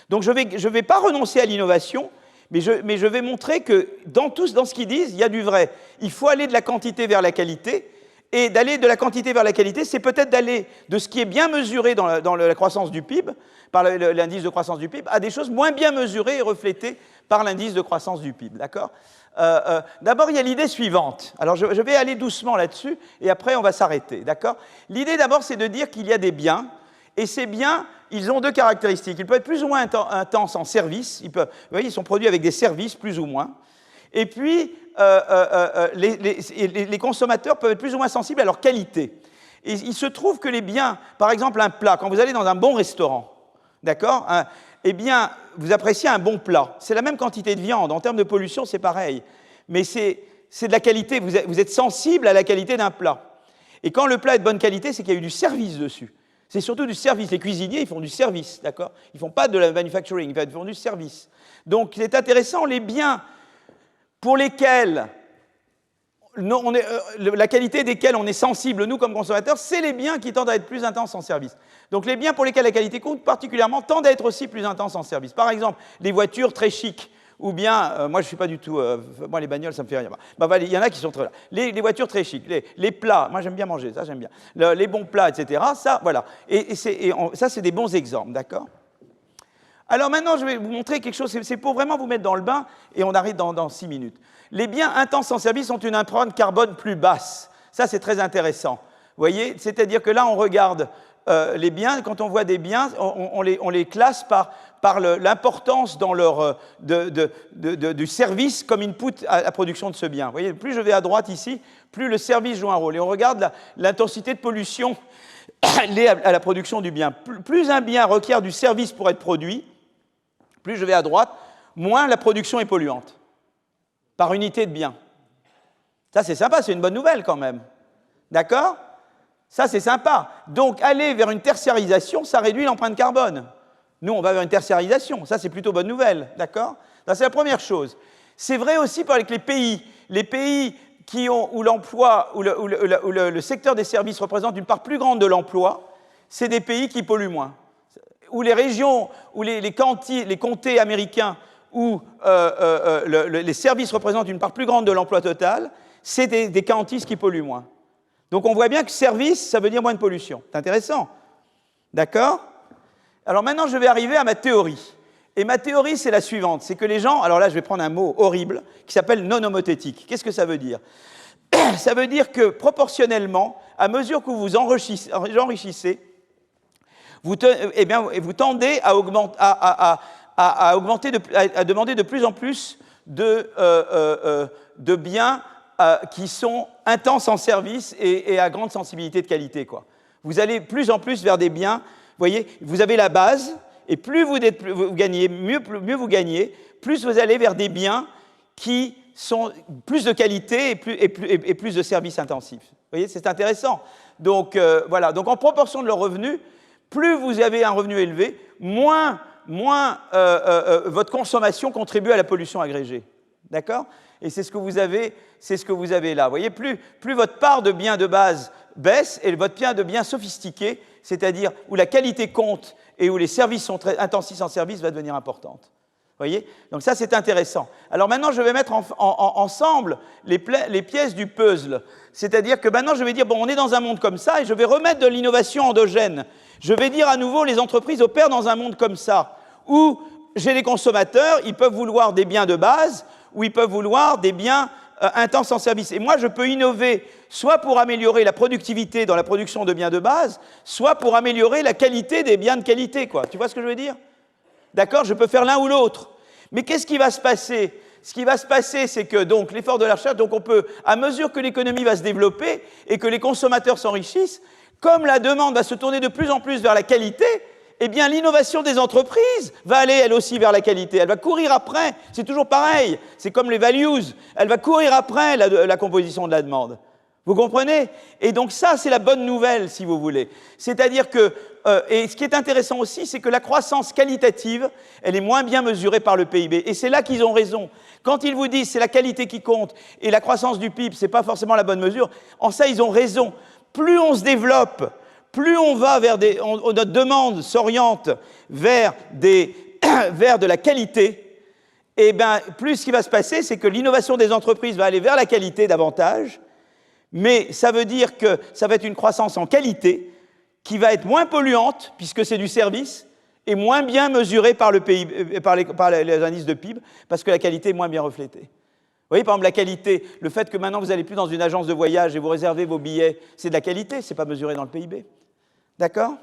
Donc, je vais pas renoncer à l'innovation, mais je vais montrer que dans ce qu'ils disent, il y a du vrai. Il faut aller de la quantité vers la qualité. Et d'aller de la quantité vers la qualité, c'est peut-être d'aller de ce qui est bien mesuré dans la croissance du PIB, par l'indice de croissance du PIB, à des choses moins bien mesurées et reflétées par l'indice de croissance du PIB. D'accord? D'abord, il y a l'idée suivante. Alors, je vais aller doucement là-dessus, et après, on va s'arrêter. D'accord? L'idée, d'abord, c'est de dire qu'il y a des biens, et ces biens, ils ont deux caractéristiques. Ils peuvent être plus ou moins intenses en service. Vous voyez, ils sont produits avec des services, plus ou moins. Et puis, les consommateurs peuvent être plus ou moins sensibles à leur qualité. Et il se trouve que les biens, par exemple un plat, quand vous allez dans un bon restaurant, d'accord, eh bien, vous appréciez un bon plat. C'est la même quantité de viande. En termes de pollution, c'est pareil. Mais c'est de la qualité. Vous êtes sensible à la qualité d'un plat. Et quand le plat est de bonne qualité, c'est qu'il y a eu du service dessus. C'est surtout du service. Les cuisiniers, ils font du service, d'accord? Ils ne font pas de la manufacturing, ils font du service. Donc, c'est intéressant, les biens pour lesquels la qualité desquels on est sensible, nous, comme consommateurs, c'est les biens qui tendent à être plus intenses en service. Donc les biens pour lesquels la qualité compte particulièrement tendent à être aussi plus intenses en service. Par exemple, les voitures très chics, ou bien, moi je ne suis pas du tout, moi les bagnoles ça me fait rire. Il y en a qui sont très là. Les voitures très chics, les plats, moi j'aime bien manger, ça j'aime bien. Les bons plats, etc. Ça, voilà. Ça c'est des bons exemples, d'accord? Alors maintenant, je vais vous montrer quelque chose, c'est pour vraiment vous mettre dans le bain, et on arrive dans 6 minutes. Les biens intenses en service ont une empreinte carbone plus basse. Ça, c'est très intéressant. Vous voyez? C'est-à-dire que là, on regarde les biens, quand on voit des biens, on les classe par l'importance dans du service comme input à la production de ce bien. Vous voyez? Plus je vais à droite ici, plus le service joue un rôle. Et on regarde l'intensité de pollution liée à la production du bien. Plus un bien requiert du service pour être produit, plus je vais à droite, moins la production est polluante, par unité de bien. Ça, c'est sympa, c'est une bonne nouvelle quand même. D'accord? Ça, c'est sympa. Donc, aller vers une tertiarisation, ça réduit l'empreinte carbone. Nous, on va vers une tertiarisation. Ça, c'est plutôt bonne nouvelle, d'accord? C'est la première chose. C'est vrai aussi avec les pays. Les pays où l'emploi, où le secteur des services représente une part plus grande de l'emploi, c'est des pays qui polluent moins. Où les régions, où les comtés américains, où les services représentent une part plus grande de l'emploi total, c'est des counties qui polluent moins. Donc on voit bien que service, ça veut dire moins de pollution. C'est intéressant. D'accord? Alors maintenant, je vais arriver à ma théorie. Et ma théorie, c'est la suivante. C'est que les gens... Alors là, je vais prendre un mot horrible qui s'appelle non-homothétique. Qu'est-ce que ça veut dire? Ça veut dire que proportionnellement, à mesure que vous vous enrichissez, vous tendez à demander de plus en plus de biens qui sont intenses en service et à grande sensibilité de qualité, quoi. Vous allez de plus en plus vers des biens, vous voyez, vous avez la base, et plus vous gagnez, mieux vous gagnez, plus vous allez vers des biens qui sont plus de qualité et plus de services intensifs. Vous voyez, c'est intéressant. Donc, voilà. Donc, en proportion de leur revenu, plus vous avez un revenu élevé, moins votre consommation contribue à la pollution agrégée. D'accord? Et c'est ce que vous avez là. Vous voyez, plus votre part de biens de base baisse et votre part de biens sophistiqués, c'est-à-dire où la qualité compte et où les services sont très intensifs en service, va devenir importante. Vous voyez? Donc ça, c'est intéressant. Alors maintenant, je vais mettre ensemble les pièces du puzzle. C'est-à-dire que maintenant, je vais dire, bon, on est dans un monde comme ça, et je vais remettre de l'innovation endogène. Je vais dire à nouveau, les entreprises opèrent dans un monde comme ça, où j'ai les consommateurs, ils peuvent vouloir des biens de base, ou ils peuvent vouloir des biens intenses en service. Et moi, je peux innover soit pour améliorer la productivité dans la production de biens de base, soit pour améliorer la qualité des biens de qualité, quoi. Tu vois ce que je veux dire? D'accord? Je peux faire l'un ou l'autre. Mais qu'est-ce qui va se passer? Ce qui va se passer, c'est que donc l'effort de la recherche, donc on peut, à mesure que l'économie va se développer et que les consommateurs s'enrichissent, comme la demande va se tourner de plus en plus vers la qualité, eh bien l'innovation des entreprises va aller elle aussi vers la qualité. Elle va courir après, c'est toujours pareil, c'est comme les values, elle va courir après la composition de la demande. Vous comprenez? Et donc ça, c'est la bonne nouvelle, si vous voulez. C'est-à-dire que, et ce qui est intéressant aussi, c'est que la croissance qualitative, elle est moins bien mesurée par le PIB. Et c'est là qu'ils ont raison. Quand ils vous disent c'est la qualité qui compte et la croissance du PIB, c'est pas forcément la bonne mesure, en ça, ils ont raison. Plus on se développe, plus on va vers notre demande s'oriente vers de la qualité, et bien, plus ce qui va se passer, c'est que l'innovation des entreprises va aller vers la qualité davantage, mais ça veut dire que ça va être une croissance en qualité qui va être moins polluante, puisque c'est du service, et moins bien mesurée par le PIB, par les indices de PIB, parce que la qualité est moins bien reflétée. Vous voyez, par exemple, la qualité, le fait que maintenant vous n'allez plus dans une agence de voyage et vous réservez vos billets, c'est de la qualité, c'est pas mesuré dans le PIB. D'accord?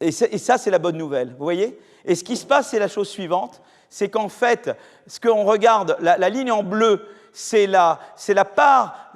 Et ça, c'est la bonne nouvelle, vous voyez? Et ce qui se passe, c'est la chose suivante, c'est qu'en fait, ce qu'on regarde, la ligne en bleu, c'est la part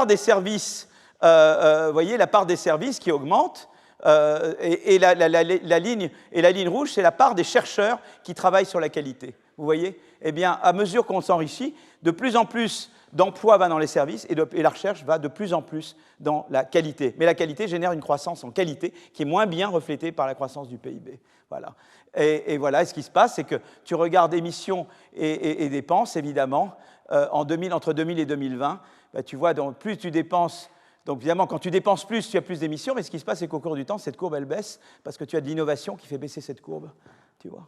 des services, vous voyez, la part des services qui augmente, et la ligne rouge, c'est la part des chercheurs qui travaillent sur la qualité. Vous voyez? Eh bien, à mesure qu'on s'enrichit, de plus en plus d'emplois va dans les services et la recherche va de plus en plus dans la qualité. Mais la qualité génère une croissance en qualité qui est moins bien reflétée par la croissance du PIB. Voilà. Et voilà, et ce qui se passe, c'est que tu regardes émissions et dépenses, évidemment, entre 2000 et 2020, bah, tu vois, donc, plus tu dépenses, donc évidemment, quand tu dépenses plus, tu as plus d'émissions, mais ce qui se passe, c'est qu'au cours du temps, cette courbe, elle baisse, parce que tu as de l'innovation qui fait baisser cette courbe, tu vois.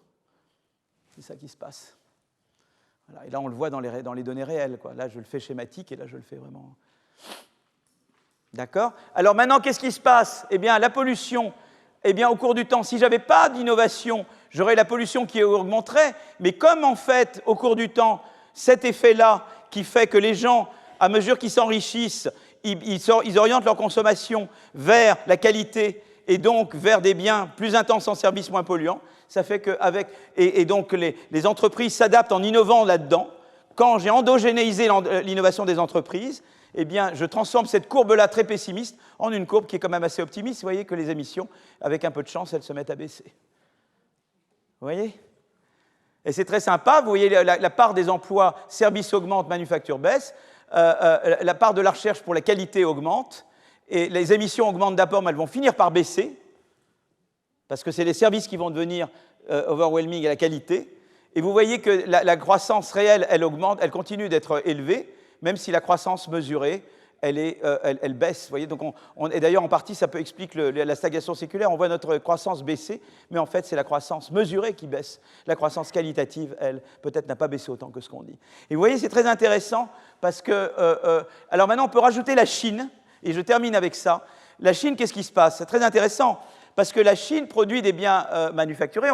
C'est ça qui se passe. Voilà. Et là, on le voit dans les données réelles, quoi. Là, je le fais schématique, et là, je le fais vraiment... D'accord? Alors maintenant, qu'est-ce qui se passe? Eh bien, la pollution, eh bien, au cours du temps, si je n'avais pas d'innovation, j'aurais la pollution qui augmenterait, mais comme, en fait, au cours du temps, cet effet-là qui fait que les gens, à mesure qu'ils s'enrichissent, ils orientent leur consommation vers la qualité et donc vers des biens plus intenses en services moins polluants, ça fait que donc les entreprises s'adaptent en innovant là-dedans. Quand j'ai endogénéisé l'innovation des entreprises, eh bien, je transforme cette courbe-là très pessimiste en une courbe qui est quand même assez optimiste. Vous voyez que les émissions, avec un peu de chance, elles se mettent à baisser. Vous voyez? Et c'est très sympa. Vous voyez, la part des emplois, services augmente, manufacture baisse. La part de la recherche pour la qualité augmente. Et les émissions augmentent d'abord, mais elles vont finir par baisser. parce que c'est les services qui vont devenir overwhelming à la qualité. Et vous voyez que la croissance réelle, elle augmente, elle continue d'être élevée, même si la croissance mesurée, elle baisse. Vous voyez, donc et d'ailleurs, en partie, ça peut expliquer la stagnation séculaire. On voit notre croissance baisser, mais en fait, c'est la croissance mesurée qui baisse. La croissance qualitative, elle, peut-être n'a pas baissé autant que ce qu'on dit. Et vous voyez, c'est très intéressant parce que... alors maintenant, on peut rajouter la Chine, et je termine avec ça. La Chine, qu'est-ce qui se passe? C'est très intéressant, parce que la Chine produit des biens manufacturés,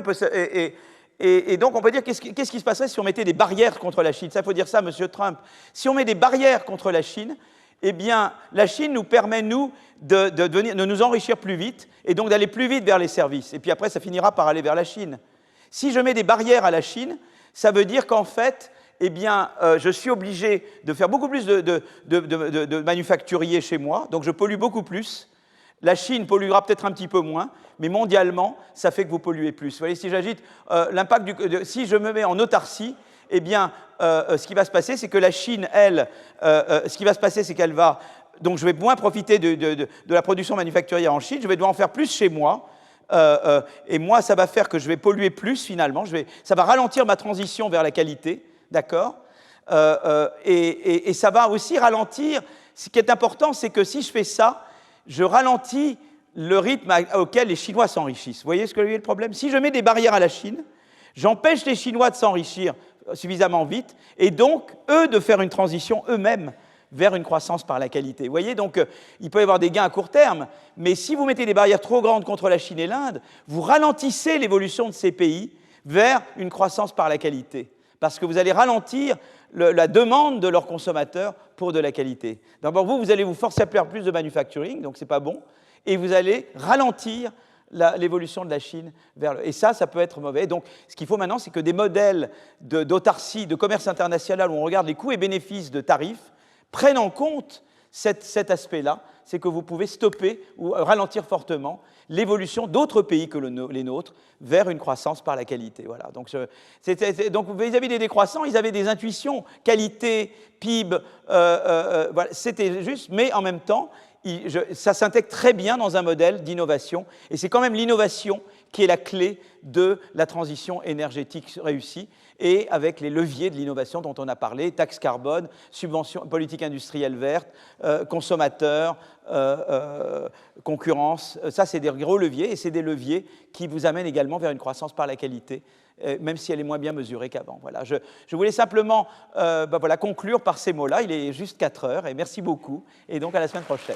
et donc, on peut dire, qu'est-ce qui se passerait si on mettait des barrières contre la Chine? Ça, il faut dire ça, M. Trump. Si on met des barrières contre la Chine, eh bien, la Chine nous permet, nous, de nous enrichir plus vite, et donc d'aller plus vite vers les services. Et puis après, ça finira par aller vers la Chine. Si je mets des barrières à la Chine, ça veut dire qu'en fait, eh bien, je suis obligé de faire beaucoup plus de manufacturiers chez moi, donc je pollue beaucoup plus. La Chine polluera peut-être un petit peu moins, mais mondialement, ça fait que vous polluez plus. Vous voyez, si j'agite l'impact si je me mets en autarcie, eh bien, ce qui va se passer, c'est que la Chine, elle, ce qui va se passer, c'est qu'elle va... Donc, je vais moins profiter de la production manufacturière en Chine, je vais devoir en faire plus chez moi, et moi, ça va faire que je vais polluer plus, finalement. Ça va ralentir ma transition vers la qualité, d'accord, et ça va aussi ralentir... Ce qui est important, c'est que si je fais ça, je ralentis le rythme auquel les Chinois s'enrichissent. Vous voyez ce que est le problème? Si je mets des barrières à la Chine, j'empêche les Chinois de s'enrichir suffisamment vite, et donc, eux, de faire une transition eux-mêmes vers une croissance par la qualité. Vous voyez, donc, il peut y avoir des gains à court terme, mais si vous mettez des barrières trop grandes contre la Chine et l'Inde, vous ralentissez l'évolution de ces pays vers une croissance par la qualité, parce que vous allez ralentir la demande de leurs consommateurs pour de la qualité. D'abord, vous allez vous forcer à faire plus de manufacturing, donc c'est pas bon, et vous allez ralentir l'évolution de la Chine et ça peut être mauvais. Donc, ce qu'il faut maintenant, c'est que des modèles d'autarcie, de commerce international, où on regarde les coûts et bénéfices de tarifs, prennent en compte cet aspect-là, c'est que vous pouvez stopper ou ralentir fortement l'évolution d'autres pays que les nôtres vers une croissance par la qualité. Voilà. Donc, vis-à-vis des décroissants, ils avaient des intuitions, qualité, PIB, voilà, c'était juste, mais en même temps, ça s'intègre très bien dans un modèle d'innovation, et c'est quand même l'innovation qui est la clé de la transition énergétique réussie, et avec les leviers de l'innovation dont on a parlé, taxe carbone, subvention, politique industrielle verte, consommateurs, concurrence, ça c'est des gros leviers, et c'est des leviers qui vous amènent également vers une croissance par la qualité, même si elle est moins bien mesurée qu'avant. Voilà. Je voulais simplement conclure par ces mots-là. Il est juste 4 heures, et merci beaucoup, et donc à la semaine prochaine.